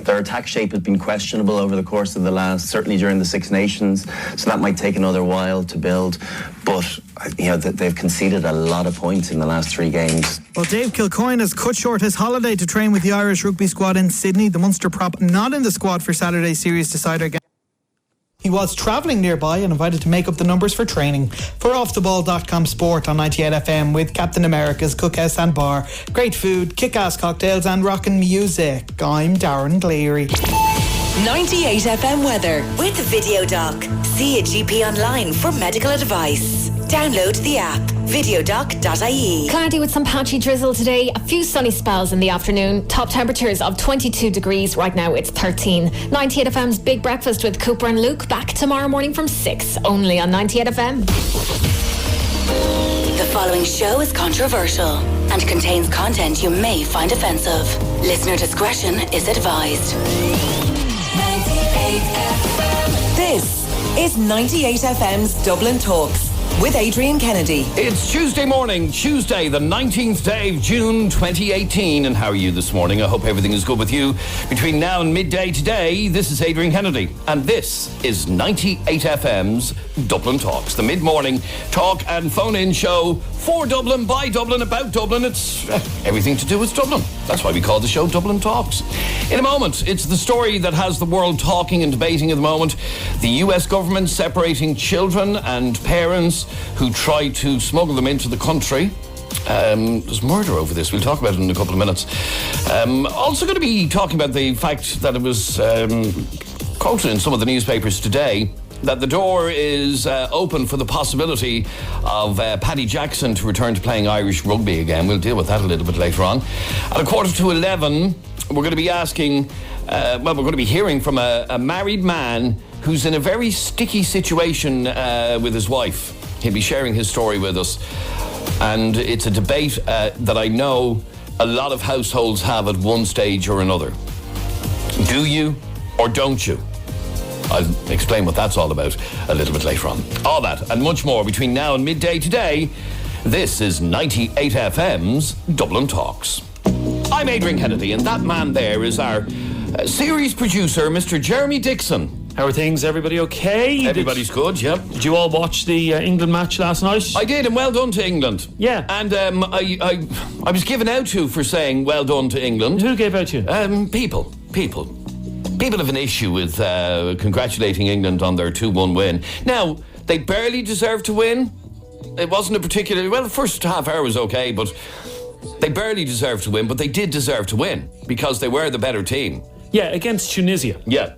Their attack shape has been questionable over the course of the last, certainly during the Six Nations, so that might take another while to build. But they've conceded a lot of points in the last 3 games. Well, Dave Kilcoyne has cut short his holiday to train with the Irish rugby squad in Sydney. The Munster prop not in the squad for Saturday's series decider game. He was travelling nearby and invited to make up the numbers for training. For offtheball.com sport on 98 FM with Captain America's Cookhouse and Bar. Great food, kick-ass cocktails and rockin' music. I'm Darren Cleary. 98 FM weather with VideoDoc. See a GP online for medical advice. Download the app. Videodoc.ie. Cloudy with some patchy drizzle today. A few sunny spells in the afternoon. Top temperatures of 22 degrees. Right now it's 13. 98 FM's Big Breakfast with Cooper and Luke. Back tomorrow morning from 6. Only on 98 FM. The following show is controversial and contains content you may find offensive. Listener discretion is advised. 98 FM. This is 98 FM's Dublin Talks with Adrian Kennedy. It's Tuesday morning, Tuesday, the 19th day of June 2018. And how are you this morning? I hope everything is good with you. Between now and midday today, this is Adrian Kennedy. And this is 98 FM's Dublin Talks, the mid-morning talk and phone-in show for Dublin, by Dublin, about Dublin. It's everything to do with Dublin. That's why we call the show Dublin Talks. In a moment, it's the story that has the world talking and debating at the moment. The US government separating children and parents who try to smuggle them into the country. There's murder over this. We'll talk about it in a couple of minutes. Also going to be talking about the fact that it was quoted in some of the newspapers today that the door is open for the possibility of Paddy Jackson to return to playing Irish rugby again. We'll deal with that a little bit later on. At 11:15, we're going to be asking, we're going to be hearing from a married man who's in a very sticky situation with his wife. He'll be sharing his story with us. And it's a debate that I know a lot of households have at one stage or another. Do you or don't you? I'll explain what that's all about a little bit later on. All that and much more between now and midday today. This is 98 FM's Dublin Talks. I'm Adrian Kennedy, and that man there is our series producer, Mr. Jeremy Dixon. How are things? Everybody okay? Everybody's good, yep. Did you all watch the England match last night? I did, and well done to England. Yeah. And I was given out to for saying well done to England. Who gave out to you? People. People have an issue with congratulating England on their 2-1 win. Now, they barely deserved to win. It wasn't a particularly... Well, the first half hour was okay, but they barely deserved to win, but they did deserve to win because they were the better team. Yeah, against Tunisia. Yeah.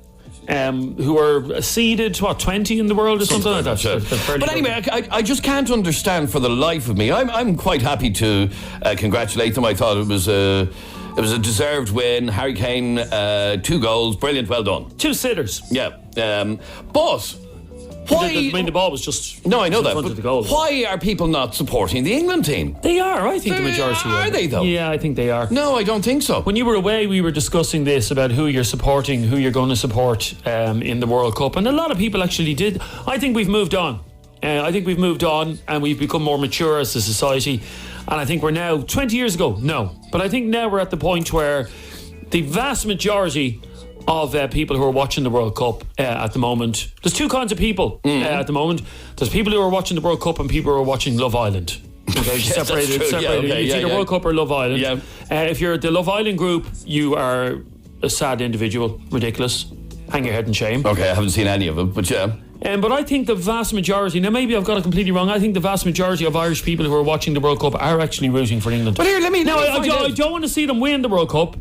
Who are seeded, 20 in the world or something like that. But anyway, I just can't understand for the life of me. I'm quite happy to congratulate them. I thought it was a deserved win. Harry Kane, 2 goals, brilliant, well done. 2 sitters. Yeah, but why? The ball was just... No, I know that. But The goal. Why are people not supporting the England team? They are. I think the majority are. Are they though? Yeah, I think they are. No, I don't think so. When you were away, we were discussing this about who you're supporting, who you're going to support in the World Cup, and a lot of people actually did. I think we've moved on. And we've become more mature as a society. And I think we're now, 20 years ago, no. But I think now we're at the point where the vast majority of people who are watching the World Cup at the moment, there's 2 kinds of people at the moment. There's people who are watching the World Cup and people who are watching Love Island. Okay, yes, separated. Yeah, okay, it's either World Cup or Love Island. Yeah. If you're the Love Island group, you are a sad individual, ridiculous. Hang your head in shame. Okay, I haven't seen any of them, but yeah. But I think the vast majority, now maybe I've got it completely wrong, I think the vast majority of Irish people who are watching the World Cup are actually rooting for England. But here, let me I don't want to see them win the World Cup.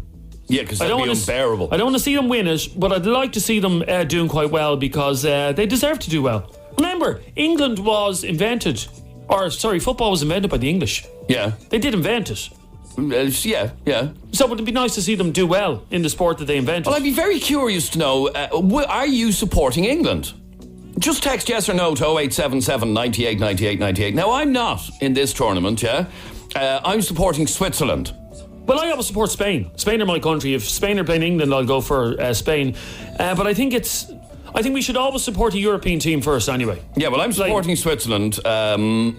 Yeah, because that'd be unbearable. I don't want to see them win it, but I'd like to see them doing quite well because they deserve to do well. Remember, England was invented, football was invented by the English. Yeah. They did invent it. Yeah. So it'd be nice to see them do well in the sport that they invented. Well, I'd be very curious to know, are you supporting England? Just text yes or no to 0877 98 98 98. Now, I'm not in this tournament, yeah? I'm supporting Switzerland. Well, I always support Spain. Spain are my country. If Spain are playing England, I'll go for Spain. But I think we should always support a European team first anyway. Yeah, well, I'm supporting Switzerland. Only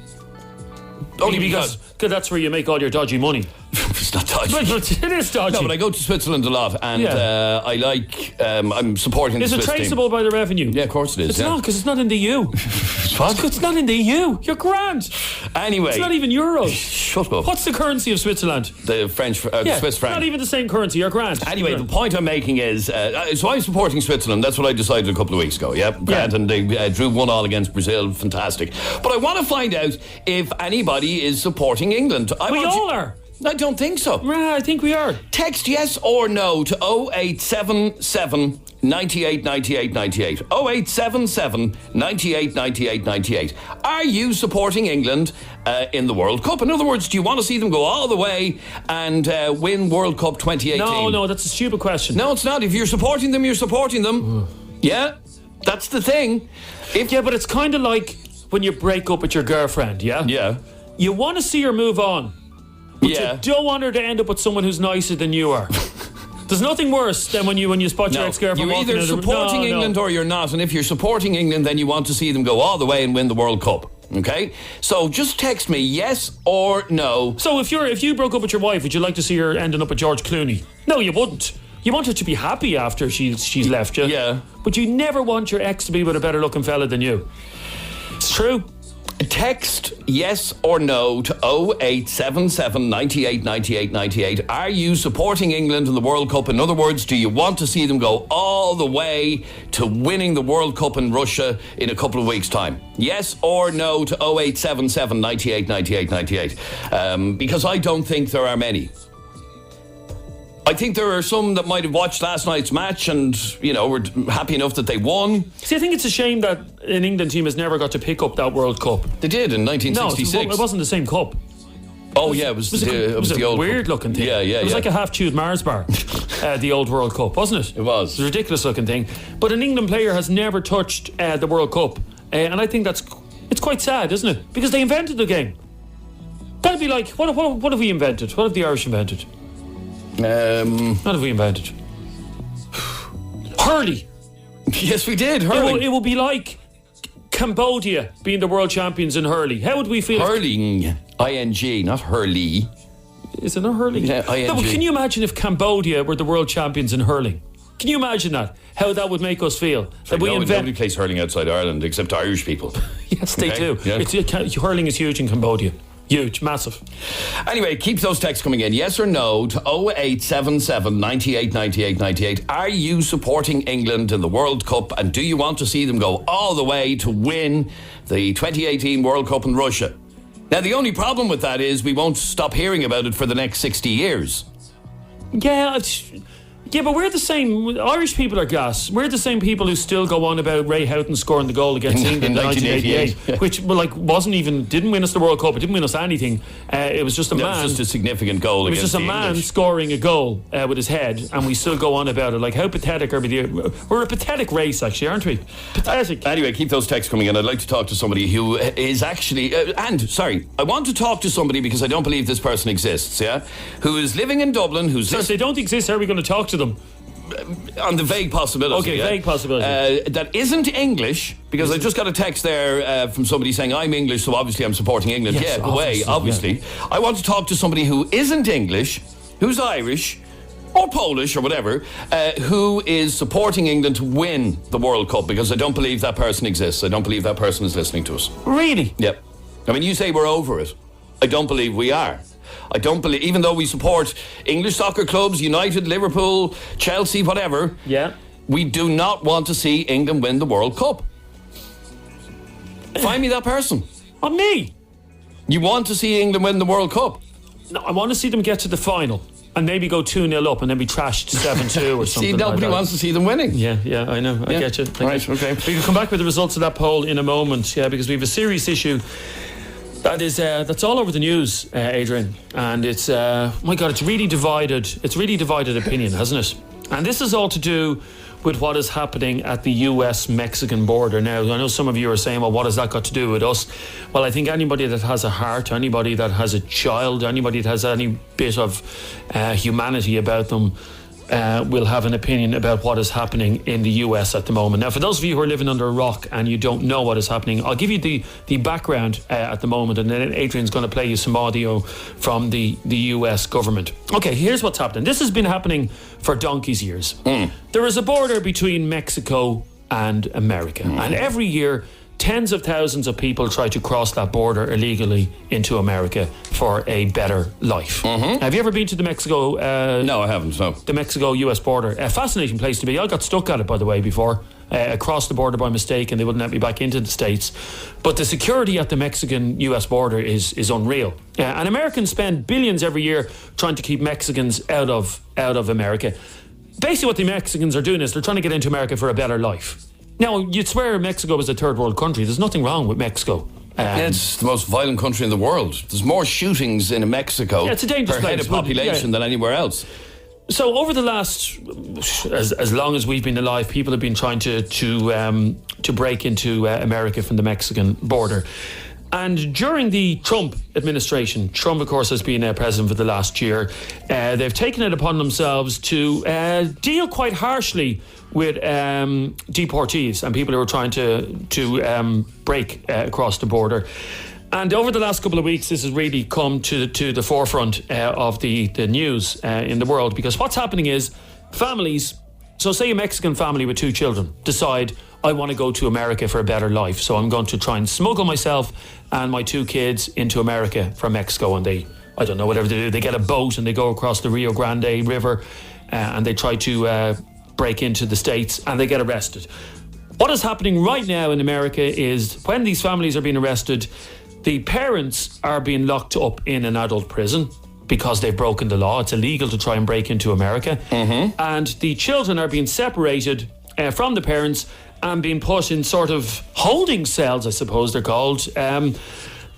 because that's where you make all your dodgy money. It's not dodgy. But it is dodgy. No, but I go to Switzerland a lot, and I like. I'm supporting. Is the it Swiss traceable team. by the revenue? Yeah, of course it is. It's not, because it's not in the EU. It's not in the EU. You're grand. Anyway, it's not even euros. Shut up. What's the currency of Switzerland? The French, the Swiss franc. Not even the same currency. You're grand. Anyway, the point I'm making is, so I'm supporting Switzerland. That's what I decided a couple of weeks ago. Yeah, grand, and they drew 1-1 against Brazil. Fantastic. But I want to find out if anybody is supporting England. We all are. I don't think so. I think we are. Text yes or no to 0877 98 98 98. 0877 98 98 98. Are you supporting England in the World Cup? In other words, do you want to see them go all the way and win World Cup 2018? No, that's a stupid question. No, it's not. If you're supporting them, you're supporting them. Yeah, that's the thing. But it's kind of like when you break up with your girlfriend, yeah? Yeah. You want to see her move on. But you don't want her to end up with someone who's nicer than you are. There's nothing worse than when you spot your ex-girlfriend. You're either supporting England or you're not. And if you're supporting England, then you want to see them go all the way and win the World Cup. Okay? So just text me yes or no. So if you broke up with your wife, would you like to see her ending up with George Clooney? No, you wouldn't. You want her to be happy after she's left you. Yeah. But you never want your ex to be with a better looking fella than you. It's true. Text yes or no to 0877 98 98 98. Are you supporting England in the World Cup? In other words, do you want to see them go all the way to winning the World Cup in Russia in a couple of weeks' time? Yes or no to 0877 98 98 98. Because I don't think there are many. I think there are some that might have watched last night's match and, were happy enough that they won. See, I think it's a shame that an England team has never got to pick up that World Cup. They did in 1966. No, it wasn't the same cup. Oh, yeah, it was the old weird looking thing. Yeah. It was like a half-chewed Mars bar, the old World Cup, wasn't it? It was. It was a ridiculous looking thing. But an England player has never touched the World Cup. And I think it's quite sad, isn't it? Because they invented the game. That'd be like, what have we invented? What have the Irish invented? What have we invented? Hurley. Yes, we did. Hurling. It will be like Cambodia being the world champions in hurley. How would we feel? Hurling. I-N-G, not Hurley. Is it not hurling? Yeah, I-N-G. No, but can you imagine if Cambodia were the world champions in hurling? Can you imagine that? How that would make us feel? That nobody plays hurling outside Ireland except Irish people. Yes, they do. Yeah. Hurling is huge in Cambodia. Huge, massive. Anyway, keep those texts coming in. Yes or no to 0877 98 98 98. Are you supporting England in the World Cup, and do you want to see them go all the way to win the 2018 World Cup in Russia? Now, the only problem with that is we won't stop hearing about it for the next 60 years. Yeah, but we're the same. Irish people are gas. We're the same people who still go on about Ray Houghton scoring the goal against England in 1988, which didn't win us the World Cup. It didn't win us anything. It was just a man. It was just a significant goal. It was just a man scoring a goal with his head, and we still go on about it. Like, how pathetic are we? We're a pathetic race, actually, aren't we? Pathetic. Anyway, keep those texts coming in. I'd like to talk to somebody who is actually, I want to talk to somebody because I don't believe this person exists. Yeah, who is living in Dublin? So if they don't exist, how are we going to talk to them? On the vague possibility. Okay, vague possibility. That isn't English, because I just got a text there from somebody saying I'm English, so obviously I'm supporting England. Yes, obviously. Yeah. I want to talk to somebody who isn't English, who's Irish or Polish or whatever, who is supporting England to win the World Cup, because I don't believe that person exists. I don't believe that person is listening to us. Really? Yep. I mean, you say we're over it. I don't believe we are. I don't believe, even though we support English soccer clubs, United, Liverpool, Chelsea, whatever, we do not want to see England win the World Cup. Find me that person. Me? You want to see England win the World Cup? No, I want to see them get to the final and maybe go 2-0 up and then be trashed 7-2 or something. See, nobody wants to see them winning. Yeah, I know. I get you. Okay. We can come back with the results of that poll in a moment, because we have a serious issue that's all over the news, Adrian, and it's my God, it's really divided opinion, hasn't it? And this is all to do with what is happening at the US-Mexican border now. I know some of you are saying, well, what has that got to do with us? Well, I think anybody that has a heart, anybody that has a child, anybody that has any bit of humanity about them will have an opinion about what is happening in the US at the moment. Now, for those of you who are living under a rock and you don't know what is happening, I'll give you the background at the moment, and then Adrian's going to play you some audio from the US government. Okay, here's what's happening. This has been happening for donkey's years. There is a border between Mexico and America, and every year tens of thousands of people try to cross that border illegally into America for a better life. Have you ever been to the Mexico? No, I haven't. No. The Mexico-US border. A fascinating place to be. I got stuck at it, by the way, before. Across the border by mistake, and they wouldn't let me back into the States. But the security at the Mexican-US border is unreal. And Americans spend billions every year trying to keep Mexicans out of America. Basically what the Mexicans are doing is they're trying to get into America for a better life. Now, you'd swear Mexico is a third world country. There's nothing wrong with Mexico. It's the most violent country in the world. There's more shootings in Mexico it's a dangerous per head place, of population than anywhere else. So over the last, as long as we've been alive, people have been trying to break into America from the Mexican border. And during the Trump administration, Trump, of course, has been president for the last year. They've taken it upon themselves to deal quite harshly with deportees and people who are trying to break across the border. And over the last couple of weeks, this has really come to the forefront of the news in the world, because what's happening is families, so say a Mexican family with 2 children, decide, I want to go to America for a better life, so I'm going to try and smuggle myself and my 2 kids into America from Mexico. And they, I don't know, whatever they do, they get a boat and they go across the Rio Grande River and they try to break into the States, and they get arrested. What is happening right now in America is when these families are being arrested, the parents are being locked up in an adult prison because they've broken the law. It's illegal to try and break into America. And the children are being separated from the parents and being put in sort of holding cells, I suppose they're called. And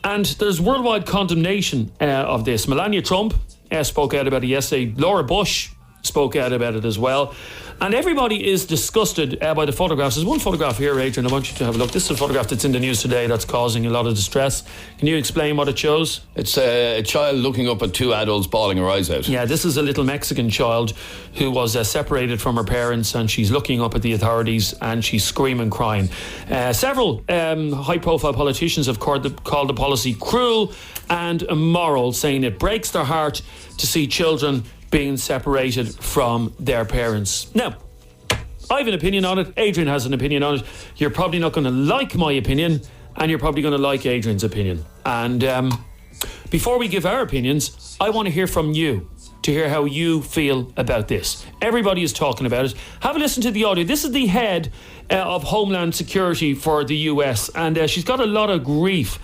there's worldwide condemnation of this. Melania Trump spoke out about it yesterday. Laura Bush spoke out about it as well. And everybody is disgusted by the photographs. There's one photograph here, Adrian, I want you to have a look. This is a photograph that's in the news today that's causing a lot of distress. Can you explain what it shows? It's a child looking up at 2 adults bawling her eyes out. Yeah, this is a little Mexican child who was separated from her parents, and she's looking up at the authorities and she's screaming, crying. Several high-profile politicians have called the policy cruel and immoral, saying it breaks their heart to see children being separated from their parents. Now, I have an opinion on it. Adrian has an opinion on it. You're probably not going to like my opinion, and you're probably going to like Adrian's opinion. And before we give our opinions, I want to hear from you, to hear how you feel about this. Everybody is talking about it. Have a listen to the audio. This is the head of Homeland Security for the US, and she's got a lot of grief.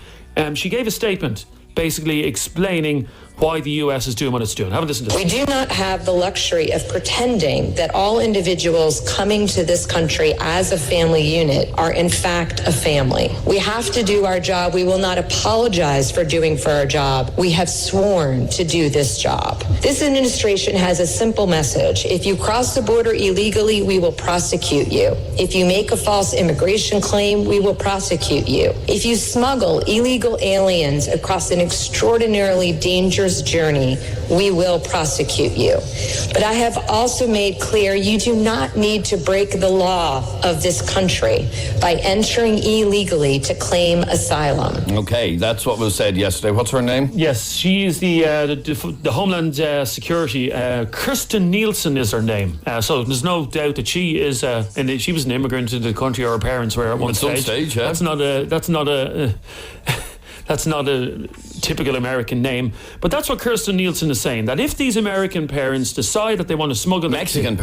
She gave a statement basically explaining why the US is doing what it's doing. Have a listen to this. We do not have the luxury of pretending that all individuals coming to this country as a family unit are in fact a family. We have to do our job. We will not apologize for doing for our job. We have sworn to do this job. This administration has a simple message. If you cross the border illegally, we will prosecute you. If you make a false immigration claim, we will prosecute you. If you smuggle illegal aliens across an extraordinarily dangerous journey, we will prosecute you. But I have also made clear you do not need to break the law of this country by entering illegally to claim asylum. Okay, that's what was said yesterday. What's her name? Yes, she is the Homeland Security. Kirsten Nielsen is her name. So there's no doubt that she is, and she was an immigrant to the country, or her parents were at one stage. At some stage, yeah. That's not a typical American name, but that's what Kirsten Nielsen is saying, that if these American parents decide that they want to smuggle Mexican,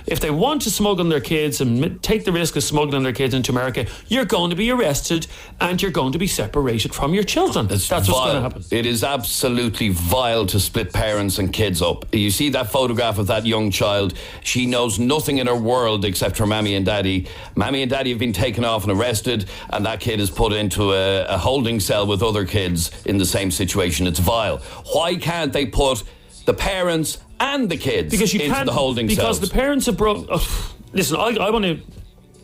if they want to smuggle their kids and take the risk of smuggling their kids into America, you're going to be arrested and you're going to be separated from your children. That's what's going to happen. It is absolutely vile to split parents and kids up. You see that photograph of that young child, she knows nothing in her world except her mammy and daddy. Mammy and daddy have been taken off and arrested, and that kid is put into a holding cell with other kids in the same situation. It's vile. Why can't they put the parents and the kids into the holding cells? Because the parents have listen, I want to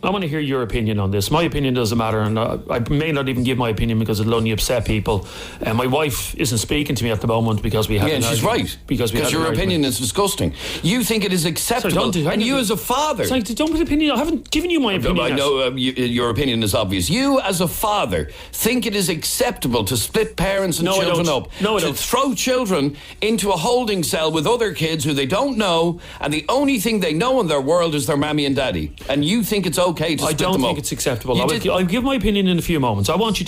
I want to hear your opinion on this. My opinion doesn't matter, and I may not even give my opinion because it'll only upset people. My wife isn't speaking to me at the moment because we have. Yeah, she's right. Because your opinion is disgusting. You think it is acceptable, and you as a father. Sorry, don't put opinion. I haven't given you my opinion. I know your opinion is obvious. You as a father think it is acceptable to split parents and children up. No, I don't. To throw children into a holding cell with other kids who they don't know, and the only thing they know in their world is their mammy and daddy. And you think it's okay to split them up? I don't think it's acceptable. I'll give my opinion in a few moments. I want to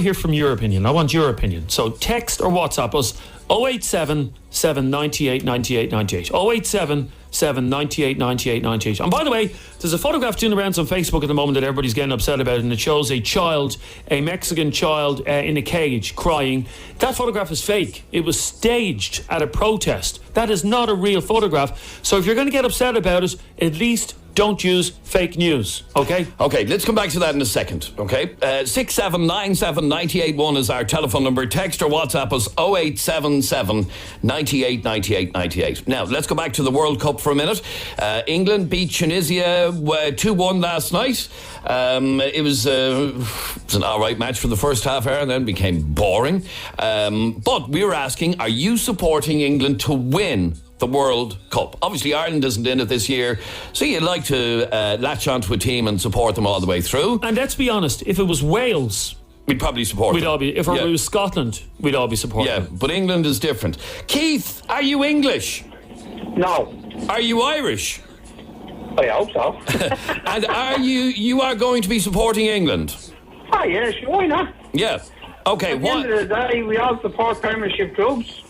hear from your opinion. I want your opinion. So text or WhatsApp us 087 798 98 98. 087 798 98 98. And by the way, there's a photograph doing around on Facebook at the moment that everybody's getting upset about, and it shows a Mexican child in a cage crying. That photograph is fake. It was staged at a protest. That is not a real photograph. So if you're going to get upset about it, at least don't use fake news, okay? Okay, let's come back to that in a second, okay? 6797 981 is our telephone number. Text or WhatsApp us 0877 98 98 98. Now, let's go back to the World Cup for a minute. England beat Tunisia 2-1 last night. It was an alright match for the first half hour and then became boring. But we were asking, are you supporting England to win the World Cup? Obviously Ireland isn't in it this year, so you'd like to latch onto a team and support them all the way through. And let's be honest, if it was Wales, we'd probably support them. If it was Scotland, we'd all be supporting them. Yeah, but England is different. Keith, are you English? No. Are you Irish? I hope so. And you are going to be supporting England? Oh yeah, sure, why not? Yeah. Okay, At the end of the day, we all support Premiership clubs.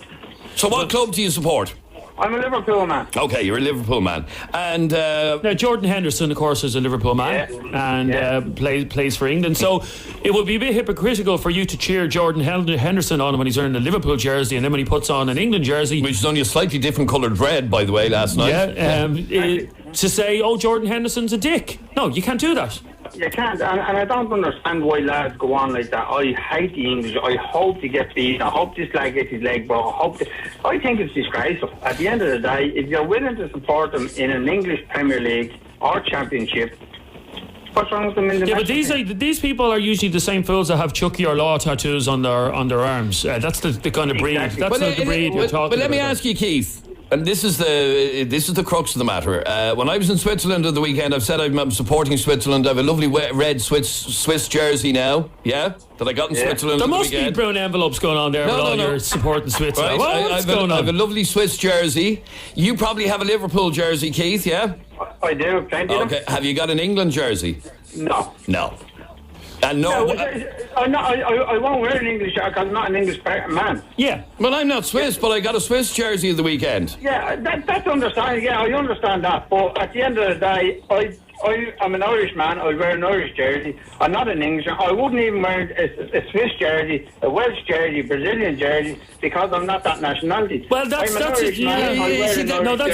So what club do you support? I'm a Liverpool man. Okay, you're a Liverpool man. And now Jordan Henderson, of course, is a Liverpool man and plays for England. So it would be a bit hypocritical for you to cheer Jordan Henderson on when he's wearing a Liverpool jersey, and then when he puts on an England jersey, which is only a slightly different coloured red, by the way, last night. To say, oh, Jordan Henderson's a dick. No, you can't do that. You can't, and I don't understand why lads go on like that. I hate the English. I hope they get beat. I hope this lad gets his leg broke. I think it's disgraceful. At the end of the day, if you're willing to support them in an English Premier League or Championship, what's wrong with them in the but these people are usually the same fools that have Chucky or Law tattoos on their arms. That's the kind of breed. Exactly. That's not the breed you're talking about. But let me ask you, Keith. And this is the crux of the matter. When I was in Switzerland at the weekend, I've said I'm supporting Switzerland. I have a lovely red Swiss jersey now, that I got in Switzerland. There at the must weekend. be brown envelopes going on there. No. You're supporting Switzerland. Right. What's going on? I have a lovely Swiss jersey. You probably have a Liverpool jersey, Keith, yeah? I do, plenty of them. Okay, have you got an England jersey? No. And I won't wear an English shirt because I'm not an English man. Yeah. Well, I'm not Swiss, but I got a Swiss jersey at the weekend. Yeah, that's understandable. Yeah, I understand that. But at the end of the day, I'm an Irish man. I wear an Irish jersey. I'm not an Englishman. I wouldn't even wear a Swiss jersey, a Welsh jersey, Brazilian jersey, because I'm not that nationality. Well, that's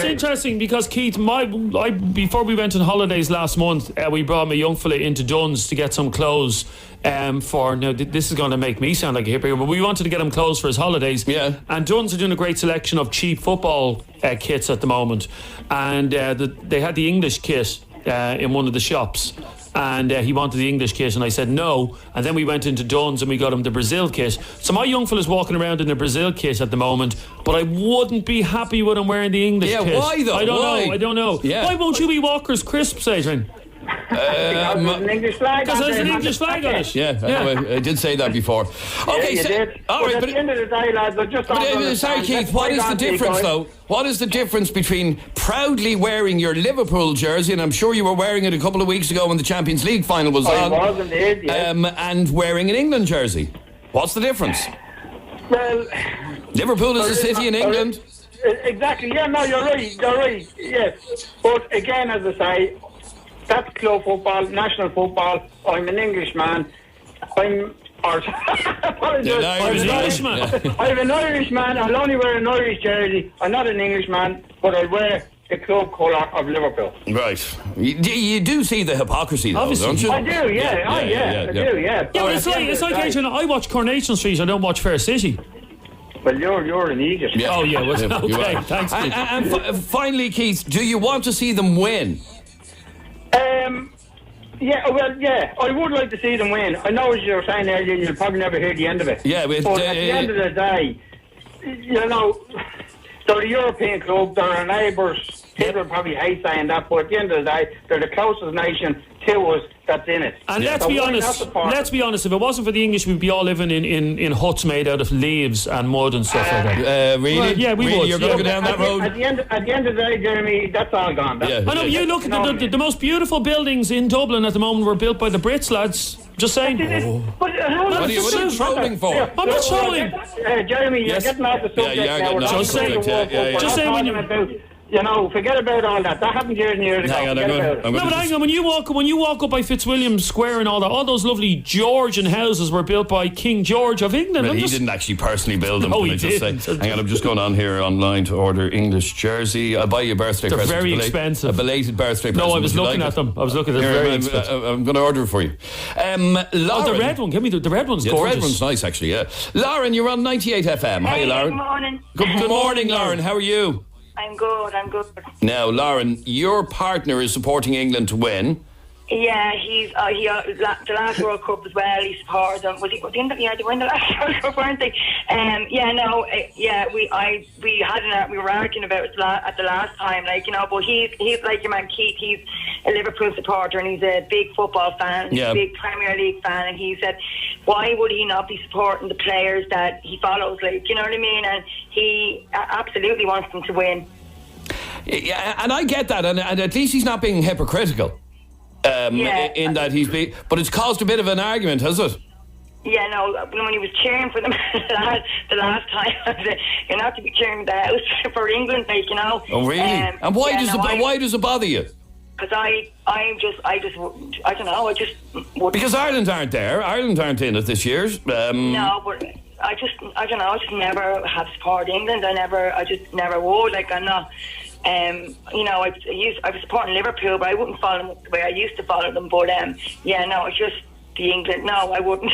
interesting because Keith, before we went on holidays last month, we brought my young fella into Dunn's to get some clothes. This is going to make me sound like a hypocrite, but we wanted to get him clothes for his holidays. Yeah. And Dunn's are doing a great selection of cheap football kits at the moment, and they had the English kit in one of the shops, and he wanted the English kit, and I said no, and then we went into Dunn's and we got him the Brazil kit. So my young fella's walking around in the Brazil kit at the moment, but I wouldn't be happy with him wearing the English kit. Why though? I don't know. Yeah. Why won't you be Walker's Crisps, Adrian? Because there's an English flag. Because there's an English flag on it. I did say that before. Okay, you did. All right, at the end of the day, lads, I just don't sorry, Keith. What is the difference, though? What is the difference between proudly wearing your Liverpool jersey, and I'm sure you were wearing it a couple of weeks ago when the Champions League final was on, I was indeed, yes. and wearing an England jersey? What's the difference? Well, Liverpool is a city in England. Exactly. Yeah, no, you're right. Yes, but again, as I say, that's club football, national football. I'm an Englishman. I'm an Irishman. I'll only wear an Irish jersey. I'm not an Englishman, but I wear the club colour of Liverpool. Right. You do see the hypocrisy, though, don't you? I do, I do. Yeah, but it's like Adrian, I watch Coronation Street, I don't watch Fair City. Well, you're an idiot. Yeah. Oh, yeah. Okay, thanks, Keith. And finally, Keith, do you want to see them win? Yeah, well, yeah, I would like to see them win. I know, as you were saying earlier, you'll probably never hear the end of it. Yeah, but at the end of the day, you know, they're the European club, they're our neighbours. People probably hate saying that, but at the end of the day, they're the closest nation to us that's in it. And let's be honest, if it wasn't for the English, we'd be all living in huts made out of leaves and mud and stuff like that. Really? Well, yeah, we would. You're going to go down that road? At the end of the day, Jeremy, that's all gone. I know, you look at the most beautiful buildings in Dublin at the moment were built by the Brits, lads. Just saying. But what are you trolling for? I'm not trolling. Jeremy, you're getting off the subject now. Just saying when you... You know, forget about all that. That happened years and years ago. Hang on, hang on. When you walk up by Fitzwilliam Square and all those lovely Georgian houses were built by King George of England. Well, he didn't actually personally build them. No, he didn't. Hang on, I'm just going on here online to order English jersey. I'll buy you a birthday present. They're very expensive. A belated birthday present. No, I was looking at them. I was looking at them. Very expensive. I'm going to order it for you. Lauren, the red one. Give me the red one's gorgeous. The red one's nice, actually. Yeah. Lauren, you're on 98 FM. Hi, Lauren. Good morning. Good morning, Lauren. How are you? I'm good. Now, Lauren, your partner is supporting England to win. Yeah, he's the last World Cup as well. He supported them. They win the last World Cup, weren't they? We were arguing about it at the last time, like, you know. But he's like your man Keith. He's a Liverpool supporter and he's a big football fan, a big Premier League fan. And he said, why would he not be supporting the players that he follows? Like, you know what I mean? And he absolutely wants them to win. Yeah, and I get that, and at least he's not being hypocritical. In that but it's caused a bit of an argument, has it? Yeah, no, when he was cheering for them the last time, you're not to be cheering the house for England, like, you know. Oh, really? And why does it bother you? Because I don't know, because Ireland aren't there. Ireland aren't in it this year. No, but I don't know, I just never have supported England. I just never would. Like, I'm not. You know, I was supporting Liverpool, but I wouldn't follow them the way I used to follow them. But it's just the England. No, I wouldn't.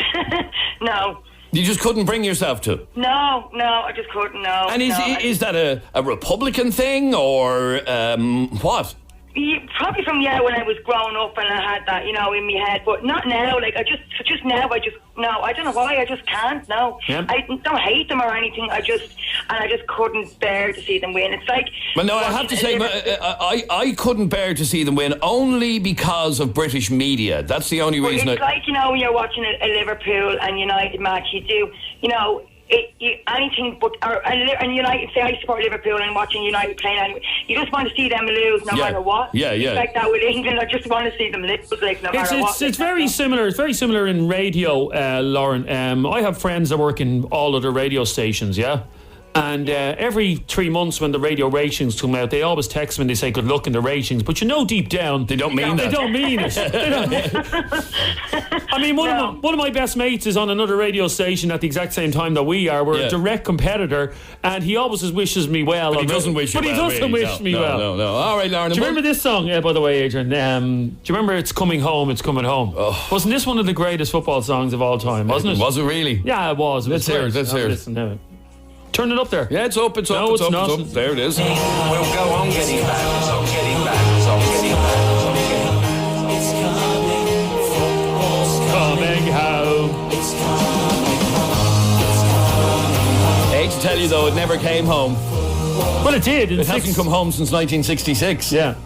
No. You just couldn't bring yourself to? No, I just couldn't. No. And is that a Republican thing or what? Probably from when I was growing up and I had that, you know, in my head, but not now. Like, I don't know why, I just can't. No, yeah. I don't hate them or anything. I just couldn't bear to see them win. It's like, well, no, I have to say, I couldn't bear to see them win only because of British media. That's the only reason. It's like, you know, when you're watching a Liverpool and United match, you do, you know. Anything but and United, say I support Liverpool and watching United playing anyway, you just want to see them lose no matter what. It's like that with England. I just want to see them lose, like, no matter what. It's very similar. It's very similar in radio, Lauren. I have friends that work in all other radio stations, and every 3 months when the radio ratings come out, they always text me and they say good luck in the ratings, but you know deep down they don't mean that. They don't mean it. I mean, one of my best mates is on another radio station at the exact same time that we are. We're a direct competitor, and he always wishes me well. But he doesn't wish you well. But he doesn't wish me well. No. All right, Lauren. Do you remember this song, by the way, Adrian? Do you remember It's Coming Home, It's Coming Home? Oh. Wasn't this one of the greatest football songs of all time, wasn't it? Was it really? Yeah, it was. Let's hear it. Listen now. Turn it up there. Yeah, it's up. It's up. No, it's not. up. There it is. We'll go on getting back. So getting back. So getting back. So getting back. It's coming. Football's coming home. It's coming. I hate to tell you though, it never came home. Well, it did. It hasn't come home since 1966. Yeah.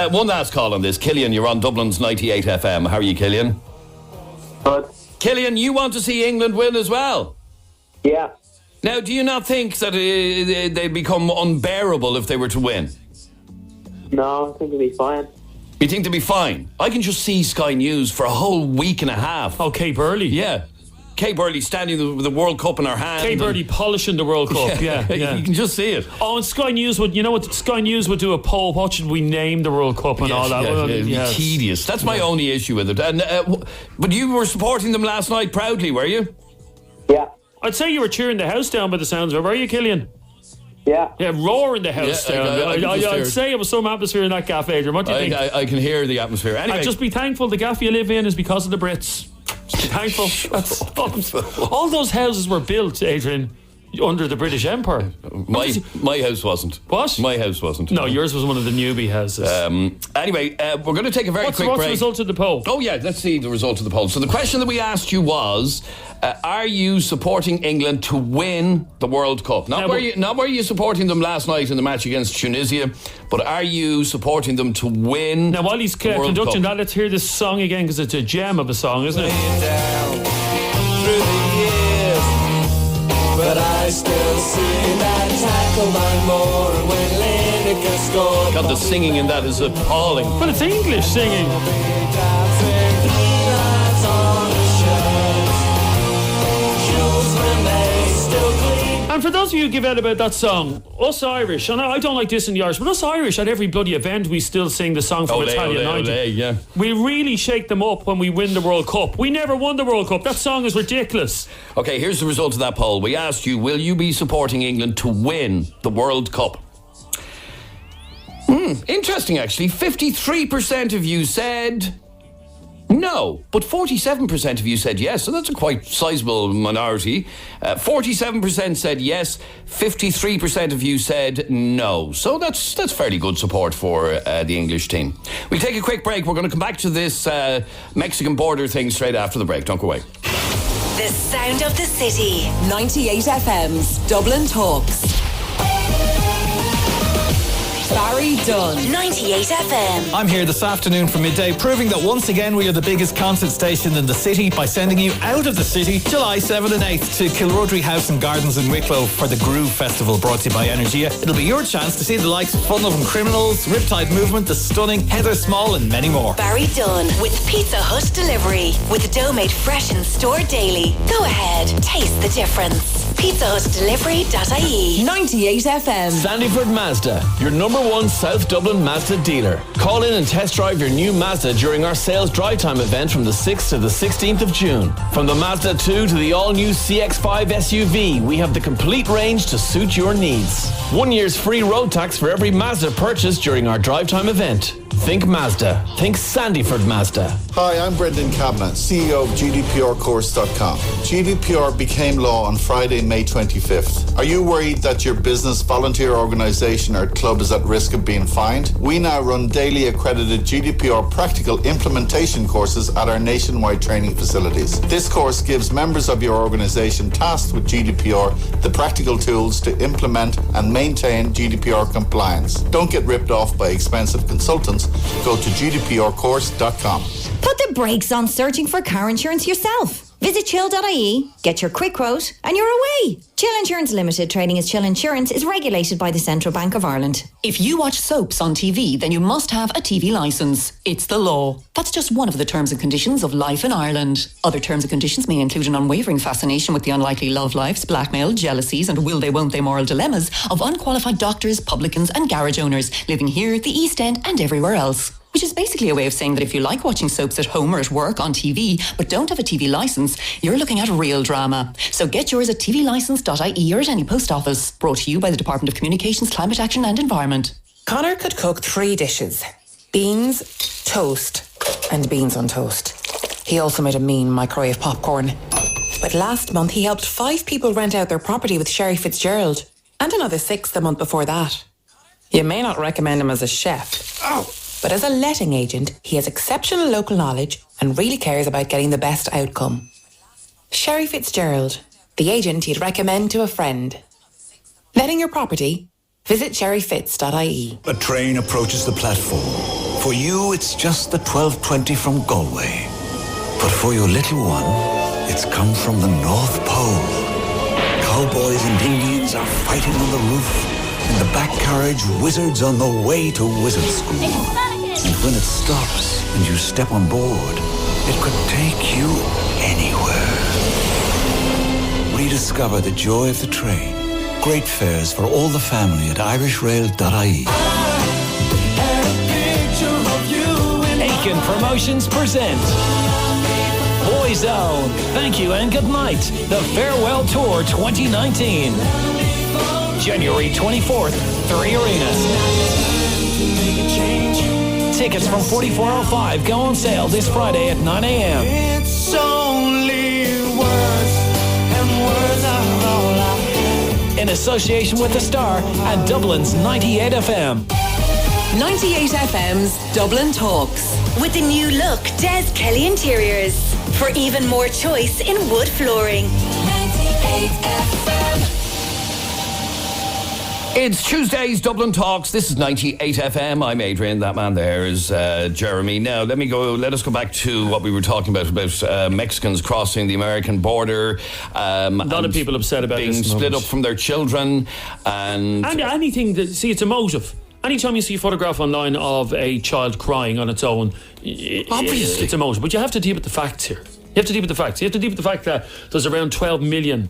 One last call on this. Killian, you're on Dublin's 98 FM. How are you, Killian? Good. Killian, you want to see England win as well? Yeah. Now, do you not think that they become unbearable if they were to win? No, I think it'll be fine. You think they'll be fine? I can just see Sky News for a whole week and a half. Oh, Kay Burley. Yeah. Kay Burley standing with the World Cup in her hand. Kay Burley polishing the World Cup. Yeah. You can just see it. Oh, and Sky News would, you know what? Sky News would do a poll. What should we name the World Cup and all that? It'd be tedious. That's my only issue with it. And but you were supporting them last night proudly, were you? Yeah. I'd say you were cheering the house down by the sounds of it, were you, Killian? Yeah. Yeah, roaring the house down. I'd say it was some atmosphere in that gaff, Adrian. What do you think? I can hear the atmosphere. Anyway. I'd just be thankful the gaff you live in is because of the Brits. Just be thankful. All those houses were built, Adrian, under the British Empire. My house wasn't. What? My house wasn't. No, yours was one of the newbie houses. Anyway, we're going to take a very quick break. What's the result of the poll? Oh, yeah, let's see the result of the poll. So the question that we asked you was, are you supporting England to win the World Cup? Not were you supporting them last night in the match against Tunisia, but are you supporting them to win? Now, while he's conducting that, let's hear this song again, because it's a gem of a song, isn't it? Down through the years, but I still see that tackle by Moore when Lineker scored. God, the singing in that is appalling. But it's English singing. And for those of you who give out about that song, us Irish, and I don't like this in the Irish, but us Irish at every bloody event we still sing the song from Italian 90. Yeah. We really shake them up when we win the World Cup. We never won the World Cup. That song is ridiculous. Okay, here's the result of that poll. We asked you, will you be supporting England to win the World Cup? Interesting, actually. 53% of you said no, but 47% of you said yes, so that's a quite sizable minority. 47% said yes, 53% of you said no. So that's fairly good support for the English team. We'll take a quick break. We're going to come back to this Mexican border thing straight after the break. Don't go away. The sound of the city. 98 FM's Dublin Talks. Barry Dunn. 98 FM. I'm here this afternoon from midday, proving that once again we are the biggest concert station in the city by sending you out of the city July 7th and 8th to Kilrodry House and Gardens in Wicklow for the Groove Festival brought to you by Energia. It'll be your chance to see the likes of Fun Loving Criminals, Riptide Movement, The Stunning, Heather Small and many more. Barry Dunn with Pizza Hut Delivery. With dough made fresh in store daily. Go ahead, taste the difference. PizzaHutDelivery.ie. 98 FM. Sandyford Mazda, your number one South Dublin Mazda dealer. Call in and test drive your new Mazda during our sales drive time event from the 6th to the 16th of June. From the Mazda 2 to the all-new CX-5 SUV, we have the complete range to suit your needs. 1 year's free road tax for every Mazda purchased during our drive time event. Think Mazda. Think Sandyford Mazda. Hi, I'm Brendan Kavanagh, CEO of GDPRcourse.com. GDPR became law on Friday, May 25th. Are you worried that your business, volunteer organisation or club is at risk of being fined? We now run daily accredited GDPR practical implementation courses at our nationwide training facilities. This course gives members of your organisation tasked with GDPR the practical tools to implement and maintain GDPR compliance. Don't get ripped off by expensive consultants. Go to gdprcourse.com. Put the brakes on searching for car insurance yourself. Visit chill.ie, get your quick quote, and you're away. Chill Insurance Limited, trading as Chill Insurance, is regulated by the Central Bank of Ireland. If you watch soaps on TV, then you must have a TV licence. It's the law. That's just one of the terms and conditions of life in Ireland. Other terms and conditions may include an unwavering fascination with the unlikely love lives, blackmail, jealousies, and will they won't they moral dilemmas of unqualified doctors, publicans, and garage owners living here, the East End, and everywhere else. Which is basically a way of saying that if you like watching soaps at home or at work on TV, but don't have a TV licence, you're looking at real drama. So get yours at tvlicence.ie or at any post office. Brought to you by the Department of Communications, Climate Action and Environment. Connor could cook 3 dishes. Beans, toast, and beans on toast. He also made a mean microwave popcorn. But last month he helped 5 people rent out their property with Sherry Fitzgerald, and another 6 the month before that. You may not recommend him as a chef. But as a letting agent, he has exceptional local knowledge and really cares about getting the best outcome. Sherry Fitzgerald, the agent you'd recommend to a friend. Letting your property? Visit sherryfitz.ie. A train approaches the platform. For you, it's just the 12:20 from Galway. But for your little one, it's come from the North Pole. Cowboys and Indians are fighting on the roof. In the back carriage, wizards on the way to wizard school. And when it stops and you step on board, it could take you anywhere. Rediscover the joy of the train. Great fares for all the family at irishrail.ie. Aiken Promotions present Boyzone. Thank you and good night. The Farewell Tour 2019. January 24th, 3 Arena. Tickets from 4405 go on sale this Friday at 9 a.m. It's only words, and words are all I have. in association with The Star and Dublin's 98 FM. 98 FM's Dublin Talks. With the new look Des Kelly Interiors. For even more choice in wood flooring. 98 FM. It's Tuesday's Dublin Talks. This is 98 FM. I'm Adrian. That man there is Jeremy. Now, let us go back to what we were talking about Mexicans crossing the American border. A lot of people upset about being this split up from their children. And anything that, see, it's a motive. Anytime you see a photograph online of a child crying on its own, obviously it's a motive. But you have to deal with the facts here. You have to deal with the facts. You have to deal with the fact that there's around 12 million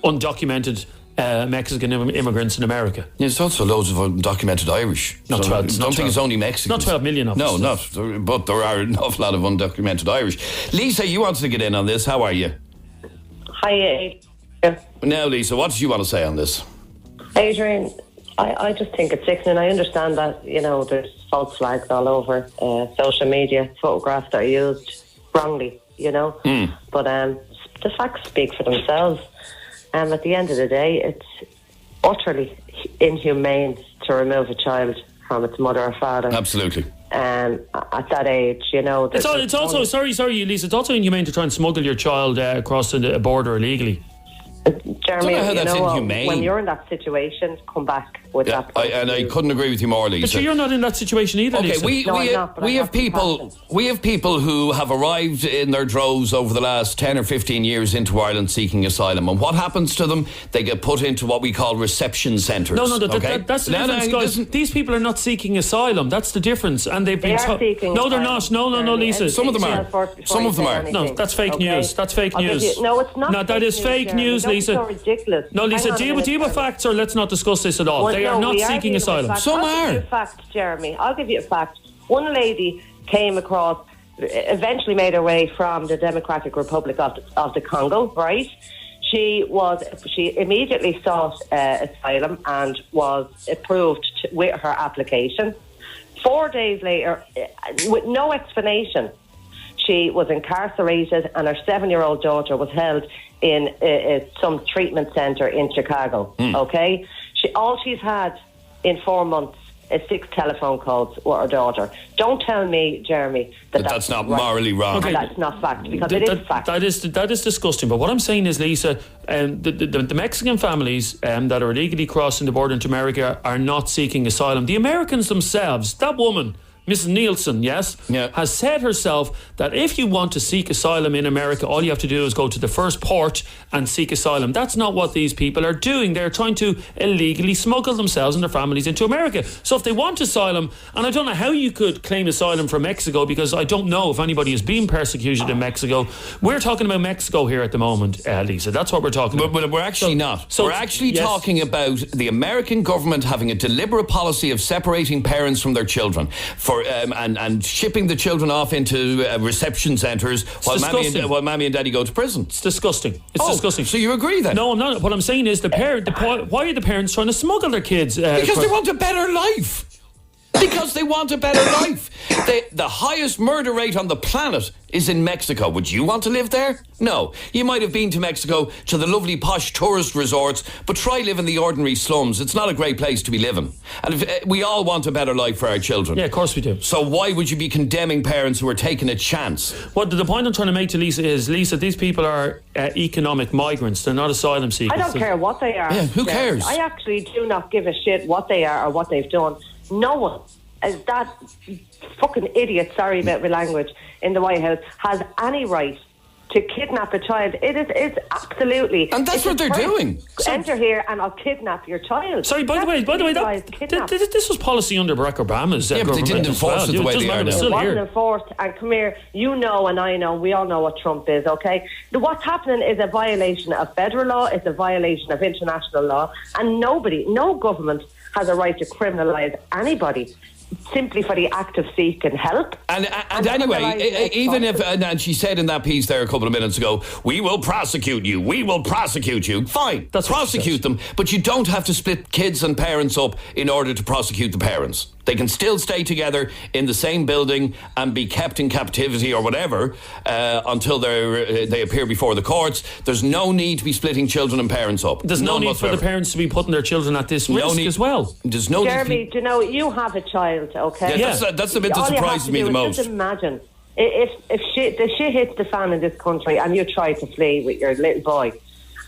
undocumented Mexican immigrants in America. There's also loads of undocumented Irish. Not 12. I don't think it's only Mexicans. Not 12 million of us. No, but there are an awful lot of undocumented Irish. Lisa, you wanted to get in on this. How are you? Hi, Now, Lisa, what did you want to say on this? Adrian, I just think it's sickening. I understand that, there's false flags all over social media, photographs that are used wrongly, But the facts speak for themselves. At the end of the day, it's utterly inhumane to remove a child from its mother or father. Absolutely. At that age, It's also, sorry, Lisa, it's also inhumane to try and smuggle your child across the border illegally. Jeremy, I don't know how that's inhumane. When you're in that situation, come back with that. I couldn't agree with you more, Lisa. But you're not in that situation either, Okay, Lisa. we have people who have arrived in their droves over the last 10 or 15 years into Ireland seeking asylum, and what happens to them? They get put into what we call reception centres. No, that's the difference, guys. These people are not seeking asylum. That's the difference, and they've been. Seeking no, they're not. No, Lisa. Some of them are. Some of them are. No, that's fake news. That's fake news. No, it's not. No, that is fake news, Lisa. So ridiculous. No, Lisa, deal with facts, or let's not discuss this at all. They are not seeking asylum. Some are. I'll give you a fact, Jeremy. I'll give you a fact. One lady came across, eventually made her way from the Democratic Republic of the Congo, right? She immediately sought asylum and was approved with her application. 4 days later, with no explanation, she was incarcerated, and her 7-year-old daughter was held in some treatment centre in Chicago. Okay, all she's had in 4 months is 6 telephone calls with her daughter. Don't tell me, Jeremy, that's not right. Morally wrong. Okay. That's not fact, because it is fact. That is disgusting. But what I'm saying is, Lisa, the Mexican families that are illegally crossing the border into America are not seeking asylum. The Americans themselves, that woman, Mrs. Nielsen, has said herself that if you want to seek asylum in America, all you have to do is go to the first port and seek asylum. That's not what these people are doing. They're trying to illegally smuggle themselves and their families into America. So if they want asylum, and I don't know how you could claim asylum from Mexico, because I don't know if anybody is being persecuted in Mexico. We're talking about Mexico here at the moment, Lisa. That's what we're talking about. But we're actually not. So we're actually talking about the American government having a deliberate policy of separating parents from their children and shipping the children off into reception centres while mammy and daddy go to prison. It's disgusting. It's disgusting. So you agree then? No, I'm not. What I'm saying is why are the parents trying to smuggle their kids? Because they want a better life. Because they want a better life. The highest murder rate on the planet is in Mexico. Would you want to live there? No. You might have been to Mexico to the lovely posh tourist resorts, but try live in the ordinary slums. It's not a great place to be living. And we all want a better life for our children. Yeah, of course we do. So why would you be condemning parents who are taking a chance? What the point I'm trying to make to Lisa is, these people are economic migrants. They're not asylum seekers. I don't care what they are. Yeah, who cares? I actually do not give a shit what they are or what they've done. No one, as that fucking idiot, sorry about my language, in the White House, has any right to kidnap a child. It's absolutely... And that's what they're doing. Enter here and I'll kidnap your child. Sorry, by the way, this was policy under Barack Obama's but they didn't enforce it the way they are now. It wasn't enforced, and come here, you know and I know, we all know what Trump is, okay? What's happening is a violation of federal law, it's a violation of international law, and no government has a right to criminalise anybody. simply for the act of seeking help. And anyway, even if, and she said in that piece there a couple of minutes ago, we will prosecute you, fine, prosecute them, but you don't have to split kids and parents up in order to prosecute the parents. They can still stay together in the same building and be kept in captivity or whatever until they appear before the courts. There's no need to be splitting children and parents up. There's no need for the parents to be putting their children at this risk as well. There's no Jeremy, do you know, you have a child, okay? Yeah, that's the bit that surprises me the most. Just imagine, if the shit hits the fan in this country and you try to flee with your little boy,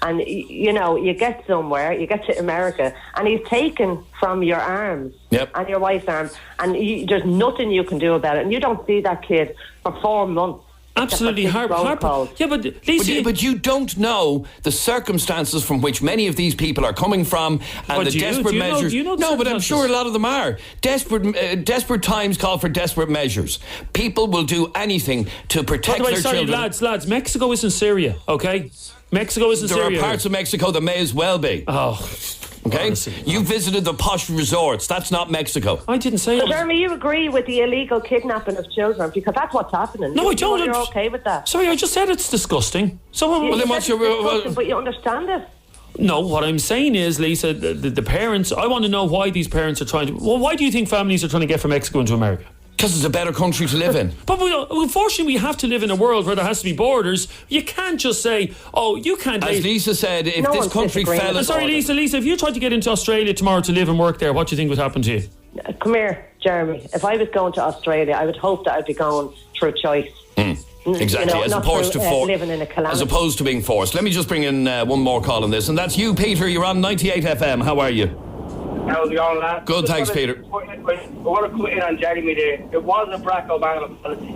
and, you know, you get somewhere, you get to America, and he's taken from your arms and your wife's arms, and there's nothing you can do about it, and you don't see that kid for 4 months. Absolutely heartbreaking. Yeah, but Lisa, but you don't know the circumstances from which many of these people are coming from, and the desperate measures. No, but I'm sure a lot of them are. Desperate times call for desperate measures. People will do anything to protect their children. Lads, Mexico isn't Syria, okay? Mexico isn't Syria. There are parts of Mexico that may as well be. Oh. Okay, honestly, you visited the posh resorts. That's not Mexico. I didn't say it. Jeremy, you agree with the illegal kidnapping of children because that's what's happening. No, I don't. You're okay with that? Sorry, I just said it's disgusting. So, well, then what's your? But you understand it. No, what I'm saying is, Lisa, the parents. I want to know why these parents are trying to. Well, why do you think families are trying to get from Mexico into America? Because it's a better country to live in. But unfortunately, we have to live in a world where there has to be borders. You can't just say, "Oh, you can't." As Lisa said, if this country fell... Sorry, Lisa, if you tried to get into Australia tomorrow to live and work there, what do you think would happen to you? Come here, Jeremy. If I was going to Australia, I would hope that I'd be going through choice. Exactly, as opposed to living in a calamity. as opposed to being forced. Let me just bring in one more call on this, and that's you, Peter. You're on 98 FM. How are you? How's it going, lad? Good, thanks, Peter. I want to put in on Jeremy there. It was a Barack Obama policy.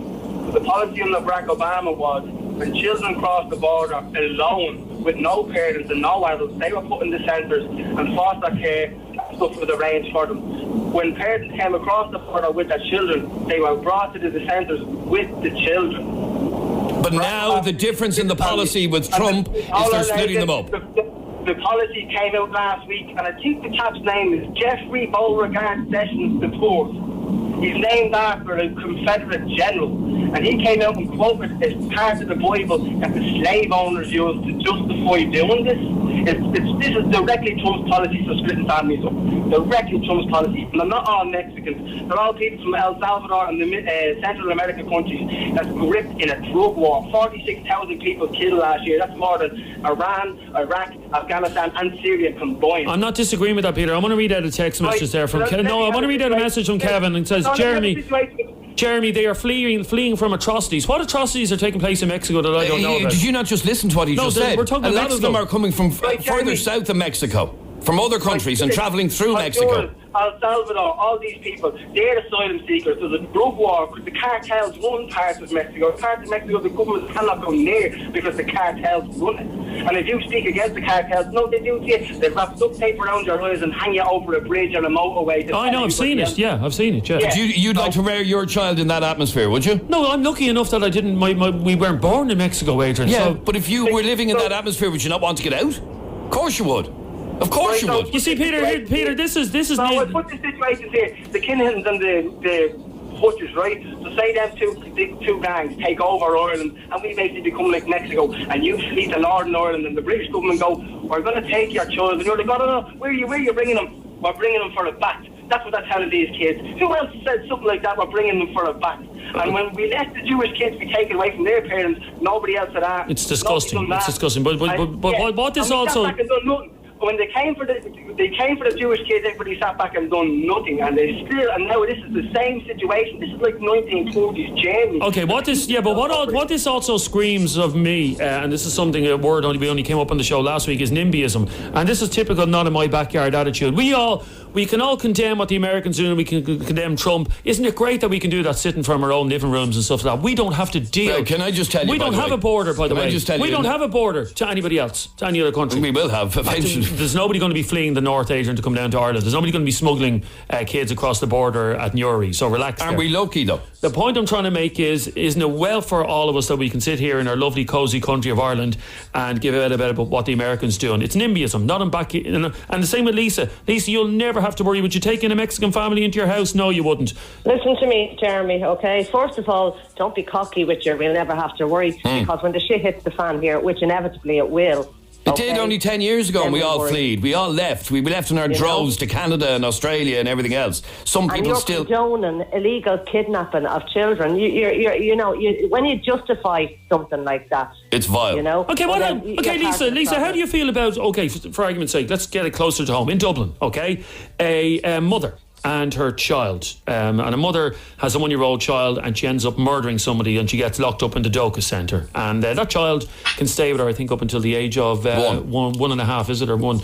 The policy under Barack Obama was when children crossed the border alone with no parents and no adults, they were put in the centres and foster care stuff was arranged for them. When parents came across the border with their children, they were brought to the centres with the children. But now the difference in the policy with Trump is they're splitting them up. The policy came out last week, and I think the chap's name is Jeffrey Beauregard Sessions IV. He's named after a Confederate general, and he came out and quoted as part of the Bible that the slave owners used to justify doing this. This is directly Trump's policy for splitting families up. Directly Trump's policy. And they're not all Mexicans. They're all people from El Salvador and the Central American countries that's gripped in a drug war. 46,000 people killed last year. That's more than Iran, Iraq, Afghanistan and Syria combined. I'm not disagreeing with that, Peter. I want to read out a text message there from Kevin. No, I want to read out a message from Kevin. It says, Jeremy, they are fleeing from atrocities. What atrocities are taking place in Mexico that I don't know about? Did you not just listen to what he just said? We're talking a about lot Mexico. of them are coming from further south of Mexico, from other countries and travelling through Mexico. El Salvador, all these people, they're asylum seekers. There's a drug war. The cartels run parts of Mexico. Parts of Mexico the government cannot go near because the cartels run it. And if you speak against the cartels, no, they do to you. They wrap duct tape around your eyes and hang you over a bridge on a motorway. I know, I've seen it. Yeah, I've seen it. Yeah. But you'd like to rear your child in that atmosphere, would you? No, I'm lucky enough that I didn't. We weren't born in Mexico, Adrian. Yeah, so. But if you were living in that atmosphere, would you not want to get out? Of course you would. Of course you would. You see, Peter, this is. No, I put the situations here. The Kinahans and the Hutchers, right? So say them two gangs take over Ireland, and we basically become like Mexico, and you flee to Northern Ireland, and the British government go, "We're going to take your children." And you're like, "No, where are you bringing them? We're bringing them for a bat." That's what they're telling these kids. Who else said something like that? We're bringing them for a bat. And when we let the Jewish kids be taken away from their parents, nobody else had asked. It's disgusting. It's disgusting. But what this also. When they came for the Jewish kids, everybody sat back and done nothing, and now this is the same situation. This is like 1940s Germany. Okay, what this also screams of me, and this is something a word we only came up on the show last week, is NIMBYism, and this is typical not in my backyard attitude. We can all condemn what the Americans do, and we can condemn Trump. Isn't it great that we can do that sitting from our own living rooms and stuff like that? We don't have to deal. Well, can I just tell you? We don't have a border, by the way. We don't have a border to anybody else, to any other country. We will have eventually. There's nobody going to be fleeing the North, Adrian, to come down to Ireland. There's nobody going to be smuggling kids across the border at Newry. So relax. Aren't we lucky though? The point I'm trying to make is, isn't it well for all of us that we can sit here in our lovely, cosy country of Ireland and give out about what the Americans doing? It's NIMBYism, not in back. And the same with Lisa. Lisa, you'll never have to worry. Would you take in a Mexican family into your house? No, you wouldn't. Listen to me, Jeremy, okay? First of all, don't be cocky with your we'll never have to worry, because when the shit hits the fan here, which inevitably it will. It did only 10 years ago, and we all fled. We all left. We left in our droves to Canada and Australia and everything else. Some people you're still condoning illegal kidnapping of children. When you justify something like that, it's vile. Okay, Lisa, how do you feel about? Okay, for argument's sake, let's get it closer to home in Dublin. Okay, a mother and her child, and a mother has a 1-year-old child, and she ends up murdering somebody, and she gets locked up in the Doka Centre, and that child can stay with her, I think, up until the age of 1.5, is it, or 1?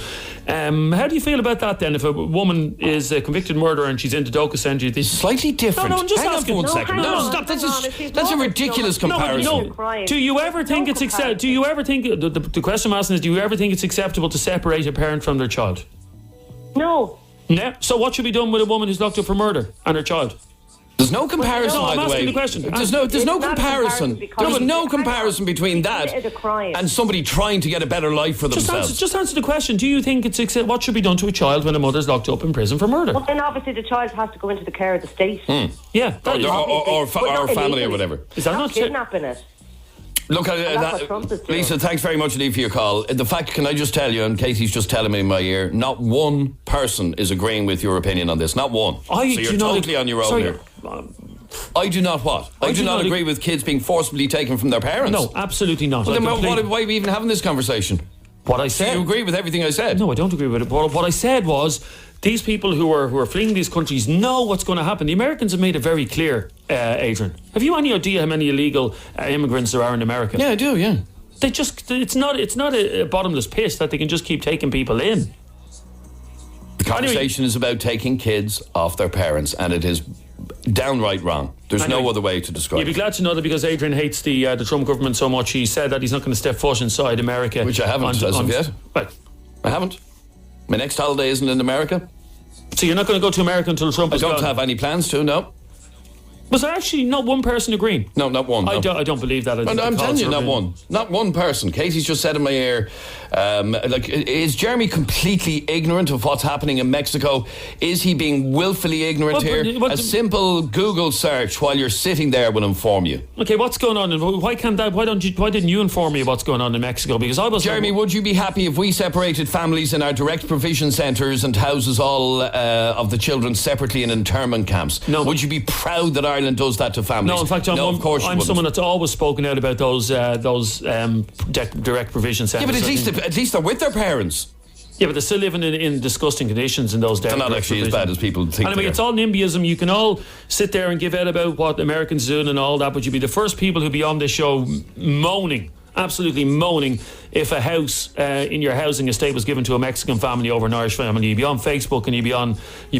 How do you feel about that then? If a woman is a convicted murderer and she's in the Doka Centre, it's slightly different. No, I'm just hang asking. on for 1 second. No, stop. That's a ridiculous comparison. Do you ever think it's acceptable? Do you ever think the question I'm asking is? Do you ever think it's acceptable to separate a parent from their child? No. Yeah. So what should be done with a woman who's locked up for murder and her child? There's no comparison, by the way. I'm asking the question. There's no comparison. There's no comparison between that and somebody trying to get a better life for themselves. Just answer the question. Do you think what should be done to a child when a mother's locked up in prison for murder? Well, then obviously the child has to go into the care of the state. Yeah. Or family or whatever. Is that not kidnapping it? Look, Lisa, thanks very much indeed for your call. The fact, can I just tell you, and Casey's just telling me in my ear, not one person is agreeing with your opinion on this. Not one. So you're totally on your own here. I do not what? I do not agree with kids being forcibly taken from their parents. No, absolutely not. Well, then why are we even having this conversation? What I said. Do you agree with everything I said? No, I don't agree with it. What I said was, these people who are fleeing these countries know what's going to happen. The Americans have made it very clear, Adrian. Have you any idea how many illegal immigrants there are in America? Yeah, I do, yeah. It's not a bottomless pit that they can just keep taking people in. The conversation is about taking kids off their parents, and it is downright wrong. There's no other way to describe it. You'd be glad to know that because Adrian hates the Trump government so much, he said that he's not going to step foot inside America. Which I haven't as of yet. Right. I haven't. My next holiday isn't in America. So you're not going to go to America until Trump is gone? I don't have any plans to, no. Was there actually not one person agreeing? No, not one. No. I don't believe that. I'm telling you, not one. Not one person. Casey's just said in my ear, is Jeremy completely ignorant of what's happening in Mexico? Is he being willfully ignorant here? A simple Google search while you're sitting there will inform you. Okay, what's going on? Why didn't you inform me of what's going on in Mexico? Because I was. Jeremy, would you be happy if we separated families in our direct provision centres and houses all of the children separately in internment camps? No. Would you be proud that Ireland does that to families? No, in fact, I'm someone that's always spoken out about those direct provision centres. Yeah, but at least they're with their parents. Yeah, but they're still living in disgusting conditions in those days. They're not actually as bad as people think. Anyway, it's all NIMBYism. You can all sit there and give out about what Americans doing and all that, but you'd be the first people who'd be on this show moaning, absolutely moaning, if a house in your housing estate was given to a Mexican family over an Irish family. You'd be on Facebook and you'd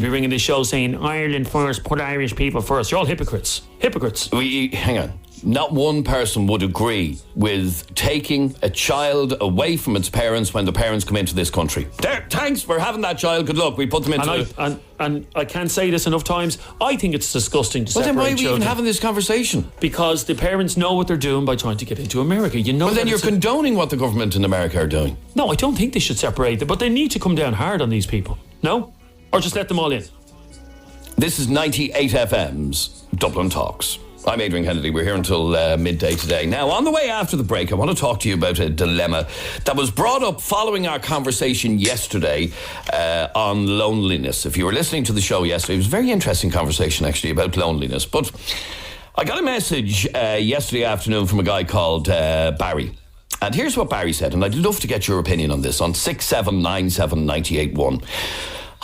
be ringing this show saying Ireland first, put Irish people first. You're all hypocrites. Hang on. Not one person would agree with taking a child away from its parents when the parents come into this country. Thanks for having that child. Good luck. We put them into... And I can't say this enough times. I think it's disgusting to separate children. Well, then why are we even having this conversation? Because the parents know what they're doing by trying to get into America. Well, then you're condoning what the government in America are doing. No, I don't think they should separate them, but they need to come down hard on these people. No? Or just let them all in. This is 98 FM's Dublin Talks. I'm Adrian Kennedy. We're here until midday today. Now, on the way after the break, I want to talk to you about a dilemma that was brought up following our conversation yesterday on loneliness. If you were listening to the show yesterday, it was a very interesting conversation, actually, about loneliness. But I got a message yesterday afternoon from a guy called Barry. And here's what Barry said, and I'd love to get your opinion on this on 6797981.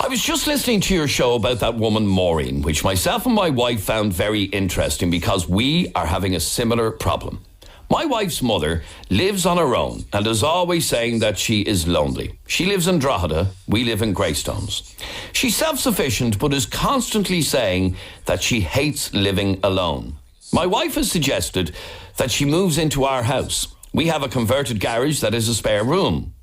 I was just listening to your show about that woman, Maureen, which myself and my wife found very interesting because we are having a similar problem. My wife's mother lives on her own and is always saying that she is lonely. She lives in Drogheda, we live in Greystones. She's self-sufficient but is constantly saying that she hates living alone. My wife has suggested that she moves into our house. We have a converted garage that is a spare room.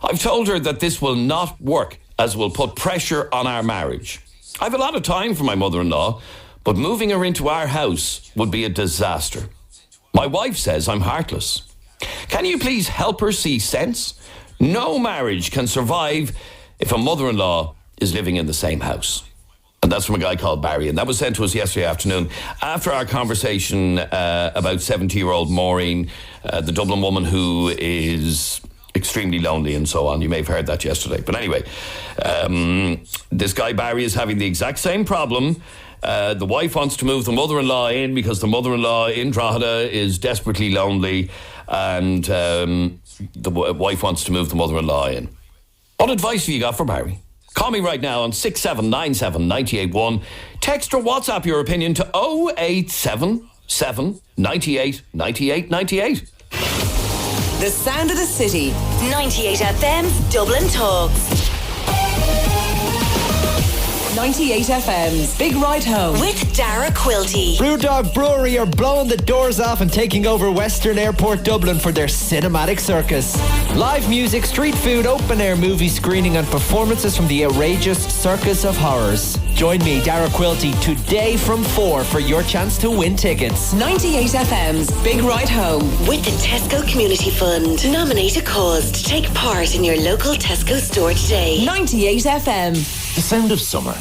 I've told her that this will not work, as will put pressure on our marriage. I've a lot of time for my mother-in-law, but moving her into our house would be a disaster. My wife says I'm heartless. Can you please help her see sense? No marriage can survive if a mother-in-law is living in the same house. And that's from a guy called Barry. And that was sent to us yesterday afternoon after our conversation about 70-year-old Maureen, the Dublin woman who is extremely lonely and so on. You may have heard that yesterday. But anyway, this guy Barry is having the exact same problem. The wife wants to move the mother-in-law in because the mother-in-law in Drogheda is desperately lonely, and the wife wants to move the mother-in-law in. What advice have you got for Barry? Call me right now on 6797 981. Text or WhatsApp your opinion to 0877 98 98 98. The sound of the city. 98 FM's Dublin Talks. 98 FM's Big Ride Home with Dara Quilty. Brewdog Brewery are blowing the doors off and taking over Western Airport Dublin for their cinematic circus. Live music, street food, open-air movie screening and performances from the outrageous Circus of Horrors. Join me, Dara Quilty, today from 4 for your chance to win tickets. 98 FM's Big Ride Home with the Tesco Community Fund. Nominate a cause to take part in your local Tesco store today. 98 FM. The sound of summer.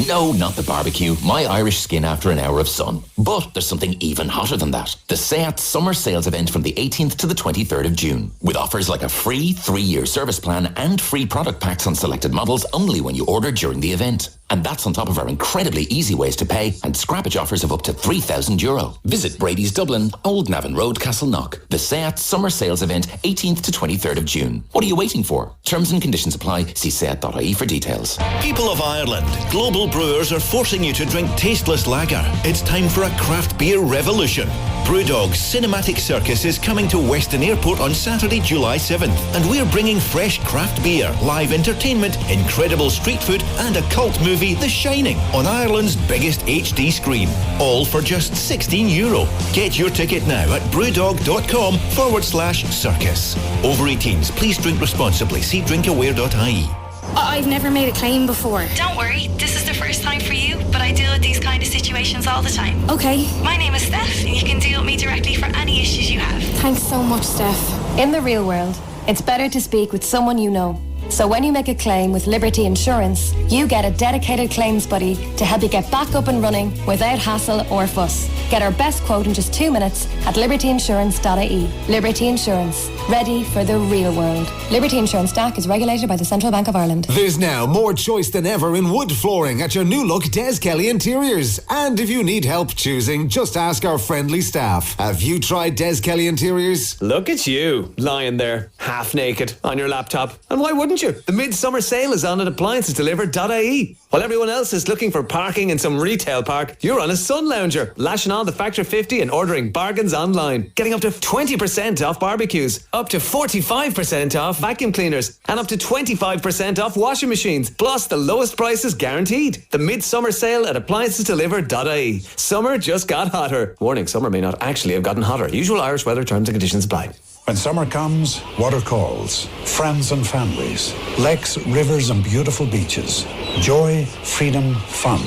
No, not the barbecue, my Irish skin after an hour of sun. But there's something even hotter than that. The SEAT Summer Sales event from the 18th to the 23rd of June. With offers like a free 3-year service plan and free product packs on selected models only when you order during the event. And that's on top of our incredibly easy ways to pay and scrappage offers of up to €3,000. Visit Brady's Dublin, Old Navan Road, Castleknock. The SEAT Summer Sales event, 18th to 23rd of June. What are you waiting for? Terms and conditions apply. See seat.ie for details. People of Ireland, global brewers are forcing you to drink tasteless lager. It's time for a craft beer revolution. Brewdog's Cinematic Circus is coming to Weston Airport on Saturday, July 7th, and we're bringing fresh craft beer, live entertainment, incredible street food, and a cult movie, The Shining, on Ireland's biggest HD screen. All for just €16. Get your ticket now at brewdog.com/circus. Over 18s, please drink responsibly. See drinkaware.ie. I've never made a claim before. Don't worry, this is the first time for you, but I deal with these kind of situations all the time. Okay. My name is Steph, and you can deal with me directly for any issues you have. Thanks so much, Steph. In the real world, it's better to speak with someone you know. So when you make a claim with Liberty Insurance, you get a dedicated claims buddy to help you get back up and running without hassle or fuss. Get our best quote in just 2 minutes at libertyinsurance.ie. Liberty Insurance. Ready for the real world. Liberty Insurance DAC is regulated by the Central Bank of Ireland. There's now more choice than ever in wood flooring at your new look Des Kelly Interiors. And if you need help choosing, just ask our friendly staff. Have you tried Des Kelly Interiors? Look at you, lying there, half naked, on your laptop. And why wouldn't you? The midsummer sale is on at appliancesdelivered.ie. While everyone else is looking for parking in some retail park, you're on a sun lounger, lashing on the Factor 50 and ordering bargains online. Getting up to 20% off barbecues, up to 45% off vacuum cleaners, and up to 25% off washing machines. Plus, the lowest prices guaranteed. The midsummer sale at appliancesdelivered.ie. Summer just got hotter. Warning, summer may not actually have gotten hotter. Usual Irish weather terms and conditions apply. When summer comes, water calls. Friends and families. Lakes, rivers and beautiful beaches. Joy, freedom, fun.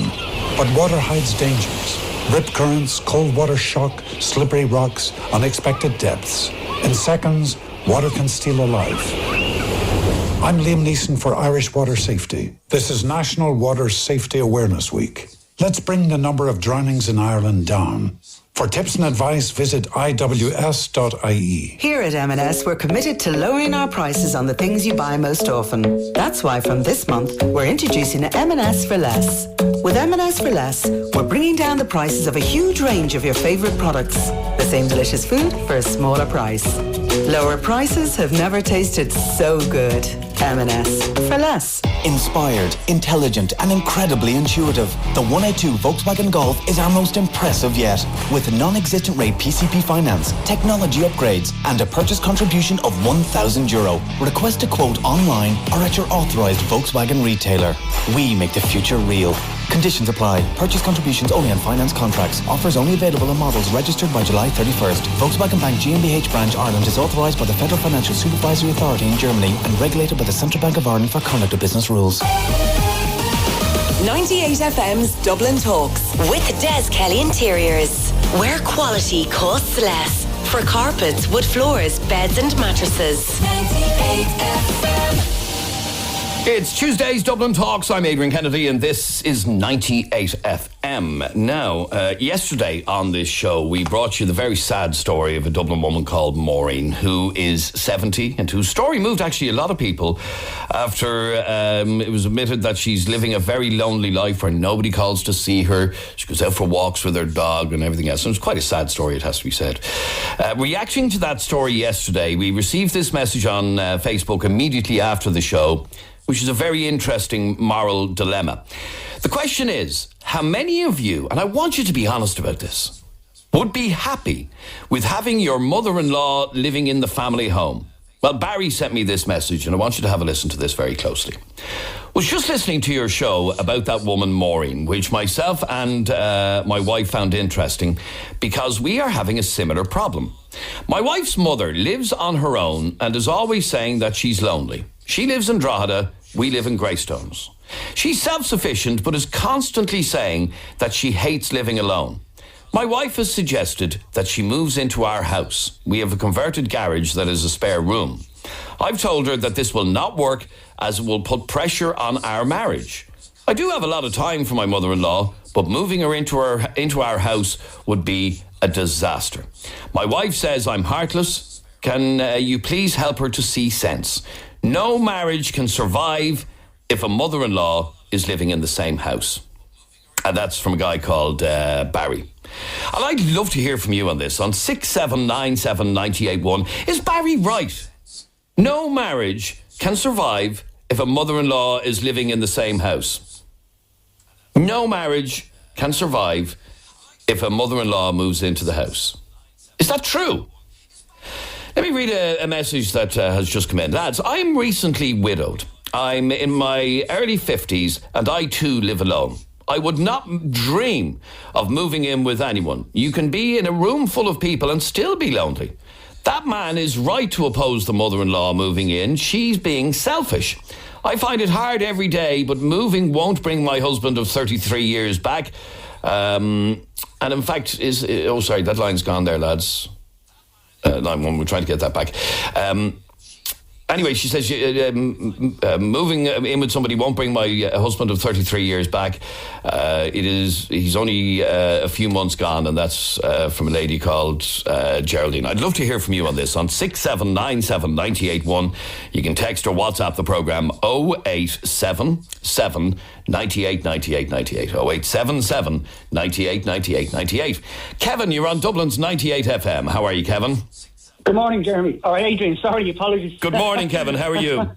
But water hides dangers. Rip currents, cold water shock, slippery rocks, unexpected depths. In seconds, water can steal a life. I'm Liam Neeson for Irish Water Safety. This is National Water Safety Awareness Week. Let's bring the number of drownings in Ireland down. For tips and advice, visit iws.ie. Here at M&S, we're committed to lowering our prices on the things you buy most often. That's why from this month, we're introducing M&S for Less. With M&S for Less, we're bringing down the prices of a huge range of your favourite products. The same delicious food for a smaller price. Lower prices have never tasted so good. M&S for less. Inspired, intelligent and incredibly intuitive, the 182 Volkswagen Golf is our most impressive yet. With non-existent rate PCP finance, technology upgrades and a purchase contribution of €1,000. Request a quote online or at your authorised Volkswagen retailer. We make the future real. Conditions apply. Purchase contributions only on finance contracts. Offers only available on models registered by July 31st. Volkswagen Bank GmbH Branch Ireland is authorised by the Federal Financial Supervisory Authority in Germany and regulated by the Central Bank of Ireland for conduct of business rules. 98 FM's Dublin Talks with Des Kelly Interiors, where quality costs less. For carpets, wood floors, beds and mattresses. 98 FM. It's Tuesday's Dublin Talks. I'm Adrian Kennedy, and this is 98 FM. Now, yesterday on this show, we brought you the very sad story of a Dublin woman called Maureen, who is 70, and whose story moved actually a lot of people after it was admitted that she's living a very lonely life where nobody calls to see her. She goes out for walks with her dog and everything else. And it's quite a sad story, it has to be said. Reacting to that story yesterday, we received this message on Facebook immediately after the show, which is a very interesting moral dilemma. The question is, how many of you, and I want you to be honest about this, would be happy with having your mother-in-law living in the family home? Well, Barry sent me this message, and I want you to have a listen to this very closely. Was just listening to your show about that woman, Maureen, which myself and my wife found interesting because we are having a similar problem. My wife's mother lives on her own and is always saying that she's lonely. She lives in Drogheda, we live in Greystones. She's self-sufficient, but is constantly saying that she hates living alone. My wife has suggested that she moves into our house. We have a converted garage that is a spare room. I've told her that this will not work as it will put pressure on our marriage. I do have a lot of time for my mother-in-law, but moving her into our house would be a disaster. My wife says I'm heartless. Can you please help her to see sense? No marriage can survive if a mother-in-law is living in the same house. And that's from a guy called Barry. And I'd love to hear from you on this, on 6797981. Is Barry right? No marriage can survive if a mother-in-law is living in the same house. No marriage can survive if a mother-in-law moves into the house. Is that true? Let me read a message that has just come in. Lads, I'm recently widowed. I'm in my early 50s and I too live alone. I would not dream of moving in with anyone. You can be in a room full of people and still be lonely. That man is right to oppose the mother-in-law moving in. She's being selfish. I find it hard every day, but moving won't bring my husband of 33 years back. And in fact, that line's gone there, lads. Line one, we're trying to get that back. Anyway, she says moving in with somebody won't bring my husband of 33 years back. He's only a few months gone, and that's from a lady called Geraldine. I'd love to hear from you on this on 6797981. You can text or WhatsApp the programme 0877 98 98 98. 0877 98 98 98. Kevin, you're on Dublin's 98 FM. How are you, Kevin? Good morning, Jeremy. Or Adrian, sorry, apologies. Good morning, Kevin. How are you?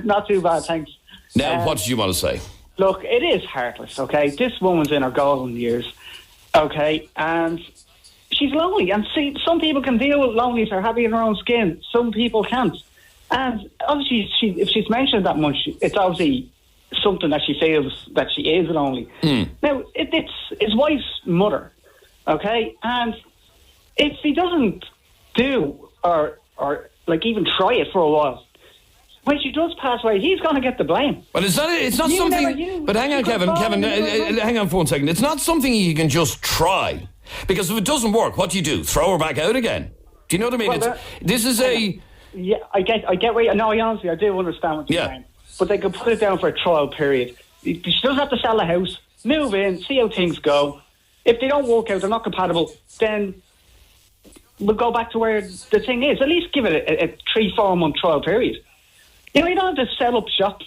Not too bad, thanks. Now, what did you want to say? Look, it is heartless, okay? This woman's in her golden years, okay? And she's lonely. And see, some people can deal with loneliness or happy in their own skin. Some people can't. And obviously, if she's mentioned that much, it's obviously something that she feels that she is lonely. Now, it's his wife's mother, okay? And if he doesn't do or like even try it for a while, when she does pass away, he's going to get the blame. But it's not something. But hang on, Kevin, hang on for 1 second. It's not something you can just try, because if it doesn't work, what do you do? Throw her back out again? Do you know what I mean? Well, yeah, I get where. No, honestly, I do understand what you're saying. But they could put it down for a trial period. She doesn't have to sell the house, move in, see how things go. If they don't work out, they're not compatible, then we'll go back to where the thing is. At least give it a 3-4 month trial period. You know, you don't have to set up shop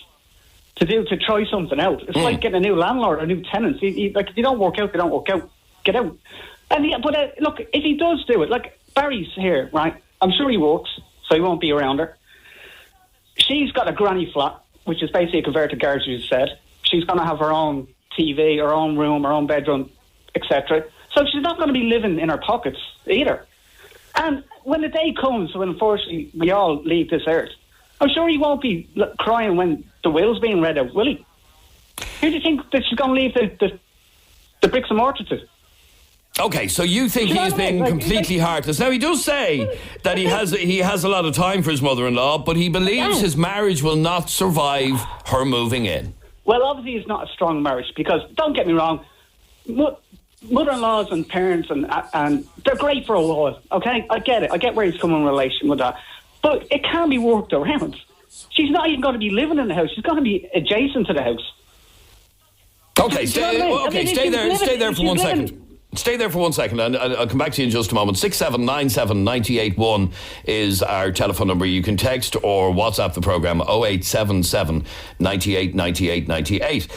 to try something out. It's like getting a new landlord or new tenants. Like, if you don't work out, they don't work out. Get out. And but look, if he does do it, like Barry's here, right? I'm sure he works, so he won't be around her. She's got a granny flat, which is basically a converted garage, as you said. She's going to have her own TV, her own room, her own bedroom, etc. So she's not going to be living in her pockets either. And when the day comes when, unfortunately, we all leave this earth, I'm sure he won't be crying when the will's being read out, will he? Who do you think that she's going to leave the bricks and mortar to? Okay, so you think he's being completely heartless. Now, he does say that he has a lot of time for his mother-in-law, but he believes his marriage will not survive her moving in. Well, obviously it's not a strong marriage, because, don't get me wrong, mother-in-laws and parents and they're great for a while, okay? I get it. I get where he's coming in relation with that. But it can be worked around. She's not even going to be living in the house. She's going to be adjacent to the house. Okay, stay there for 1 second. Stay there for 1 second, and I'll come back to you in just a moment. 6797 981 is our telephone number. You can text or WhatsApp the programme 0877 98 98 98.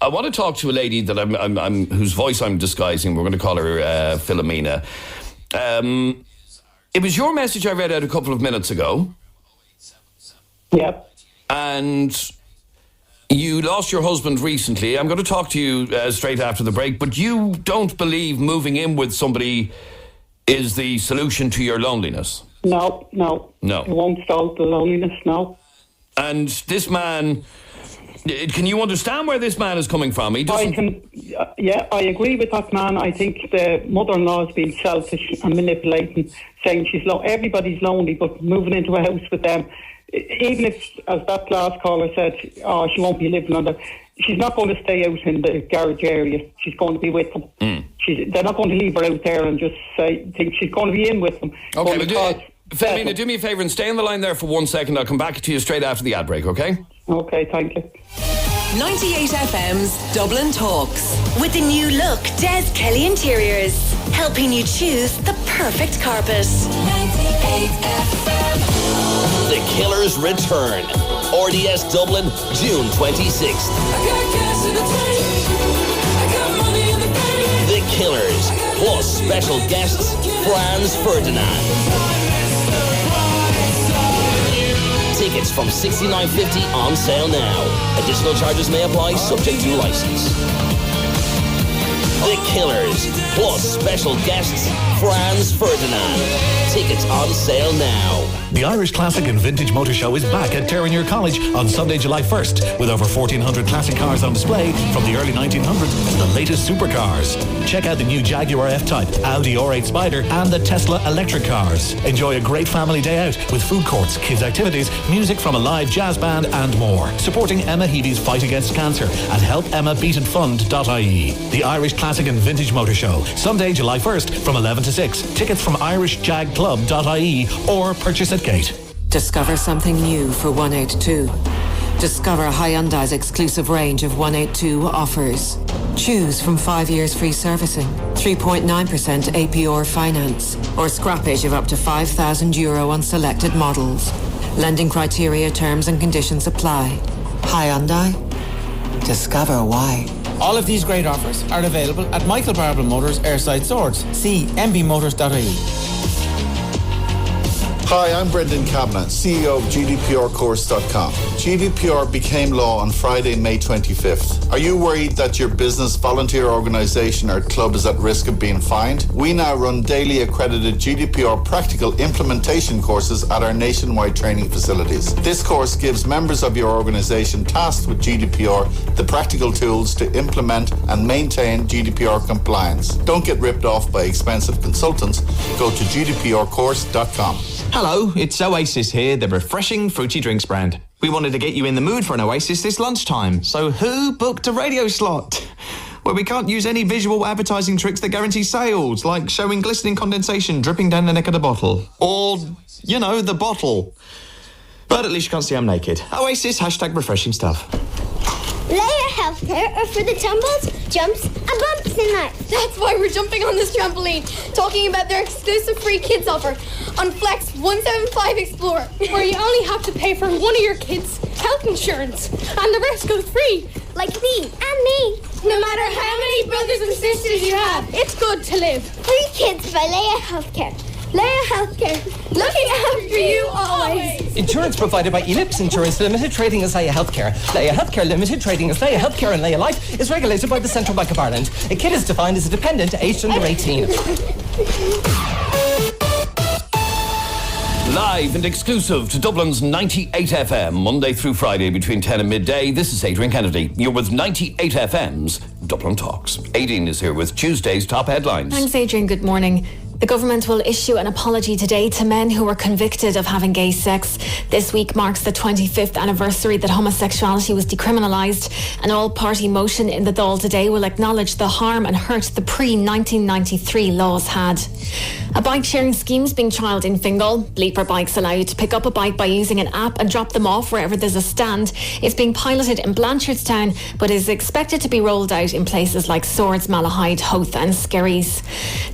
I want to talk to a lady that I'm whose voice I'm disguising. We're going to call her Philomena. It was your message I read out a couple of minutes ago. Yep. And you lost your husband recently. I'm going to talk to you straight after the break, but you don't believe moving in with somebody is the solution to your loneliness? No. It won't solve the loneliness, no. And this man, can you understand where this man is coming from? He doesn't... I agree with that man. I think the mother-in-law has been selfish and manipulating, saying everybody's lonely, but moving into a house with them, even if, as that last caller said, she won't be living on that, she's not going to stay out in the garage area. She's going to be with them. They're not going to leave her out there and just think she's going to be in with them. Okay, Philomena, do me a favour and stay on the line there for 1 second. I'll come back to you straight after the ad break, okay? Okay, thank you. 98 FM's Dublin Talks. With the new look Des Kelly Interiors, helping you choose the perfect carpet. 98 FM. The Killers return. RDS Dublin, June 26th. The Killers, plus special guests Franz Ferdinand. Tickets from $69.50 on sale now. Additional charges may apply, subject to license. The Killers, plus special guests Franz Ferdinand. Tickets on sale now. The Irish Classic and Vintage Motor Show is back at Terenure College on Sunday, July 1st, with over 1,400 classic cars on display from the early 1900s to the latest supercars. Check out the new Jaguar F-Type, Audi R8 Spider, and the Tesla electric cars. Enjoy a great family day out with food courts, kids' activities, music from a live jazz band, and more. Supporting Emma Healy's fight against cancer at helpemmabeatitfund.ie. The Irish Classic and Vintage Motor Show, Sunday, July 1st, from 11 to 6. Tickets from irishjagclub.ie or purchase at gate. Discover something new for 182. Discover Hyundai's exclusive range of 182 offers. Choose from 5 years free servicing, 3.9% APR finance, or scrappage of up to €5,000 on selected models. Lending criteria, terms and conditions apply. Hyundai. Discover why. All of these great offers are available at Michael Barbara Motors Airside Swords. See mbmotors.ie. Hi, I'm Brendan Kavanagh, CEO of GDPRcourse.com. GDPR became law on Friday, May 25th. Are you worried that your business, volunteer organisation or club is at risk of being fined? We now run daily accredited GDPR practical implementation courses at our nationwide training facilities. This course gives members of your organisation tasked with GDPR the practical tools to implement and maintain GDPR compliance. Don't get ripped off by expensive consultants. Go to GDPRcourse.com. Hello, it's Oasis here, the refreshing fruity drinks brand. We wanted to get you in the mood for an Oasis this lunchtime, so who booked a radio slot? Well, we can't use any visual advertising tricks that guarantee sales, like showing glistening condensation dripping down the neck of the bottle. Or, the bottle. But at least you can't see I'm naked. Oasis, #refreshing stuff. Layer Healthcare are for the tumbles, jumps, and bumps in life. That's why we're jumping on this trampoline, talking about their exclusive free kids offer on Flex 175 Explorer, where you only have to pay for one of your kids' health insurance, and the rest goes free. Like me and me. No matter how many brothers and sisters you have, it's good to live. Free kids by Layer Healthcare. Layer Healthcare, looking after you always. Insurance provided by Ellipse Insurance Limited, trading as Leia Healthcare. Leia Healthcare Limited, trading as Leia Healthcare and Leia Life, is regulated by the Central Bank of Ireland. A kid is defined as a dependent aged under 18. Live and exclusive to Dublin's 98 FM, Monday through Friday between 10 and midday. This is Adrian Kennedy. You're with 98 FM's Dublin Talks. Adrian is here with Tuesday's top headlines. Thanks, Adrian. Good morning. The government will issue an apology today to men who were convicted of having gay sex. This week marks the 25th anniversary that homosexuality was decriminalised. An all-party motion in the Dáil today will acknowledge the harm and hurt the pre-1993 laws had. A bike-sharing scheme is being trialled in Fingal. Bleeper bikes allow you to pick up a bike by using an app and drop them off wherever there's a stand. It's being piloted in Blanchardstown, but is expected to be rolled out in places like Swords, Malahide, Howth and Skerries.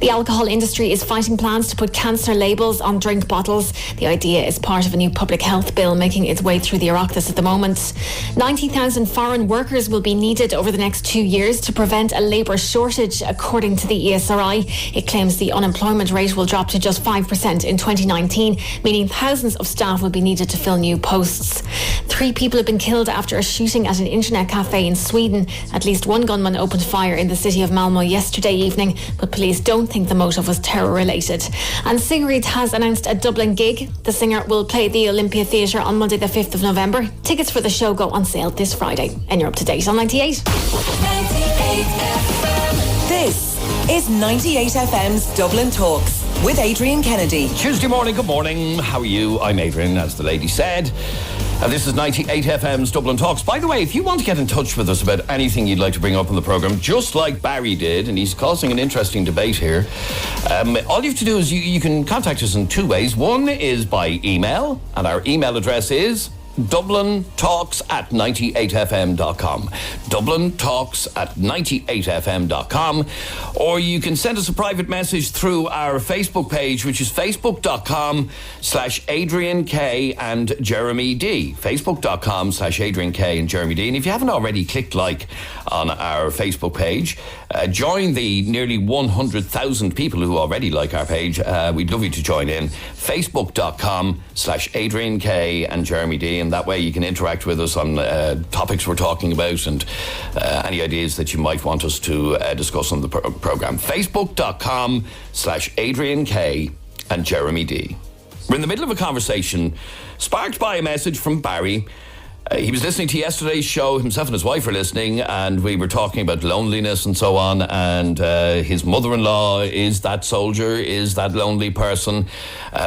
The alcohol industry is fighting plans to put cancer labels on drink bottles. The idea is part of a new public health bill making its way through the Oireachtas at the moment. 90,000 foreign workers will be needed over the next 2 years to prevent a labour shortage, according to the ESRI. It claims the unemployment rate will drop to just 5% in 2019, meaning thousands of staff will be needed to fill new posts. 3 people have been killed after a shooting at an internet cafe in Sweden. At least one gunman opened fire in the city of Malmo yesterday evening, but police don't think the motive was terror-related. And Sigrid has announced a Dublin gig. The singer will play the Olympia Theatre on Monday the 5th of November. Tickets for the show go on sale this Friday. And you're up to date on 98. 98 FM. This is 98 FM's Dublin Talks with Adrian Kennedy. Tuesday morning, good morning. How are you? I'm Adrian, as the lady said. And this is 98 FM's Dublin Talks. By the way, if you want to get in touch with us about anything you'd like to bring up on the programme, just like Barry did, and he's causing an interesting debate here, all you have to do is you can contact us in 2 ways. One is by email, and our email address is dublintalks@98fm.com. dublintalks@98fm.com. Or you can send us a private message through our Facebook page, which is facebook.com/Adrian K and Jeremy D. Facebook.com/Adrian K and Jeremy D. And if you haven't already clicked like on our Facebook page, join the nearly 100,000 people who already like our page. We'd love you to join in. Facebook.com/Adrian K and Jeremy D. And that way you can interact with us on topics we're talking about and any ideas that you might want us to discuss on the programme. Facebook.com/Adrian K and Jeremy D. We're in the middle of a conversation sparked by a message from Barry. He was listening to yesterday's show. Himself and his wife were listening, and we were talking about loneliness and so on. And his mother-in-law is that soldier, is that lonely person,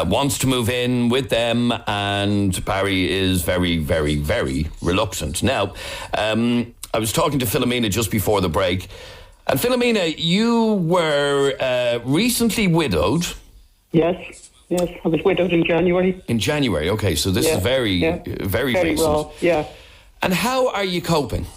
wants to move in with them, and Barry is very, very, very reluctant. Now, I was talking to Philomena just before the break, and Philomena, you were recently widowed. Yes, I was widowed in January. In January, okay, so this is very recent. Raw, yeah. And how are you coping?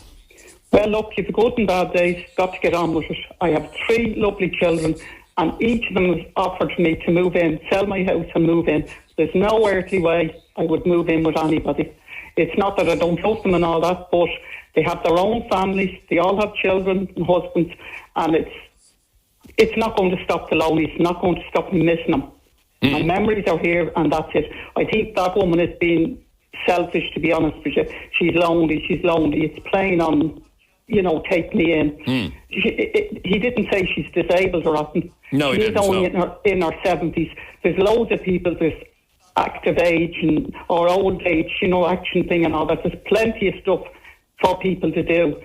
Well, look, you've good and bad days, got to get on with it. I have 3 lovely children, and each of them has offered me to move in, sell my house and move in. There's no earthly way I would move in with anybody. It's not that I don't love them and all that, but they have their own families, they all have children and husbands, and it's not going to stop the loneliness, it's not going to stop me missing them. My memories are here, and that's it. I think that woman is being selfish, to be honest with you. She's lonely. It's playing on, take me in. He didn't say she's disabled or nothing. No, he didn't. She's only in her 70s. There's loads of people, there's active age or old age, action thing and all that. There's plenty of stuff for people to do.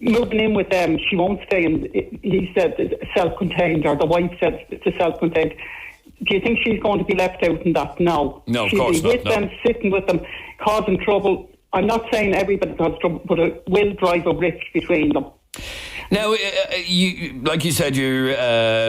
Moving in with them, she won't stay in, he said, self-contained, or the wife said it's a self-contained. Do you think she's going to be left out in that? No. No, of course not. She'll be with them, sitting with them, causing trouble. I'm not saying everybody causes trouble, but it will drive a rift between them. Now, like you said, you're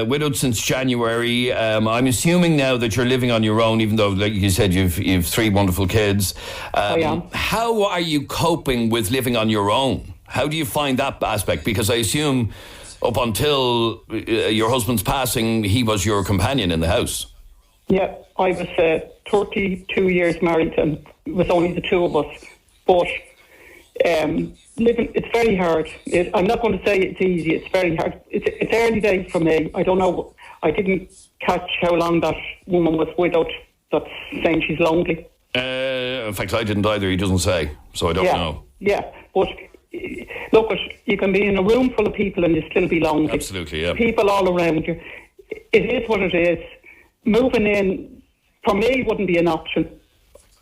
widowed since January. I'm assuming now that you're living on your own, even though, like you said, you've 3 wonderful kids. I am. How are you coping with living on your own? How do you find that aspect? Because I assume up until your husband's passing, he was your companion in the house. Yeah, I was 32 years married, and it was only the 2 of us. But living, it's very hard. I'm not going to say it's easy. It's very hard. It's early days for me. I don't know. I didn't catch how long that woman was widowed that's saying she's lonely. In fact, I didn't either. He doesn't say, so I don't know. Yeah, but look, you can be in a room full of people and you still be lonely. Absolutely, yeah. People all around you. It is what it is. Moving in, for me, wouldn't be an option.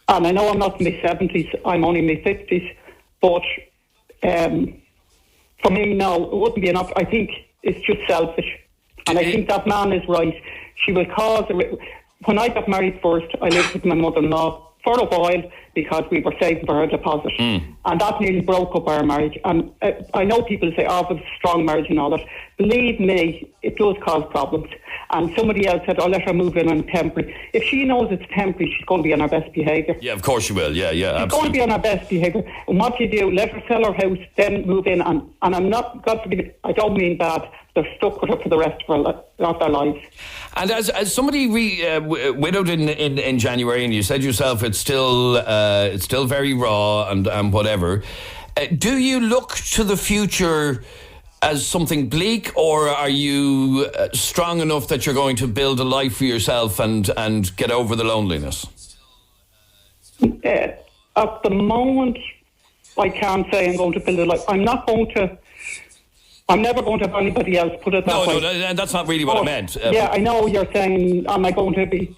And I know I'm not in my 70s, I'm only in my 50s, but for me, no, it wouldn't be an option. I think it's just selfish. And I think that man is right. she will cause... When I got married first, I lived with my mother-in-law for a while because we were saving for her deposit. And that nearly broke up our marriage. And I know people say, oh, it's a strong marriage and all that. Believe me, it does cause problems. And somebody else said, let her move in on temporary. If she knows it's temporary, she's going to be on her best behaviour. Yeah, of course she will. Yeah, she's absolutely. going to be on her best behaviour. And what you do, let her sell her house, then move in. And I'm not, God forbid, I don't mean bad. They're stuck with her for the rest of their lives. And as somebody widowed in January, and you said yourself it's still very raw and whatever, do you look to the future as something bleak, or are you strong enough that you're going to build a life for yourself and get over the loneliness? At the moment, I can't say I'm going to build a life. I'm never going to have anybody else put it that way. No, that's not really what I meant. Yeah, I know you're saying, am I going to be...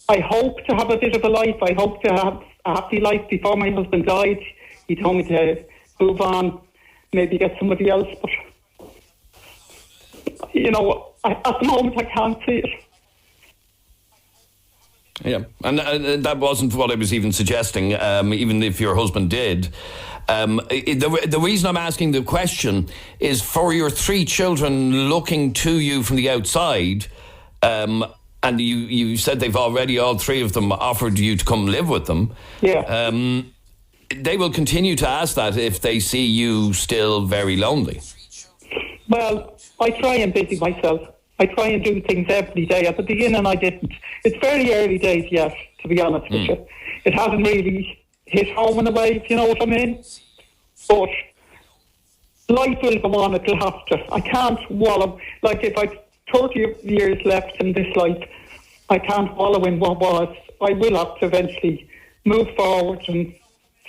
I hope to have a bit of a life. I hope to have a happy life. Before my husband died, he told me to move on, maybe get somebody else. But, at the moment, I can't see it. Yeah, and that wasn't what I was even suggesting, even if your husband did. The reason I'm asking the question is for your 3 children looking to you from the outside, and you said they've already, all 3 of them, offered you to come live with them. Yeah. They will continue to ask that if they see you still very lonely. Well, I try and busy myself. I try and do things every day. At the beginning, I didn't. It's very early days yet, to be honest with you. It hasn't really hit home in a way, if you know what I mean. But life will go on, it'll have to. I can't wallow. Like, if I've 30 years left in this life, I can't wallow in what was. I will have to eventually move forward and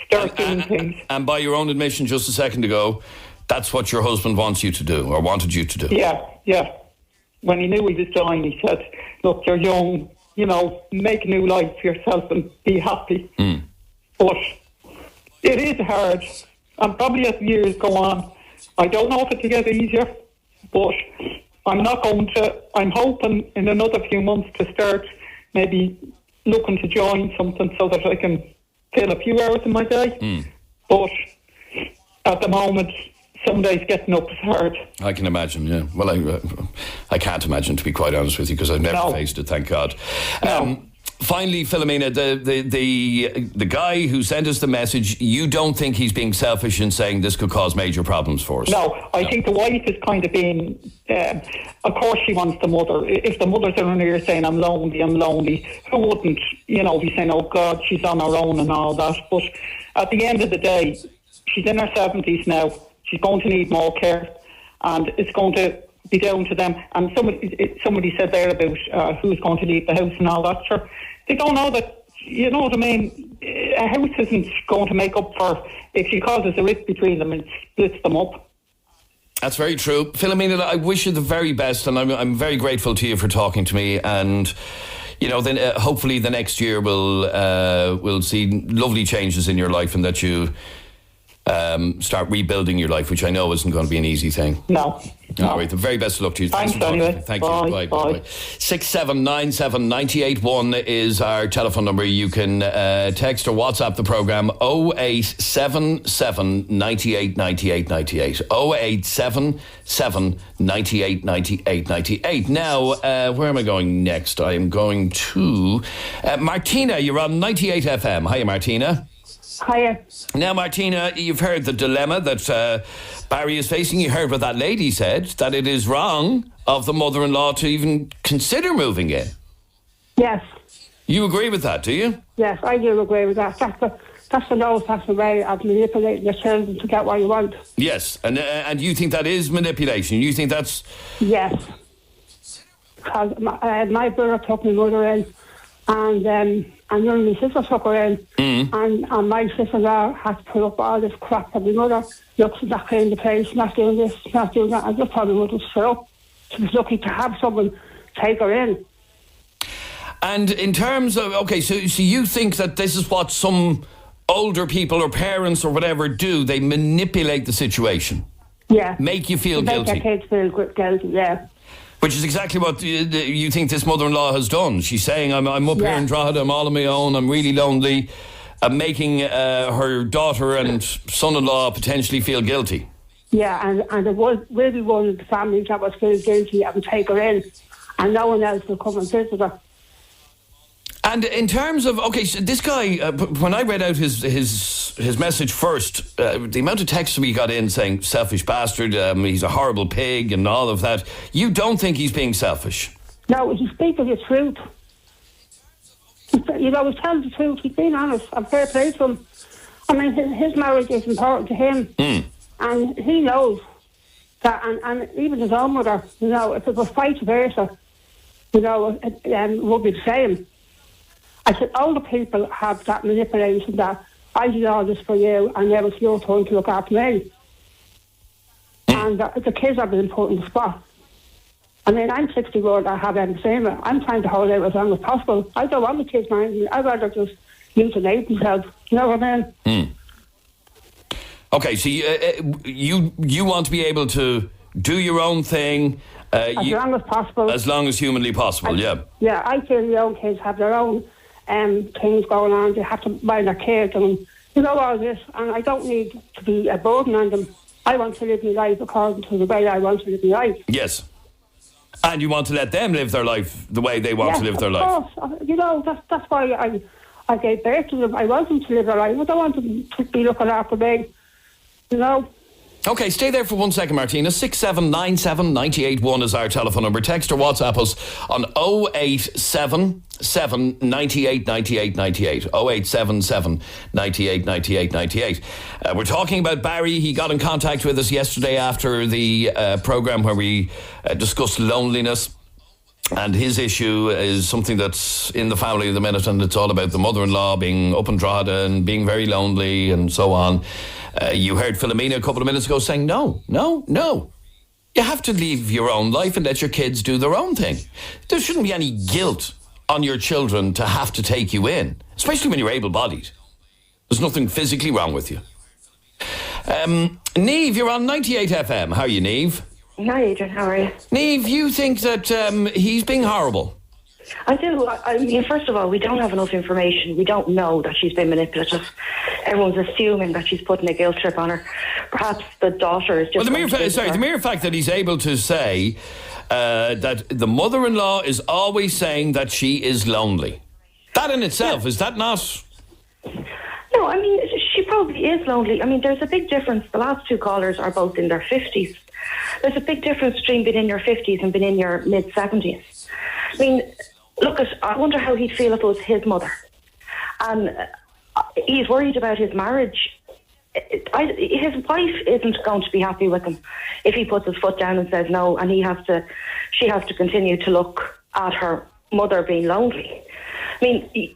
start doing things. And by your own admission just a second ago, that's what your husband wants you to do, or wanted you to do. Yeah. When he knew he was dying, he said, look, you're young, make a new life for yourself and be happy. But it is hard. And probably as years go on, I don't know if it'll get easier, but I'm hoping in another few months to start maybe looking to join something so that I can fill a few hours in my day. But at the moment, some days getting up is hard. I can imagine, yeah. Well, I can't imagine, to be quite honest with you, because I've never faced it, thank God. Finally, Philomena, the guy who sent us the message, you don't think he's being selfish in saying this could cause major problems for us? No, I think the wife is kind of being... of course she wants the mother. If the mother's around here saying, I'm lonely, who wouldn't, be saying, oh God, she's on her own and all that. But at the end of the day, she's in her 70s now. She's going to need more care, and it's going to be down to them. And somebody said there about who's going to leave the house and all that. Sure, they don't know that, you know what I mean? A house isn't going to make up for if she causes a rift between them and splits them up. That's very true. Philomena, I wish you the very best, and I'm very grateful to you for talking to me. And then hopefully the next year we'll see lovely changes in your life, and that you start rebuilding your life, which I know isn't going to be an easy thing. No. All right, the very best of luck to you. Thanks anyway. Thank you. Bye. 6797 981 is our telephone number. You can text or WhatsApp the programme 0877 98 98 98. 0877 98 98 98. Now, where am I going next? I am going to Martina. You're on 98 FM. Hiya, Martina. Hiya. Now, Martina, you've heard the dilemma that Barry is facing. You heard what that lady said, that it is wrong of the mother-in-law to even consider moving in. Yes. You agree with that, do you? Yes, I do agree with that. That's an old-fashioned way of manipulating your children to get what you want. Yes, and you think that is manipulation? You think that's... Yes. Because my brother took my mother in, and young my sister took her in, and my sister-in-law had to put up all this crap for my mother. Looks at not cleaning the place, not doing this, not doing that. I just thought my mother was fed up. She was lucky to have someone take her in. And in terms of, okay, so you think that this is what some older people or parents or whatever do? They manipulate the situation. Yeah. Make you feel guilty. Make their kids feel guilty, yeah. Which is exactly what you think this mother-in-law has done. She's saying, I'm up here in Drogheda, I'm all on my own, I'm really lonely. I'm making her daughter and son-in-law potentially feel guilty. Yeah, and there will be one of the families that was feeling guilty and take her in, and no one else will come and visit her. And in terms of, okay, so this guy, when I read out his message first, the amount of texts we got in saying, selfish bastard, he's a horrible pig and all of that, you don't think he's being selfish? No, he's speaking the truth. You know, he's telling the truth, he's being honest, and fair play to him. I mean, his marriage is important to him, and he knows that, and even his own mother, you know, if it was vice versa, you know, it would be the same. I said, older people have that manipulation that I did all this for you and now it's your turn to look after me. And the kids have been put in the spot. I mean, I'm 61, I have emphysema. I'm trying to hold out as long as possible. I don't want the kids minding me. I'd rather just euthanize themselves. You know what I mean? Okay, so you want to be able to do your own thing. As long as possible. As long as humanly possible, yeah. Yeah, I feel the young kids have their own things going on. They have to mind their kids and you know all this, and I don't need to be a burden on them. I want to live my life according to the way I want to live my life. Yes. And you want to let them live their life the way they want to live their life. Of course. You know, that's why I gave birth to them. I want them to live their life. I don't want them to be looking after me. You know? Okay, stay there for 1 second, Martina. 6797 981 is our telephone number. Text or WhatsApp us on 0877 98 98 98. 0877 98 98 98. We're talking about Barry. He got in contact with us yesterday after the programme where we discussed loneliness. And his issue is something that's in the family at the minute, and it's all about the mother-in-law being up in Drogheda and being very lonely and so on. You heard Philomena a couple of minutes ago saying, no. You have to live your own life and let your kids do their own thing. There shouldn't be any guilt on your children to have to take you in, especially when you're able-bodied. There's nothing physically wrong with you. Niamh, you're on 98 FM. How are you, Niamh? Hi, Adrian. How are you? Niamh, you think that he's being horrible? I do. I mean, first of all, we don't have enough information. We don't know that she's been manipulative. Everyone's assuming that she's putting a guilt trip on her. Perhaps the daughter is just... Well, the mere fact that he's able to say that the mother-in-law is always saying that she is lonely. That in itself, is that not... No, I mean, she probably is lonely. I mean, there's a big difference. The last two callers are both in their 50s. There's a big difference between being in your 50s and being in your mid-70s. I mean, look, I wonder how he'd feel if it was his mother. And he's worried about his marriage. His wife isn't going to be happy with him if he puts his foot down and says no, and she has to continue to look at her mother being lonely. I mean,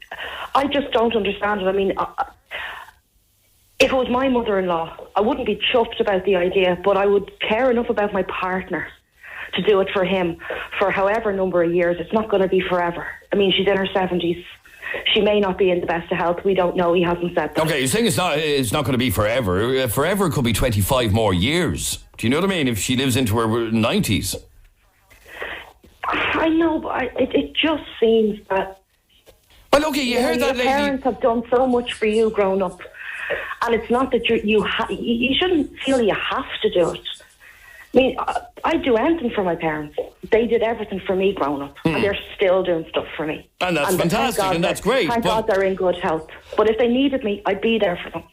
I just don't understand it. I mean, if it was my mother-in-law, I wouldn't be chuffed about the idea, but I would care enough about my partner to do it for him for however number of years. It's not going to be forever. I mean, she's in her 70s. She may not be in the best of health. We don't know. He hasn't said that. Okay, you're saying it's not going to be forever. Forever could be 25 more years. Do you know what I mean? If she lives into her 90s. I know, but it just seems that... Well, okay, you heard that lady... Your parents have done so much for you growing up. And it's not that you shouldn't feel you have to do it. I mean, I'd do anything for my parents. They did everything for me growing up. And they're still doing stuff for me. And that's fantastic, and that's great. Thank God they're in good health. But if they needed me, I'd be there for them.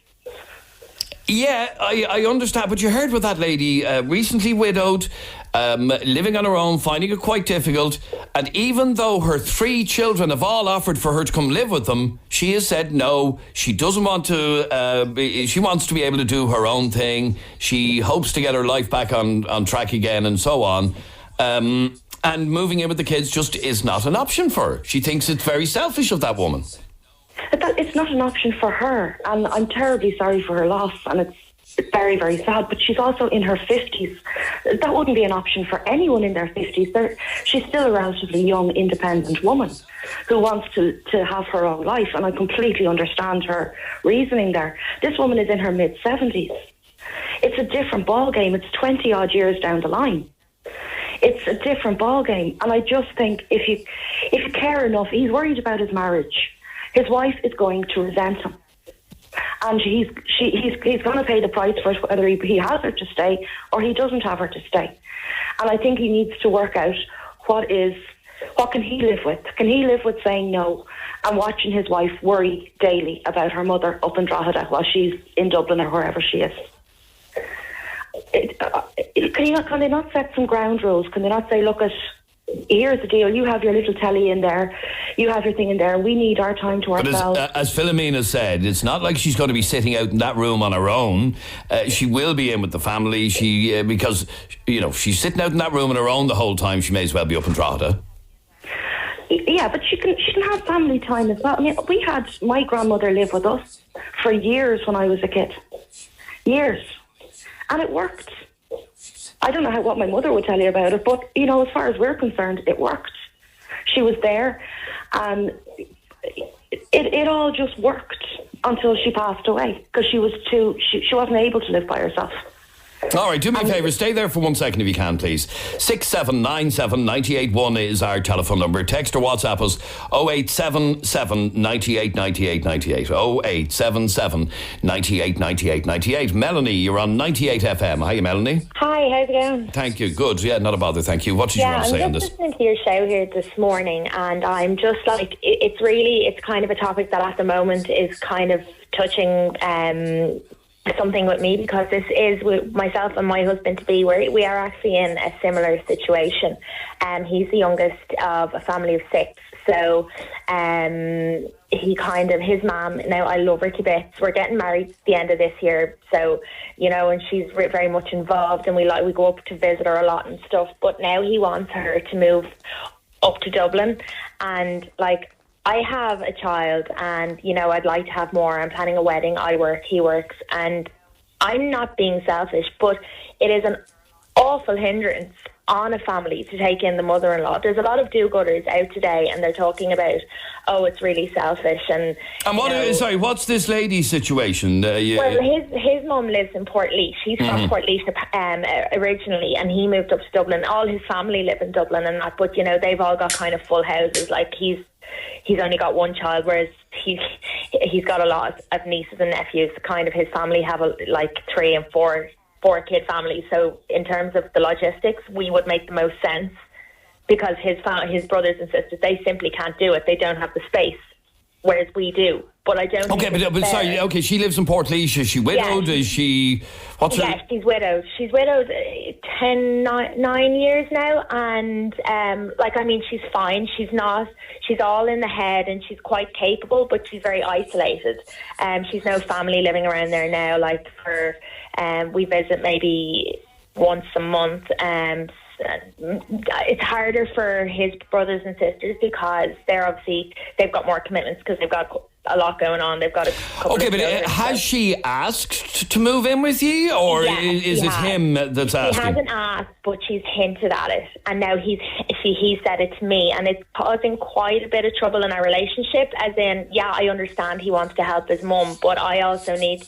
Yeah, I understand. But you heard what that lady, recently widowed, living on her own, finding it quite difficult. And even though her 3 children have all offered for her to come live with them, she has said no. She doesn't want to, she wants to be able to do her own thing. She hopes to get her life back on track again and so on. And moving in with the kids just is not an option for her. She thinks it's very selfish of that woman. It's not an option for her, and I'm terribly sorry for her loss, and it's very, very sad, but she's also in her 50s. That wouldn't be an option for anyone in their 50s. She's still a relatively young, independent woman who wants to have her own life, and I completely understand her reasoning there. This woman is in her mid-70s. It's a different ballgame. It's 20-odd years down the line. It's a different ballgame. And I just think if you care enough, he's worried about his marriage. His wife is going to resent him. And he's going to pay the price for it, whether he has her to stay or he doesn't have her to stay. And I think he needs to work out what can he live with? Can he live with saying no and watching his wife worry daily about her mother up in Drogheda while she's in Dublin or wherever she is? Can they not set some ground rules? Can they not say, look, here's the deal, you have your little telly in there, you have your thing in there, we need our time to ourselves. But as Philomena said, it's not like she's going to be sitting out in that room on her own. She will be in with the family, because, she's sitting out in that room on her own the whole time. She may as well be up in Drogheda. Yeah, but she can have family time as well. I mean, we had my grandmother live with us for years when I was a kid. Years. And it worked. I don't know what my mother would tell you about it, but, as far as we're concerned, it worked. She was there, and it all just worked until she passed away, because she wasn't able to live by herself. All right, do me a favour, stay there for 1 second if you can, please. 6797 981 is our telephone number. Text or WhatsApp us 0877 98 98 98. 0877 98 98 98. Melanie, you're on 98 FM. Hi, Melanie. Hi, how's it going? Thank you. Good. Yeah, not a bother. Thank you. What did you want to say on this? I'm just listening to your show here this morning, and I'm just like, it's kind of a topic that at the moment is kind of touching something with me, because this is with myself and my husband to be, where we are actually in a similar situation. He's the youngest of a family of 6, so his mum, now I love her to bits. We're getting married at the end of this year, so and she's very much involved, and we go up to visit her a lot and stuff. But now he wants her to move up to Dublin, and I have a child, and, I'd like to have more. I'm planning a wedding. I work, he works, and I'm not being selfish, but it is an awful hindrance on a family to take in the mother-in-law. There's a lot of do-gooders out today, and they're talking about, it's really selfish. And what's this lady's situation? Well, his mum lives in Portleash. He's from Portleash originally, and he moved up to Dublin. All his family live in Dublin and that, but, they've all got kind of full houses. He's only got one child, whereas he's got a lot of nieces and nephews. Kind of his family have 3 and 4 kid families. So in terms of the logistics, we would make the most sense, because his brothers and sisters, they simply can't do it. They don't have the space, whereas we do. But I don't. Okay, but sorry. Okay, she lives in Portleash. Is she widowed? Yeah. Is she? She's widowed. She's widowed 9 years now, and she's fine. She's not. She's all in the head, and she's quite capable, but she's very isolated. She's no family living around there now. We visit maybe once a month. It's harder for his brothers and sisters, because they've got more commitments, because they've got a lot going on. They've got a couple of children. Has she asked to move in with you, or is it him that's asking? She hasn't asked, but she's hinted at it, and now he said it to me, and it's causing quite a bit of trouble in our relationship. As in, I understand he wants to help his mum, but I also need,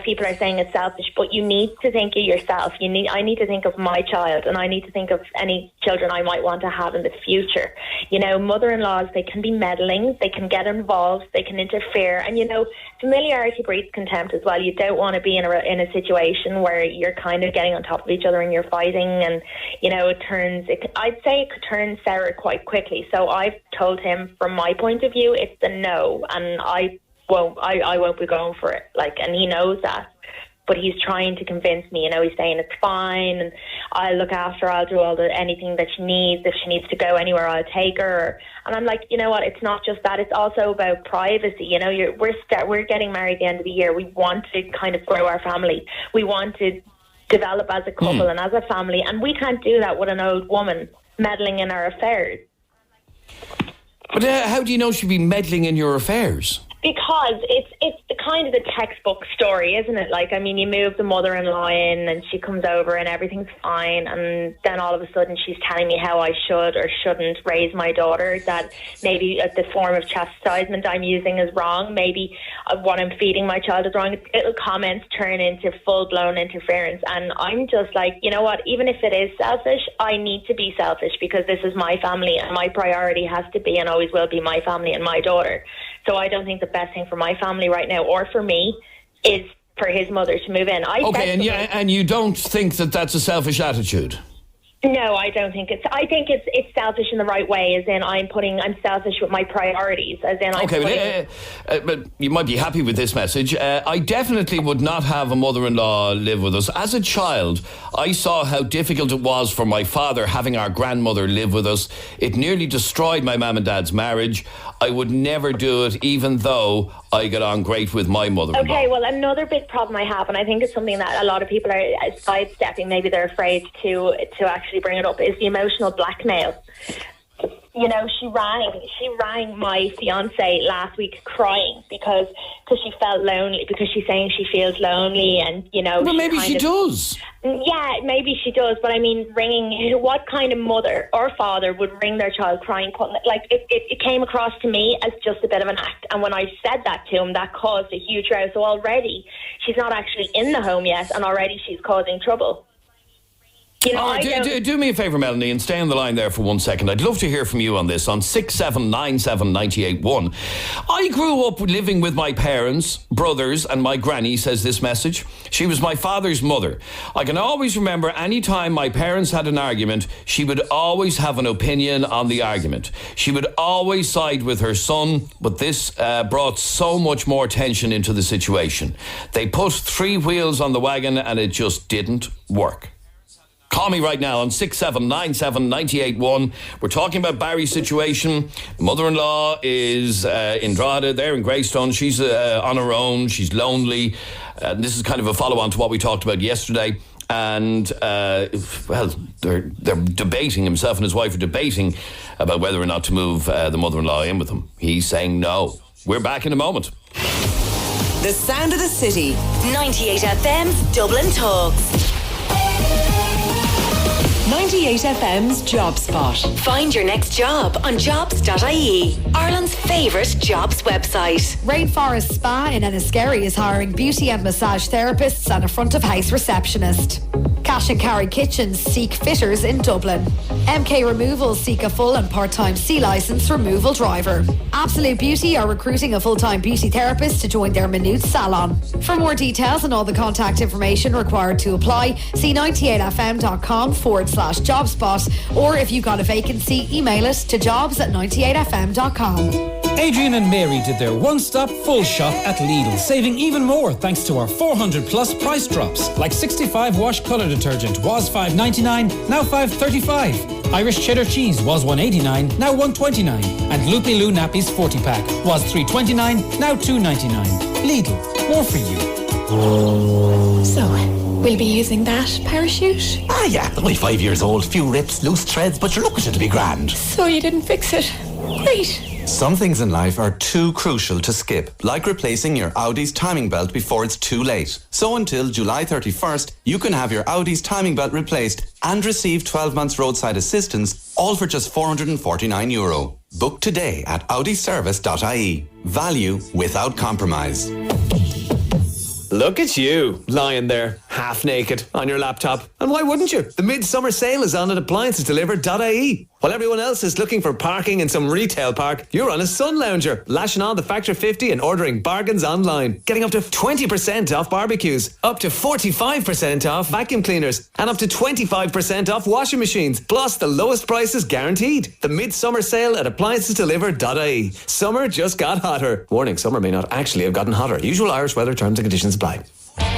people are saying it's selfish, but you need to think of yourself. I need to think of my child, and I need to think of any children I might want to have in the future. Mother-in-laws, they can be meddling, they can get involved, they can interfere, and familiarity breeds contempt as well. You don't want to be in a situation where you're kind of getting on top of each other and you're fighting, and I'd say it could turn sour quite quickly. So I've told him, from my point of view, it's a no, and I won't be going for it. And he knows that. But he's trying to convince me, he's saying it's fine, and I'll look after her, I'll do anything that she needs. If she needs to go anywhere, I'll take her. And I'm like, you know what, it's not just that, it's also about privacy. We're getting married at the end of the year. We want to kind of grow our family. We want to develop as a couple and as a family, and we can't do that with an old woman meddling in our affairs. But how do you know she'd be meddling in your affairs? Because it's the kind of the textbook story, isn't it? Like, I mean, you move the mother-in-law in and she comes over and everything's fine, and then all of a sudden she's telling me how I should or shouldn't raise my daughter, that maybe the form of chastisement I'm using is wrong, maybe what I'm feeding my child is wrong. Little comments turn into full-blown interference, and I'm just like, you know what, even if it is selfish, I need to be selfish because this is my family and my priority has to be and always will be my family and my daughter. So I don't think the best thing for my family right now, or for me, is for his mother to move in. And you don't think that that's a selfish attitude? No, I don't think it's. I think it's selfish in the right way, as in I'm selfish with my priorities, as in but you might be happy with this message. I definitely would not have a mother-in-law live with us. As a child, I saw how difficult it was for my father having our grandmother live with us. It nearly destroyed my mum and dad's marriage. I would never do it, even though I get on great with my mother-in-law. Okay, well, another big problem I have, and I think it's something that a lot of people are sidestepping, maybe they're afraid to actually bring it up, is the emotional blackmail. You know, she rang my fiance last week crying because she felt lonely, because she's saying she feels lonely, and, you know... Well, maybe she does. Yeah, maybe she does, but I mean, what kind of mother or father would ring their child crying? Like, it came across to me as just a bit of an act, and when I said that to him, that caused a huge row. So already, she's not actually in the home yet, and already she's causing trouble. You know, do me a favour, Melanie, and stay on the line there for 1 second. I'd love to hear from you on this on 6797981. I grew up living with my parents, brothers, and my granny, says this message. She was my father's mother. I can always remember any time my parents had an argument, she would always have an opinion on the argument. She would always side with her son, but this brought so much more tension into the situation. They put 3 wheels on the wagon and it just didn't work. Call me right now on 6797981. We're talking about Barry's situation. Mother-in-law is in Drogheda, there in Greystone. She's on her own. She's lonely. This is kind of a follow-on to what we talked about yesterday. And, they're debating, himself and his wife are debating about whether or not to move the mother-in-law in with them. He's saying no. We're back in a moment. The sound of the city. 98 FM's Dublin Talks. 98 FM's Job Spot. Find your next job on jobs.ie, Ireland's favourite jobs website. Rainforest Spa in Enniskerry is hiring beauty and massage therapists and a front of house receptionist. Cash and Carry Kitchens seek fitters in Dublin. MK Removals seek a full and part-time C licence removal driver. Absolute Beauty are recruiting a full-time beauty therapist to join their Minute salon. For more details and all the contact information required to apply, see 98fm.com/jobspot, or if you've got a vacancy, email it to jobs@98fm.com. Adrian and Mary did their one-stop full shop at Lidl, saving even more thanks to our 400 plus price drops, like 65 wash colour detergent was $5.99, now $5.35. Irish cheddar cheese was $1.89, now $1.29, and Loopy Loo nappies 40-pack was $3.29, now $2.99. Lidl, more for you. So, we'll be using that parachute? Ah, yeah, only 5 years old, few rips, loose threads, but you're looking to be grand. So you didn't fix it? Great. Some things in life are too crucial to skip, like replacing your Audi's timing belt before it's too late. So until July 31st, you can have your Audi's timing belt replaced and receive 12 months roadside assistance, all for just €449. Book today at audiservice.ie. Value without compromise. Look at you, lying there, half naked, on your laptop. And why wouldn't you? The midsummer sale is on at appliancesdelivered.ie. While everyone else is looking for parking in some retail park, you're on a sun lounger, lashing on the Factor 50 and ordering bargains online. Getting up to 20% off barbecues, up to 45% off vacuum cleaners, and up to 25% off washing machines. Plus, the lowest prices guaranteed. The midsummer sale at appliancesdelivered.ie. Summer just got hotter. Warning, summer may not actually have gotten hotter. Usual Irish weather terms and conditions apply.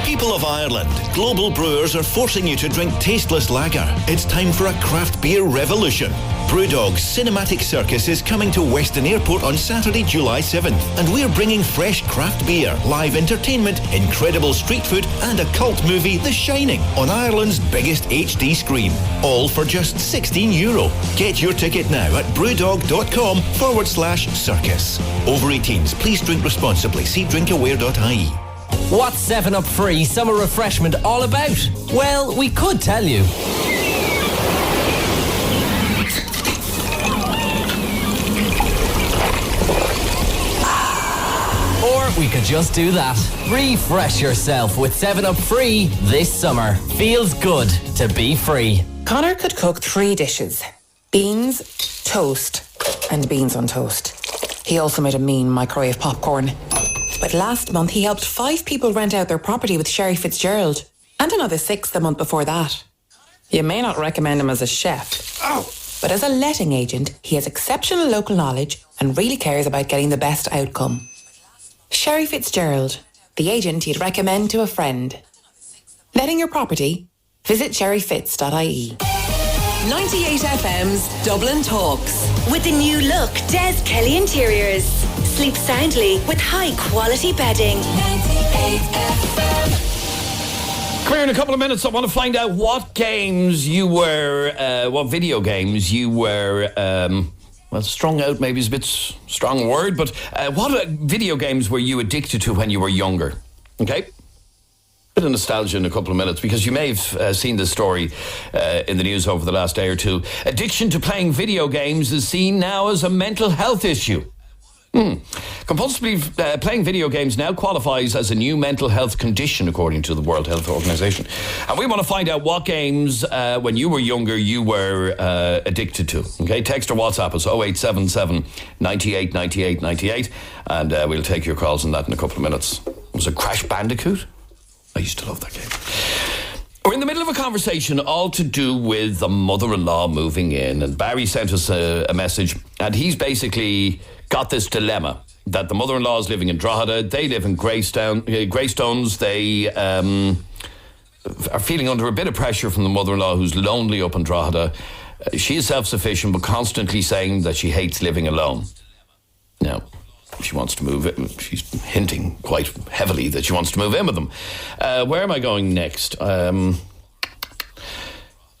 People of Ireland, global brewers are forcing you to drink tasteless lager. It's time for a craft beer revolution. Brewdog's Cinematic Circus is coming to Weston Airport on Saturday, July 7th, and we're bringing fresh craft beer, live entertainment, incredible street food, and a cult movie, The Shining, on Ireland's biggest HD screen. All for just €16. Get your ticket now at brewdog.com/circus. Over 18s, please drink responsibly. See drinkaware.ie. What's 7-Up Free Summer Refreshment all about? Well, we could tell you. Or we could just do that. Refresh yourself with 7-Up Free this summer. Feels good to be free. Connor could cook 3 dishes. Beans, toast, and beans on toast. He also made a mean microwave popcorn. But last month he helped 5 people rent out their property with Sherry Fitzgerald, and another 6 the month before that. You may not recommend him as a chef, but as a letting agent, he has exceptional local knowledge and really cares about getting the best outcome. Sherry Fitzgerald, the agent you'd recommend to a friend. Letting your property? Visit sherryfitz.ie. 98 FM's Dublin Talks. With the new look Des Kelly Interiors. Sleep soundly with high quality bedding. 98 FM. Come here in a couple of minutes. I want to find out what games you were, what video games you were, well, strung out maybe is a bit strong word, but what video games were you addicted to when you were younger? Okay? Bit of nostalgia in a couple of minutes, because you may have seen this story in the news over the last day or two. Addiction to playing video games is seen now as a mental health issue. Compulsively playing video games now qualifies as a new mental health condition, according to the World Health Organization. And we want to find out what games, when you were younger, you were addicted to. Okay, text or WhatsApp us 0877 98 98 98, and we'll take your calls on that in a couple of minutes. Was it Crash Bandicoot? I used to love that game. We're in the middle of a conversation all to do with the mother-in-law moving in, and Barry sent us a message, and he's basically got this dilemma that the mother-in-law is living in Drogheda, they live in Greystones, they are feeling under a bit of pressure from the mother-in-law, who's lonely up in Drogheda. She is self-sufficient, but constantly saying that she hates living alone. Now, she wants to move in. She's hinting quite heavily that she wants to move in with them. Where am I going next?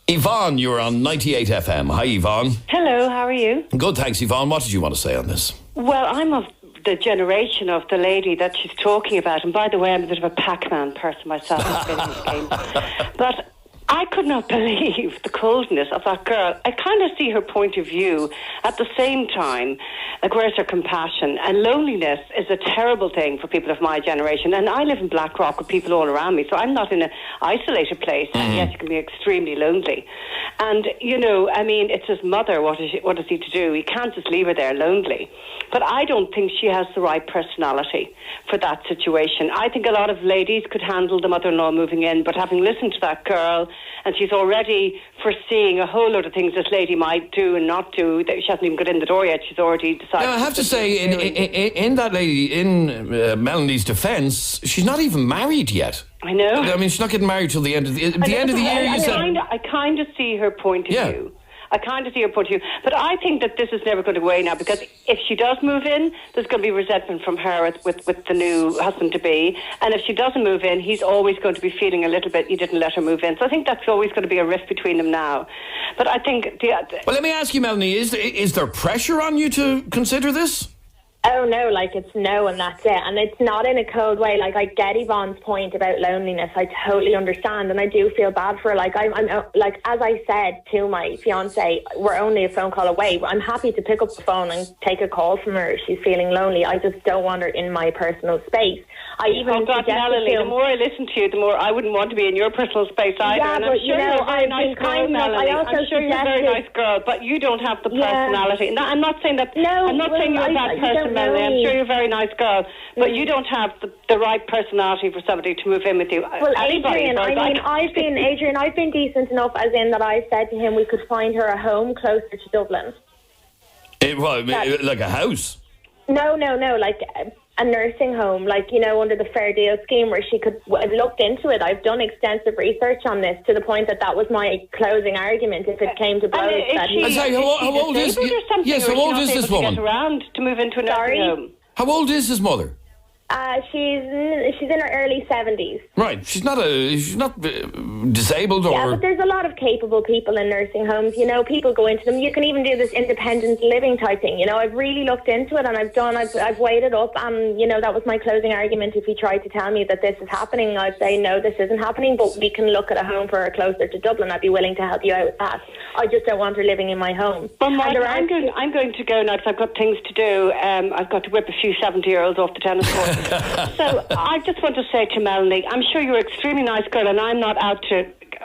Yvonne, you're on 98 FM. Hi, Yvonne. Hello, how are you? Good, thanks, Yvonne. What did you want to say on this? Well, I'm of the generation of the lady that she's talking about. And by the way, I'm a bit of a Pac-Man person myself. I've been in this game. But I could not believe the coldness of that girl. I kind of see her point of view. At the same time, like, where's her compassion? And loneliness is a terrible thing for people of my generation. And I live in Blackrock with people all around me, so I'm not in an isolated place. And yes, you can be extremely lonely. And, you know, I mean, it's his mother. What is he to do? He can't just leave her there lonely. But I don't think she has the right personality for that situation. I think a lot of ladies could handle the mother-in-law moving in, but having listened to that girl, and she's already foreseeing a whole lot of things this lady might do and not do. She hasn't even got in the door yet. She's already decided. Now, I have to say, in that lady, in Melanie's defence, she's not even married yet. I know. I mean, she's not getting married till the end of the year. I kind of see her point of view. I kind of see her point of view. But I think that this is never going to go away now, because if she does move in, there's going to be resentment from her with the new husband-to-be. And if she doesn't move in, he's always going to be feeling a little bit, you didn't let her move in. So I think that's always going to be a rift between them now. But I think... Well, let me ask you, Melanie, is there pressure on you to consider this? Oh no, like it's no and that's it. And it's not in a cold way. Like, I get Yvonne's point about loneliness. I totally understand, and I do feel bad for her. Like, I'm like, as I said to my fiance, we're only a phone call away. I'm happy to pick up the phone and take a call from her if she's feeling lonely. I just don't want her in my personal space. I even Melanie, the more I listen to you, the more I wouldn't want to be in your personal space either. Yeah, and but I'm sure you're a very nice girl, Melanie. I'm sure you're a very nice girl, but you don't have the personality. And I'm not saying that. No, I'm not saying you're a bad person, Melanie. I'm sure you're a very nice girl, but you don't have the right personality for somebody to move in with you. Well, Adrian, I've been decent enough, as in that I said to him we could find her a home closer to Dublin. Like a house? No, like a nursing home, like, you know, under the Fair Deal scheme, where she could. I've looked into it. I've done extensive research on this to the point that was my closing argument if it came to blows. How old is this woman? Get around to move into a nursing home. How old is this mother? She's in her early 70s. Right, she's not disabled or... Yeah, but there's a lot of capable people in nursing homes. You know, people go into them. You can even do this independent living type thing. You know, I've really looked into it, and I've weighed it up, and, you know, that was my closing argument. If he tried to tell me that this is happening, I'd say, no, this isn't happening, but we can look at a home for her closer to Dublin. I'd be willing to help you out with that. I just don't want her living in my home. Well, Mark, I'm going to go now because I've got things to do. I've got to whip a few 70-year-olds off the tennis court. So I just want to say to Melanie, I'm sure you're an extremely nice girl, and I'm not out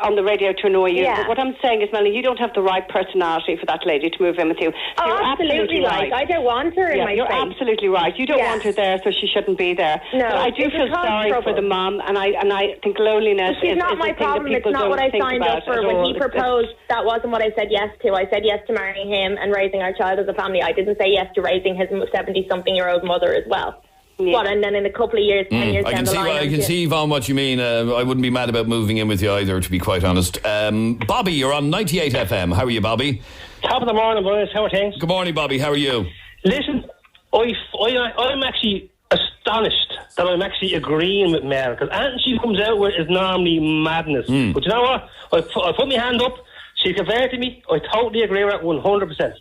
on the radio to annoy you. Yeah. But what I'm saying is, Melanie, you don't have the right personality for that lady to move in with you. Oh, you're absolutely right. I don't want her in my You're space. absolutely right. You don't want her there, so she shouldn't be there. No, but I do feel sorry for the mum, and I think loneliness She's is not my the thing problem. that It's people not what I don't think signed about up for. at When all. he proposed, that wasn't what I said yes to. I said yes to marrying him and raising our child as a family. I didn't say yes to raising his 70-something-year-old mother as well. Yeah. What, and then in a couple of years, 10 years down the line... I can see, Yvonne, what you mean. I wouldn't be mad about moving in with you either, to be quite honest. Bobby, you're on 98 FM. How are you, Bobby? Top of the morning, boys. How are things? Good morning, Bobby. How are you? Listen, I'm actually astonished that I'm actually agreeing with Mel, because anything she comes out with is normally madness. But you know what? I put my hand up. She converted me. I totally agree with that 100%.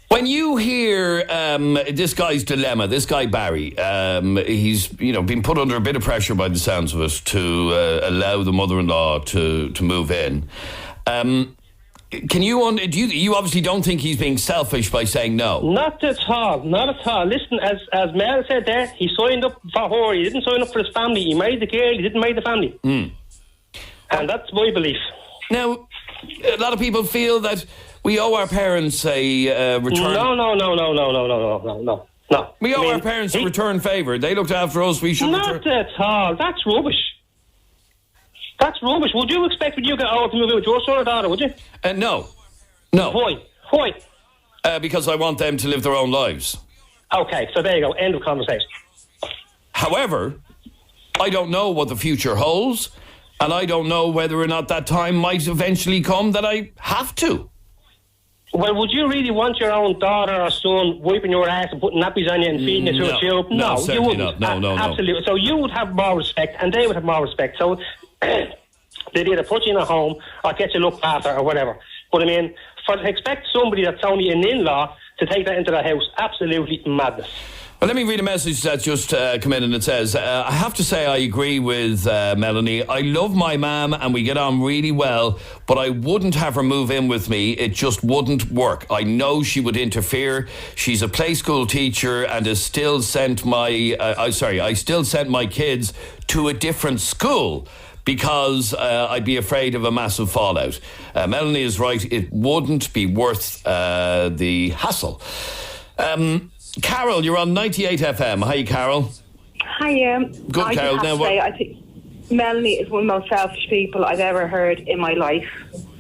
When you hear this guy's dilemma, this guy Barry, he's been put under a bit of pressure by the sounds of it to allow the mother-in-law to move in. Can you obviously don't think he's being selfish by saying no? Not at all. Listen, as Mel said there, he signed up for her. He didn't sign up for his family. He married the girl. He didn't marry the family. And that's my belief. Now, a lot of people feel that we owe our parents a return. No. We owe our parents a return favour. They looked after us. We should. Not at all. That's rubbish. Would you expect when you get old to move in with your son or daughter? Would you? No. Why? Because I want them to live their own lives. Okay, so there you go. End of conversation. However, I don't know what the future holds, and I don't know whether or not that time might eventually come that I have to. Well, would you really want your own daughter or son wiping your ass and putting nappies on you and feeding you through a tube? No, you wouldn't. No. Absolutely. So you would have more respect, and they would have more respect. So they'd either put you in a home or get you looked after or whatever. But I mean, to expect somebody that's only an in-law to take that into their house, absolutely madness. Well, let me read a message that's just come in, and it says, I have to say I agree with Melanie. I love my mum and we get on really well, but I wouldn't have her move in with me. It just wouldn't work. I know she would interfere. She's a play school teacher and I still sent my kids to a different school because I'd be afraid of a massive fallout. Melanie is right. It wouldn't be worth the hassle. Carol, you're on 98 FM. Hi, Carol. Hi, Good, I Carol. just have to say, I think Melanie is one of the most selfish people I've ever heard in my life.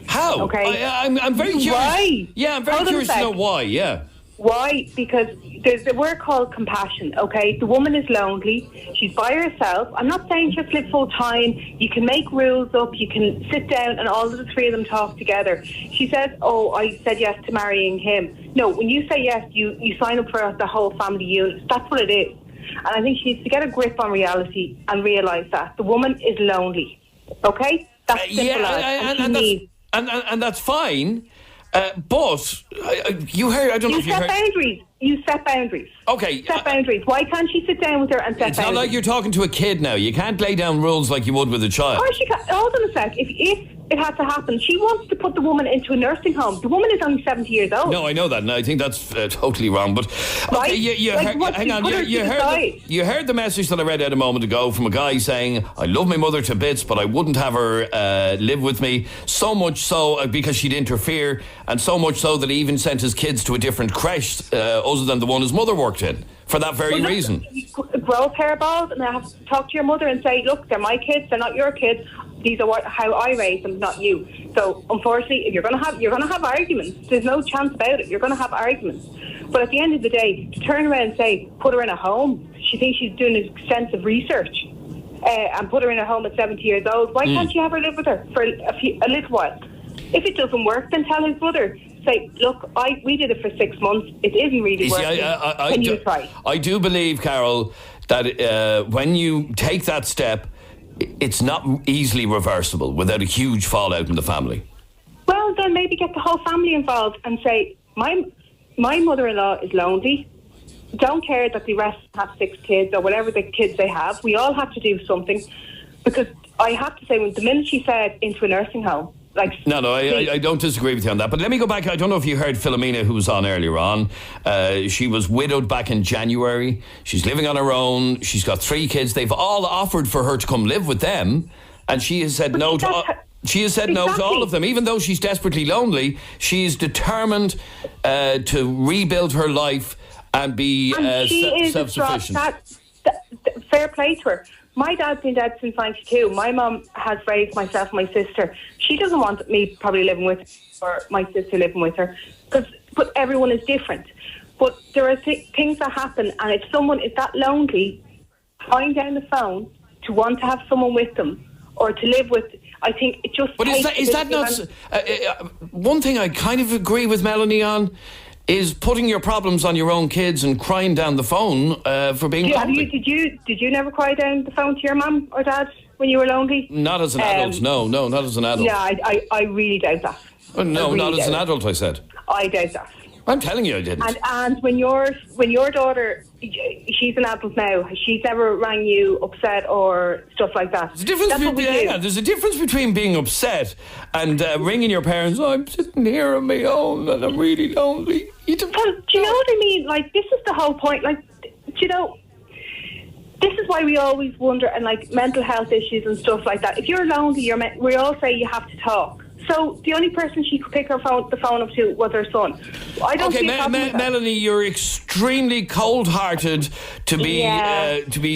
How? Okay. I'm very curious. Why? Yeah, I'm very curious to know why, yeah. Why? Because there's a word called compassion, okay? The woman is lonely. She's by herself. I'm not saying just live full time. You can make rules up. You can sit down and all of the three of them talk together. She says, I said yes to marrying him. No, when you say yes, you sign up for the whole family unit. That's what it is. And I think she needs to get a grip on reality and realise that. The woman is lonely, okay? That's simple and that's fine. But you heard. I don't know if you heard. You set boundaries. Okay. Set boundaries. Why can't she sit down with her and set boundaries? It's not like you're talking to a kid now. You can't lay down rules like you would with a child. Or she can't. Hold on a sec. If it had to happen, she wants to put the woman into a nursing home. The woman is only 70 years old. No, I know that, and I think that's totally wrong. But okay, hang on. You heard the message that I read out a moment ago from a guy saying, "I love my mother to bits, but I wouldn't have her live with me. So much so because she'd interfere, and so much so that he even sent his kids to a different creche other than the one his mother worked in for that very reason." Grow a pair of balls and have to talk to your mother and say, "Look, they're my kids. They're not your kids. These are how I raised them, not you." So, unfortunately, if you're going to have arguments. There's no chance about it. You're going to have arguments. But at the end of the day, to turn around and say, put her in a home, she thinks she's doing extensive research, and put her in a home at 70 years old. Why can't you have her live with her for a little while? If it doesn't work, then tell his mother. Say, look, we did it for 6 months. It isn't really working. Can you try? I do believe, Carol, that when you take that step, it's not easily reversible without a huge fallout in the family. Well, then maybe get the whole family involved and say, my mother-in-law is lonely. Don't care that the rest have 6 kids or whatever the kids they have. We all have to do something. Because I have to say, the minute she said into a nursing home, I don't disagree with you on that. But let me go back. I don't know if you heard Philomena, who was on earlier on. She was widowed back in January. She's living on her own. She's got 3 kids. They've all offered for her to come live with them. And she has said no to all of them. Even though she's desperately lonely, she's determined to rebuild her life and be self-sufficient. Fair play to her. My dad's been dead since 92. My mum has raised myself and my sister. She doesn't want me probably living with her or my sister living with her. But everyone is different. But there are things that happen, and if someone is that lonely, tying down the phone to want to have someone with them or to live with, I think it just. But is that not one thing I kind of agree with Melanie on? Is putting your problems on your own kids and crying down the phone for being lonely. Did you never cry down the phone to your mum or dad when you were lonely? Not as an adult, no, not as an adult. Yeah, I really doubt that. Not as an adult, I said. I doubt that. I'm telling you I didn't. And when your daughter, she's an adult now, she's never rang you upset or stuff like that. There's a difference between being upset and ringing your parents, I'm sitting here on my own and I'm really lonely. Do you know what I mean? Like, this is the whole point. Like, this is why we always wonder, and like mental health issues and stuff like that. If you're lonely, we all say you have to talk. So the only person she could pick the phone up to was her son. I don't see Melanie, you're extremely cold-hearted to be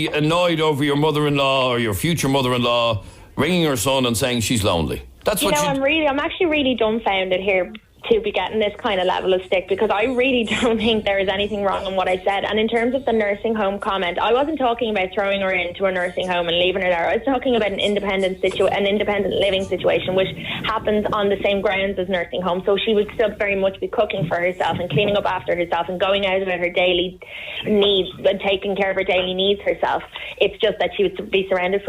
annoyed over your mother-in-law or your future mother-in-law ringing her son and saying she's lonely. That's what I'm actually really dumbfounded here to be getting this kind of level of stick, because I really don't think there is anything wrong in what I said. And in terms of the nursing home comment, I wasn't talking about throwing her into a nursing home and leaving her there. I was talking about an independent living situation, which happens on the same grounds as nursing home. So she would still very much be cooking for herself and cleaning up after herself and going out about her daily needs and taking care of her daily needs herself. It's just that she would be surrounded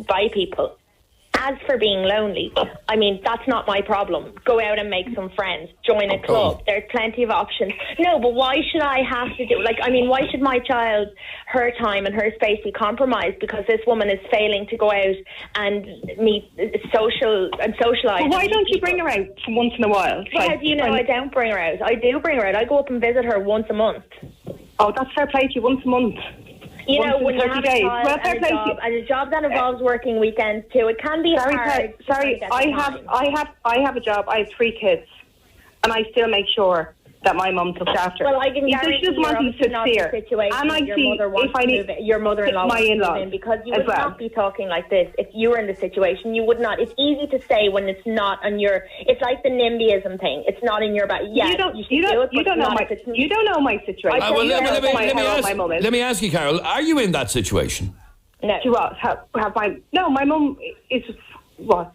by people. As for being lonely, I mean, that's not my problem. Go out and make some friends. Join a club. There's plenty of options. No, but why should I have to do... why should my child, her time and her space be compromised because this woman is failing to go out and socialise? Well, why don't you bring her out once in a while? Because, I don't bring her out. I do bring her out. I go up and visit her once a month. Oh, that's fair play to you, once a month. When you have a child and a job that involves working weekends too, it can be hard. I have a job. I have 3 kids, and I still make sure that my mum's looked after. Well, I can guarantee you're obviously not the situation. And I see your mother-in-law my in-laws move in, because you would not be talking like this if you were in the situation. You would not. It's easy to say when it's not on your. It's like the NIMBYism thing. It's not in your back. Yeah, you don't know my situation. Let me ask you, Carol. Are you in that situation? No. My mum is.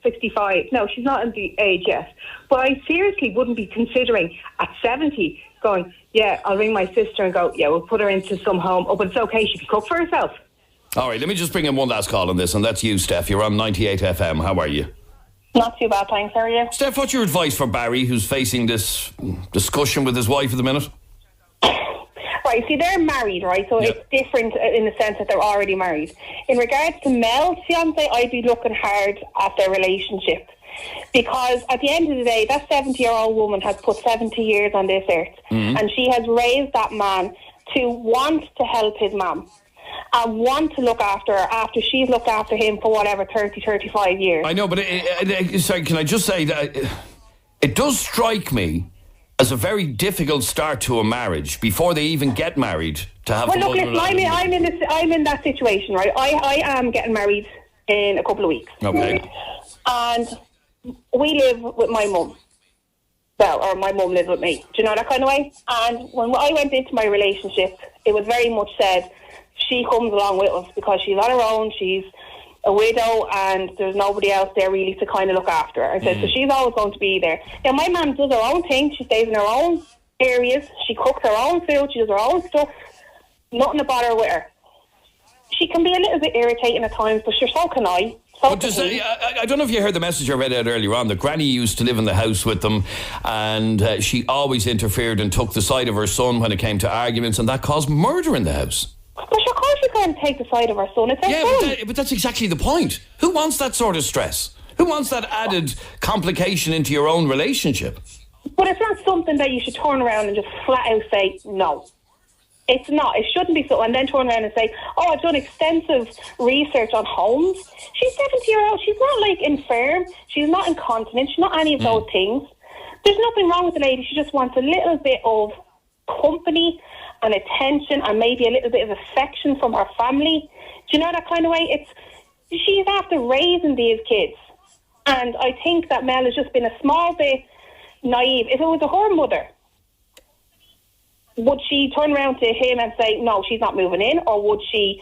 65? No, she's not in the age yet. But I seriously wouldn't be considering at 70 going, yeah, I'll ring my sister and go, yeah, we'll put her into some home. Oh, but it's okay, she can cook for herself. All right, let me just bring in one last call on this, and that's you, Steph. You're on 98 FM. How are you? Not too bad, thanks. How are you? Steph, what's your advice for Barry, who's facing this discussion with his wife at the minute? Right, see, they're married, right? So it's different in the sense that they're already married. In regards to Mel's fiancé, I'd be looking hard at their relationship. Because at the end of the day, that 70-year-old woman has put 70 years on this earth. Mm-hmm. And she has raised that man to want to help his mum. And want to look after her after she's looked after him for 30, 35 years. I know, but sorry, can I just say that it does strike me as a very difficult start to a marriage before they even get married to have. Well, look, listen, I'm in that situation, right? I am getting married in a couple of weeks. Okay. And we live with my mum. well, or my mum lives with me. Do you know that kind of way? And when I went into my relationship, it was very much said, she comes along with us because she's on her own, she's a widow, and there's nobody else there really to kind of look after her. I said, so she's always going to be there. Now, my mum does her own thing. She stays in her own areas. She cooks her own food. She does her own stuff. Nothing to bother with her. She can be a little bit irritating at times, but sure, so can I. I don't know if you heard the message I read out earlier on. That Granny used to live in the house with them, and she always interfered and took the side of her son when it came to arguments, and that caused murder in the house. But of course you can't take the side of her son. It's her son. But that's exactly the point. Who wants that sort of stress? Who wants that added complication into your own relationship? But it's not something that you should turn around and just flat out say no. It's not. It shouldn't be so. And then turn around and say, oh, I've done extensive research on homes. She's 70-year-old. She's not like infirm. She's not incontinent. She's not any of those things. There's nothing wrong with the lady. She just wants a little bit of company and attention and maybe a little bit of affection from her family. Do you know that kind of way? She's after raising these kids. And I think that Mel has just been a small bit naive. If it was her mother, would she turn around to him and say, no, she's not moving in, or would she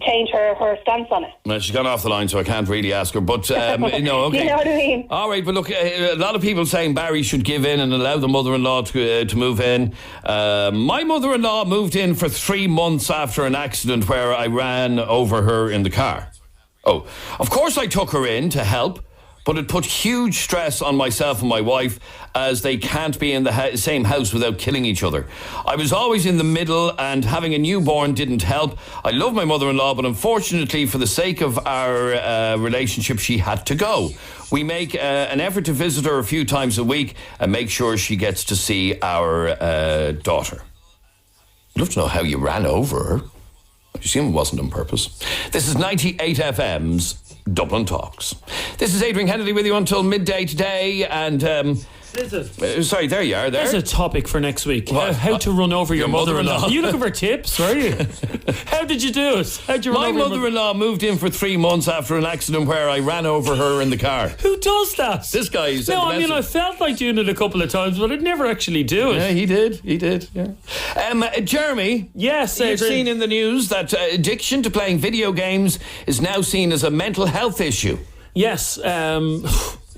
change her stance on it? Well, she's gone off the line, so I can't really ask her, but, okay. You know what I mean? All right, but look, a lot of people saying Barry should give in and allow the mother-in-law to move in. My mother-in-law moved in for 3 months after an accident where I ran over her in the car. Oh, of course I took her in to help, but it put huge stress on myself and my wife as they can't be in the same house without killing each other. I was always in the middle, and having a newborn didn't help. I love my mother-in-law, but unfortunately, for the sake of our relationship, she had to go. We make an effort to visit her a few times a week and make sure she gets to see our daughter. I'd love to know how you ran over her. I assume it wasn't on purpose. This is 98 FM's Dublin Talks. This is Adrian Kennedy with you until midday today, and sorry, there you are. There's a topic for next week. How to run over your mother-in-law. Are you looking for tips, are you? How did you do it? How'd you run over my mother-in-law moved in for 3 months after an accident where I ran over her in the car. Who does that? This guy. I felt like doing it a couple of times, but I'd never actually do it. Yeah, he did. Yeah. Jeremy. Yes, you've seen in the news that addiction to playing video games is now seen as a mental health issue. Yes.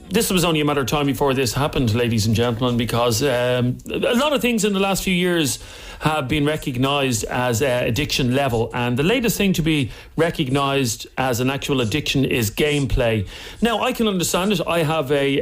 This was only a matter of time before this happened, ladies and gentlemen, because a lot of things in the last few years have been recognised as addiction level, and the latest thing to be recognised as an actual addiction is gameplay. Now, I can understand it. I have a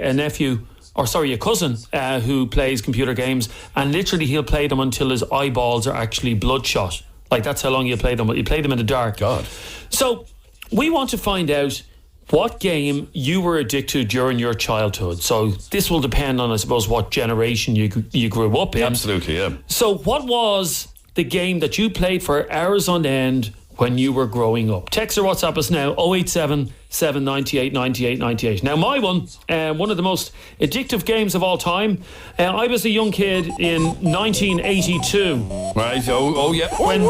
cousin who plays computer games, and literally he'll play them until his eyeballs are actually bloodshot. Like, that's how long he'll play them. He played them in the dark. God. So we want to find out what game you were addicted to during your childhood. So this will depend on, I suppose, what generation you grew up in. Absolutely, yeah. So what was the game that you played for hours on end when you were growing up? Text or WhatsApp us now, 087 798 98 98. Now, my one of the most addictive games of all time, I was a young kid in 1982. Right, oh yeah. When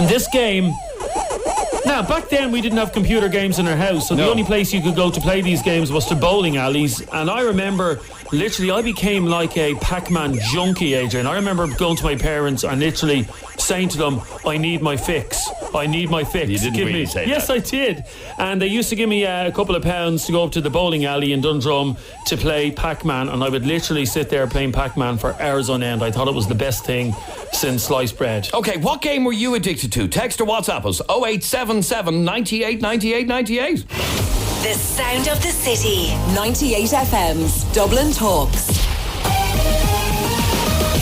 this game... Now, back then we didn't have computer games in our house, so the only place you could go to play these games was to bowling alleys. And I remember, literally, I became like a Pac-Man junkie, Adrian. I remember going to my parents and literally saying to them, I need my fix. I need my fix. You didn't really say that. Yes, I did. And they used to give me a couple of pounds to go up to the bowling alley in Dundrum to play Pac-Man, and I would literally sit there playing Pac-Man for hours on end. I thought it was the best thing since sliced bread. Okay, what game were you addicted to? Text or WhatsApp us, 0877 98 98 98. The sound of the city. 98 FM's Dublin Talks.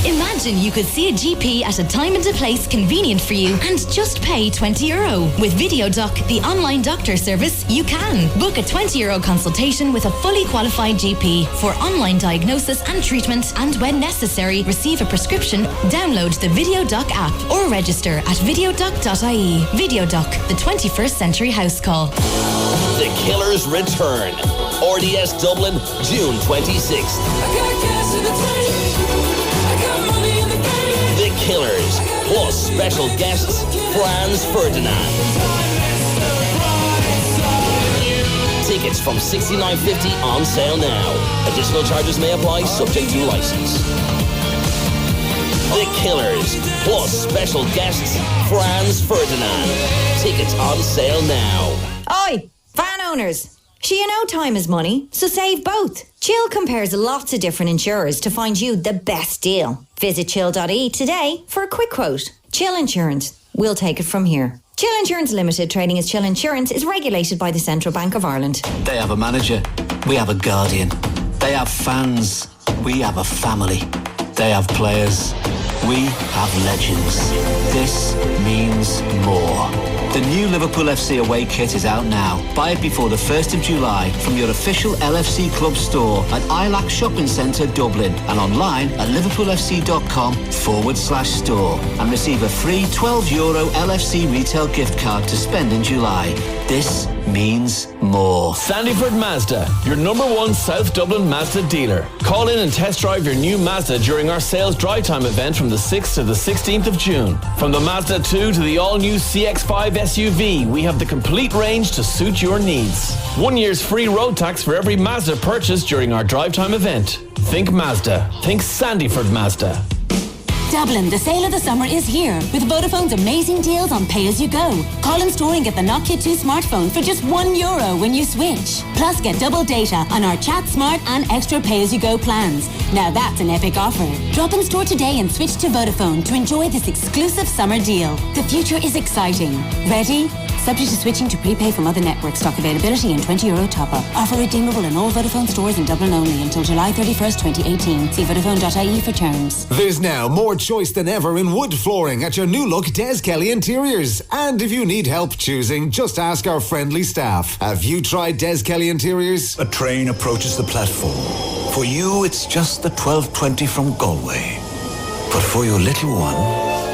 Imagine you could see a GP at a time and a place convenient for you and just pay €20. With VideoDoc, the online doctor service, you can. Book a €20 consultation with a fully qualified GP for online diagnosis and treatment, and when necessary, receive a prescription, download the VideoDoc app or register at videodoc.ie. VideoDoc, the 21st century house call. The Killers return. RDS Dublin, June 26th. I got gas in the tank. I got money in the bank. The Killers, plus special guests Franz Ferdinand. Tickets from $69.50 on sale now. Additional charges may apply, subject to license. The Killers, plus special guests Franz Ferdinand. Tickets on sale now. Oi, van owners. You know time is money, so save both. Chill compares lots of different insurers to find you the best deal. Visit chill.ie today for a quick quote. Chill Insurance. We'll take it from here. Chill Insurance Limited, trading as Chill Insurance, is regulated by the Central Bank of Ireland. They have a manager. We have a guardian. They have fans. We have a family. They have players. We have legends. This means more. The new Liverpool FC away kit is out now. Buy it before the 1st of July from your official LFC club store at Ilac Shopping Centre, Dublin, and online at liverpoolfc.com/store, and receive a free €12 LFC retail gift card to spend in July. This means more. Sandyford Mazda, your #1 South Dublin Mazda dealer. Call in and test drive your new Mazda during our sales dry time event from the 6th to the 16th of June. From the Mazda 2 to the all-new CX-5 SUV, we have the complete range to suit your needs. 1 year's free road tax for every Mazda purchased during our drive time event. Think Mazda. Think Sandyford Mazda. Dublin, the sale of the summer is here with Vodafone's amazing deals on pay-as-you-go. Call in store and get the Nokia 2 smartphone for just €1 when you switch. Plus, get double data on our Chat Smart and extra pay-as-you-go plans. Now that's an epic offer. Drop in store today and switch to Vodafone to enjoy this exclusive summer deal. The future is exciting. Ready? Subject to switching to prepay from other networks. Stock availability and €20 top-up. Offer redeemable in all Vodafone stores in Dublin only until July 31st, 2018. See Vodafone.ie for terms. There's now more choice than ever in wood flooring at your new look Des Kelly Interiors. And if you need help choosing, just ask our friendly staff. Have you tried Des Kelly Interiors? A train approaches the platform. For you, it's just the 12:20 from Galway. But for your little one,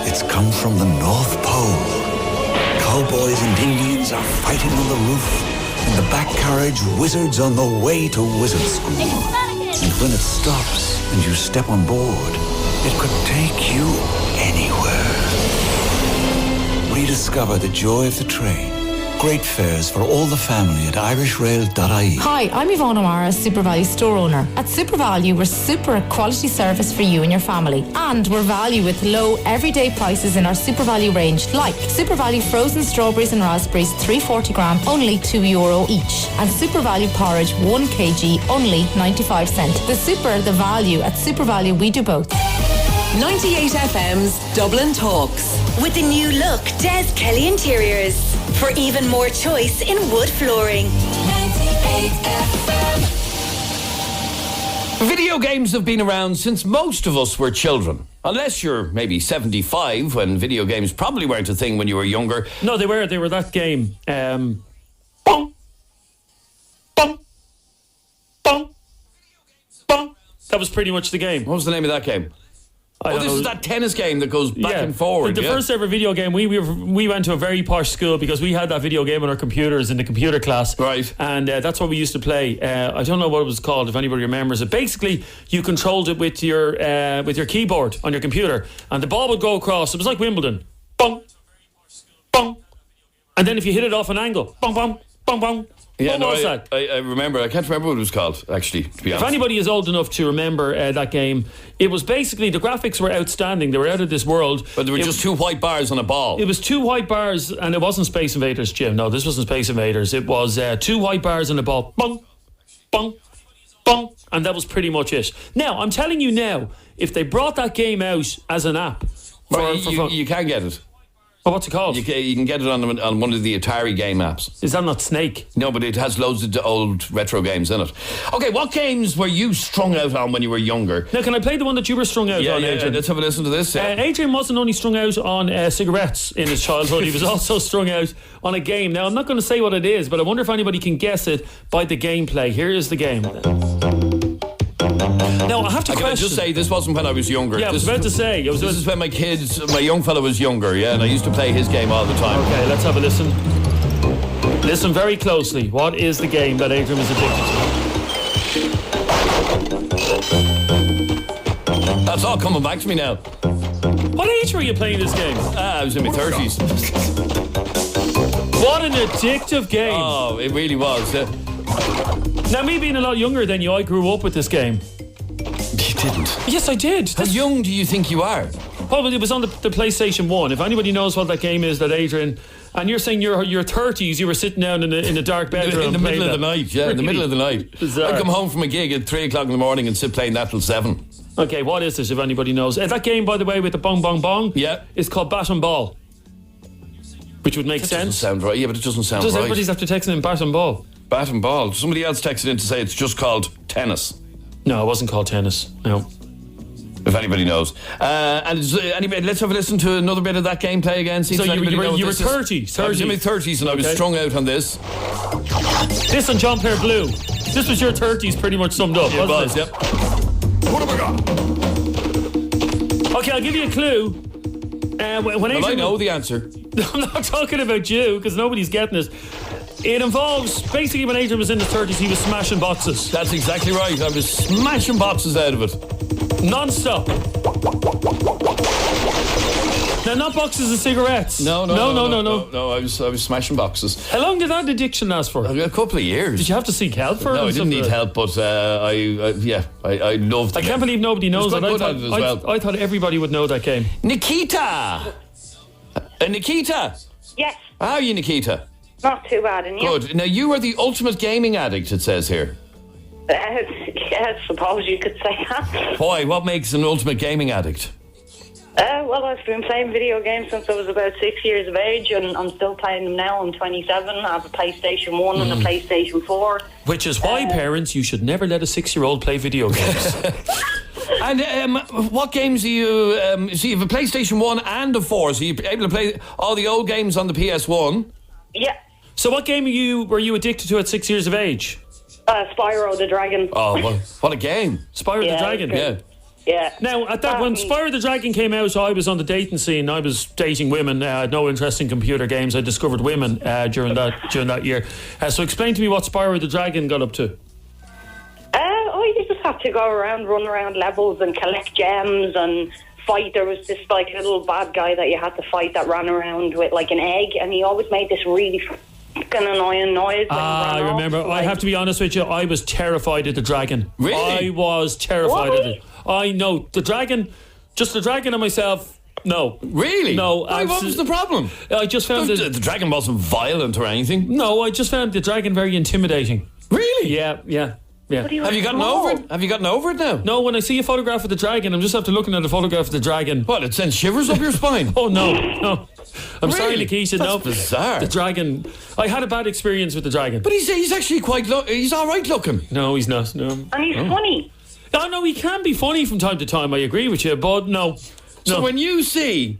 it's come from the North Pole. Cowboys and Indians are fighting on the roof. In the back carriage, wizards on the way to wizard school. And when it stops and you step on board, it could take you anywhere. Rediscover the joy of the train. Great fares for all the family at irishrail.ie. Hi, I'm Yvonne O'Mara, Super Value store owner. At Super Value, we're super quality service for you and your family. And we're value with low everyday prices in our Super Value range, like Super Value frozen strawberries and raspberries, 340 gram, only €2 each. And Super Value porridge, 1 kg, only 95 cents. The super, the value. At Super Value, we do both. 98 FM's Dublin Talks. With the new look Des Kelly Interiors. For even more choice in wood flooring. 98 FM. Video games have been around since most of us were children. Unless you're maybe 75, when video games probably weren't a thing when you were younger. No, they were. They were that game. Bong. Bong. Bong. Bong. That was pretty much the game. What was the name of that game? This is that tennis game that goes back and forward. The first ever video game, we went to a very posh school because we had that video game on our computers in the computer class. Right. And that's what we used to play. I don't know what it was called, if anybody remembers it. Basically, you controlled it with your keyboard on your computer, and the ball would go across. It was like Wimbledon. Bong. Bong. And then if you hit it off an angle, bong, bong, bong, bong. Yeah, what was that? I remember. I can't remember what it was called, actually, to be honest. If anybody is old enough to remember that game, it was basically, the graphics were outstanding. They were out of this world. But there were just two white bars on a ball. It was two white bars, and it wasn't Space Invaders, Jim. No, this wasn't Space Invaders. It was two white bars on a ball. Bong, bong, bong. And that was pretty much it. Now, I'm telling you now, if they brought that game out as an app... you can get it. Oh, what's it called? You can get it on one of the Atari game apps. Is that not Snake? No, but it has loads of old retro games in it. Okay, what games were you strung out on when you were younger? Now, can I play the one that you were strung out on, Adrian? Let's have a listen to this. Adrian wasn't only strung out on cigarettes in his childhood, he was also strung out on a game. Now, I'm not going to say what it is, but I wonder if anybody can guess it by the gameplay. Here is the game. Now, I have to question... just say, this wasn't when I was younger. Yeah, I was about to say. This is when my young fella was younger, and I used to play his game all the time. Okay, let's have a listen. Listen very closely. What is the game that Adrian was addicted to? That's all coming back to me now. What age were you playing this game? I was in my 30s. What an addictive game. Oh, it really was. Now, me being a lot younger than you, I grew up with this game. You didn't? Yes, I did. How young do you think you are? Probably it was on the PlayStation 1. If anybody knows what that game is, that Adrian... And you're saying your 30s, you were sitting down in a dark bedroom. In the middle of the night, yeah, really? in the middle of the night. Bizarre. I'd come home from a gig at 3 o'clock in the morning and sit playing that till 7. Okay, what is this, if anybody knows? That game, by the way, with the bong bong bong, is called Bat and Ball. Which would make sense. Doesn't sound right, yeah, but it doesn't sound right. Everybody's after texting in Bat and Ball. Bat and Ball. Somebody else texted in to say it's just called tennis. No, it wasn't called tennis, no. If anybody knows. Anyway, let's have a listen to another bit of that gameplay again. See So if you anybody were knows 30. I was in my 30s and I was strung out on this. This and John Player Blue. This was your 30s pretty much summed up, wasn't it? Yep. What have I got? Okay, I'll give you a clue. When I know the answer. I'm not talking about you, because nobody's getting it. It involves, basically when Adrian was in his 30s, he was smashing boxes. That's exactly right. I was smashing boxes out of it. Non-stop. Now, not boxes of cigarettes. No. I was smashing boxes. How long did that addiction last for? A couple of years. Did you have to seek help for it? No, I didn't need help, but I loved it. I can't believe nobody knows that. I thought everybody would know that game. Nikita! Nikita! Yes. How are you, Nikita? Not too bad, and you? Good. Now, you are the ultimate gaming addict, it says here. Yes, suppose you could say that. Boy, what makes an ultimate gaming addict? Well, I've been playing video games since I was about 6 years of age, and I'm still playing them now. I'm 27. I have a PlayStation 1 and a PlayStation 4. Which is why, parents, you should never let a 6-year-old play video games. And what games do you... so you have a PlayStation 1 and a 4, so you're able to play all the old games on the PS1? Yeah. So what game were you addicted to at 6 years of age? Spyro the Dragon. Oh, what a game. Spyro the Dragon? Yeah. Now, at that when Spyro the Dragon came out, I was on the dating scene. I was dating women. I had no interest in computer games. I discovered women during that year. So explain to me what Spyro the Dragon got up to. You just had to go around, run around levels and collect gems and fight. There was this like little bad guy that you had to fight that ran around with like an egg, and he always made this really fucking annoying noise. I remember. I have to be honest with you. I was terrified of the dragon. Really? I was terrified of it. I know the dragon. Just the dragon and myself. No. Really? No. Why, what was the problem? I just found the dragon wasn't violent or anything. No, I just found the dragon very intimidating. Really? Yeah. Have you gotten over it? Have you gotten over it now? No, when I see a photograph of the dragon, I'm just after looking at a photograph of the dragon. What, it sends shivers up your spine? Oh, no. I'm sorry, Nikita. That's bizarre. The dragon. I had a bad experience with the dragon. But he's actually he's all right looking. No, he's not. No. And he's funny. Oh, no, he can be funny from time to time, I agree with you, but no. So when you see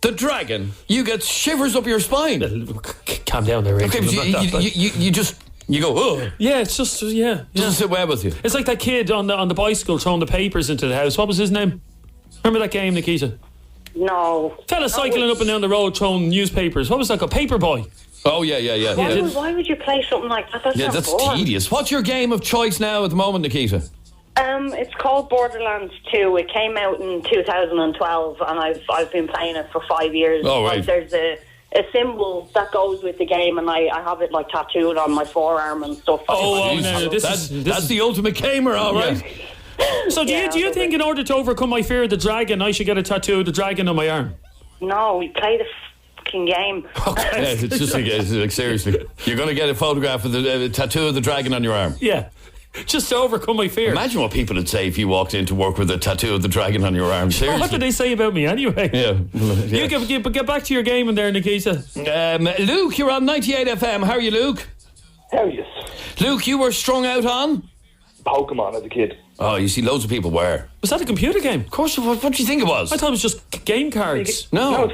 the dragon, you get shivers up your spine. Calm down there, okay, you go, oh. Yeah, it's just, Doesn't sit well with you. It's like that kid on the bicycle throwing the papers into the house. What was his name? Remember that game, Nikita? No. Fella cycling up and down the road throwing newspapers. What was that called? Paperboy. Oh, yeah. Why would you play something like that? That's tedious. What's your game of choice now at the moment, Nikita? It's called Borderlands 2. It came out in 2012, and I've been playing it for 5 years. Oh, right. Like, there's a symbol that goes with the game, and I have it like tattooed on my forearm and stuff. That's the ultimate gamer, all right. Yeah. So do you think in order to overcome my fear of the dragon, I should get a tattoo of the dragon on my arm? No, we play the fucking game. Okay. Yeah, it's just like seriously, you're going to get a photograph of the tattoo of the dragon on your arm. Yeah. Just to overcome my fear. Imagine what people would say if you walked into work with a tattoo of the dragon on your arm. Seriously. What did they say about me anyway? Yeah. You get back to your game in there, Nikita. Luke, you're on 98 FM. How are you, Luke? How are you? Luke, you were strung out on? Pokemon as a kid. Oh, you see, loads of people were. Was that a computer game? Of course. What do you think it was? I thought it was just game cards. No,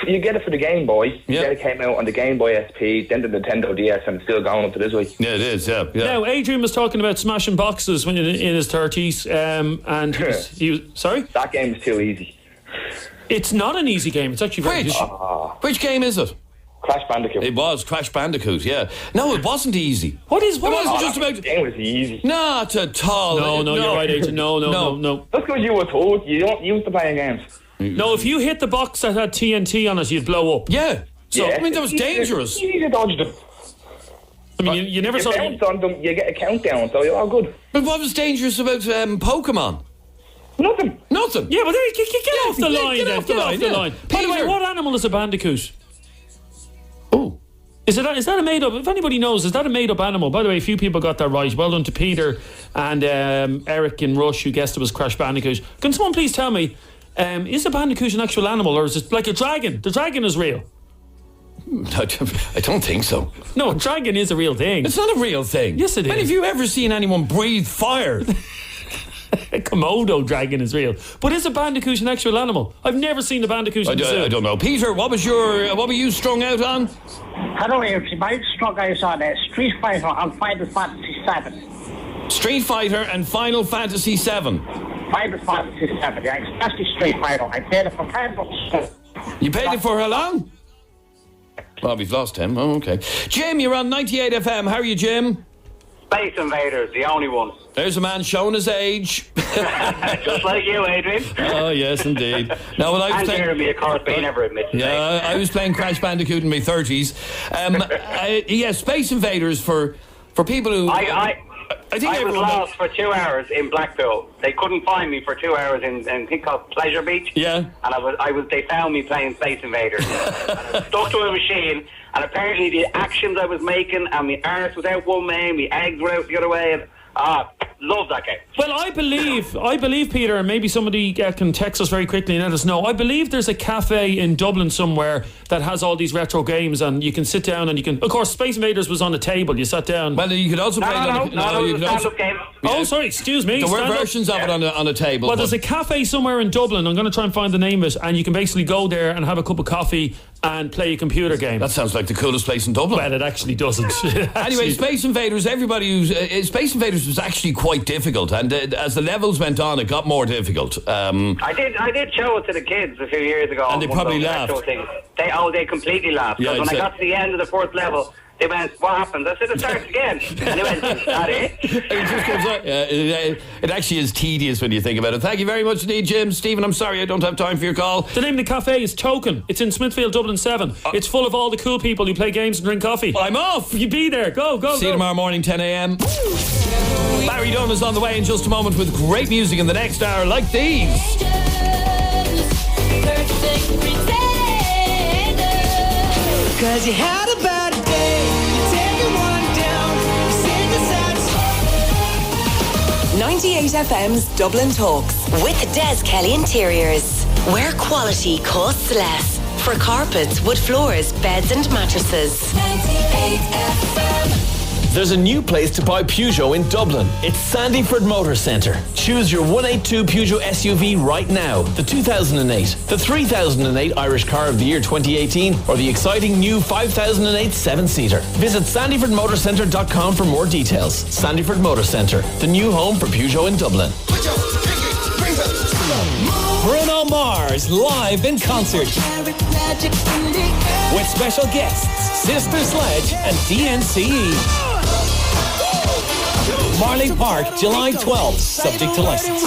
you get it for the Game Boy. Yeah. Then it came out on the Game Boy SP, then the Nintendo DS, and it's still going up to this week. Yeah, it is. Yeah. Now, Adrian was talking about smashing boxes when in his 30s, and he was sorry. That game is too easy. It's not an easy game. It's actually very difficult. Which game is it? Crash Bandicoot. It was Crash Bandicoot. Yeah. No, it wasn't easy. What is? It wasn't just about. The game was easy. Not at all. No, you're right, Adrian. No. That's because you were told you don't use to playing games. No, if you hit the box that had TNT on it, you'd blow up. Yeah. So I mean, that was dangerous. You need to dodge them. I mean, you never you saw... bounce on them, you get a countdown, so you're all good. But what was dangerous about Pokemon? Nothing. Yeah, but there, get off the line then. Get off the line. By the way, Peter. what animal is a bandicoot? Oh. Is that a made-up... If anybody knows, is that a made-up animal? By the way, a few people got that right. Well done to Peter and Eric in Rush, who guessed it was Crash Bandicoot. Can someone please tell me, is a bandicoot an actual animal, or is it like a dragon? The dragon is real. I don't think so. No, a dragon is a real thing. It's not a real thing. Yes, it is. And have you ever seen anyone breathe fire? A Komodo dragon is real. But is a bandicoot an actual animal? I've never seen a bandicoot in the zoo. I don't know. Peter, what were you strung out on? Hello, my struck out on Street Fighter and Final Fantasy 7. Street Fighter and Final Fantasy 7. Final Fantasy 7, yeah, especially Street Fighter. I paid it for $10. You paid it for how long? Well, we've lost him. Oh, okay. Jim, you're on 98 FM. How are you, Jim? Space Invaders, the only one. There's a man showing his age. Just like you, Adrian. Oh, yes, indeed. Now, when I was and playing... Jeremy, of course, but he never admits it. Yeah, I was playing Crash Bandicoot in my 30s. Yeah, Space Invaders for people who... I think I was lost for 2 hours in Blackpool. They couldn't find me for 2 hours in a thing called Pleasure Beach. Yeah. And they found me playing Space Invaders. Stuck to a machine, and apparently the actions I was making, and my arse was out one way, my eggs were out the other way, and love that game. Well, I believe, Peter, and maybe somebody can text us very quickly and let us know. I believe there's a cafe in Dublin somewhere that has all these retro games, and you can sit down and you can... Of course, Space Invaders was on a table. You sat down. Well, you could also play... game. Oh, sorry, excuse me. There were versions of it on a table. Well, there's a cafe somewhere in Dublin. I'm going to try and find the name of it, and you can basically go there and have a cup of coffee and play a computer game. That sounds like the coolest place in Dublin. Well, it actually doesn't. Anyway, Space Invaders, Space Invaders was actually quite difficult, and as the levels went on, it got more difficult. I did show it to the kids a few years ago. And they probably laughed. They completely laughed. Yeah, Because when I got to the end of the first level, they went, "What happened?" I said, "It starts again." And they went, "Is that it?" It just comes out. It actually is tedious when you think about it. Thank you very much indeed, Jim. Stephen, I'm sorry I don't have time for your call. The name of the cafe is Token. It's in Smithfield, Dublin 7. It's full of all the cool people who play games and drink coffee. I'm off. You be there. Go. See you tomorrow morning, 10 a.m. Barry Dunn is on the way in just a moment with great music in the next hour like these. Cause you had a bad day, you take one down, you sing the sad 98 FM's Dublin Talks with Des Kelly Interiors, where quality costs less. For carpets, wood floors, beds and mattresses. 98 FM. There's a new place to buy Peugeot in Dublin. It's Sandyford Motor Centre. Choose your 182 Peugeot SUV right now. The 2008, the 3008 Irish Car of the Year 2018, or the exciting new 5008 7-seater. Visit sandyfordmotorcentre.com for more details. Sandyford Motor Centre, the new home for Peugeot in Dublin. Bruno Mars live in concert with special guests Sister Sledge and DNCE. Marley Park, July 12th, subject to license.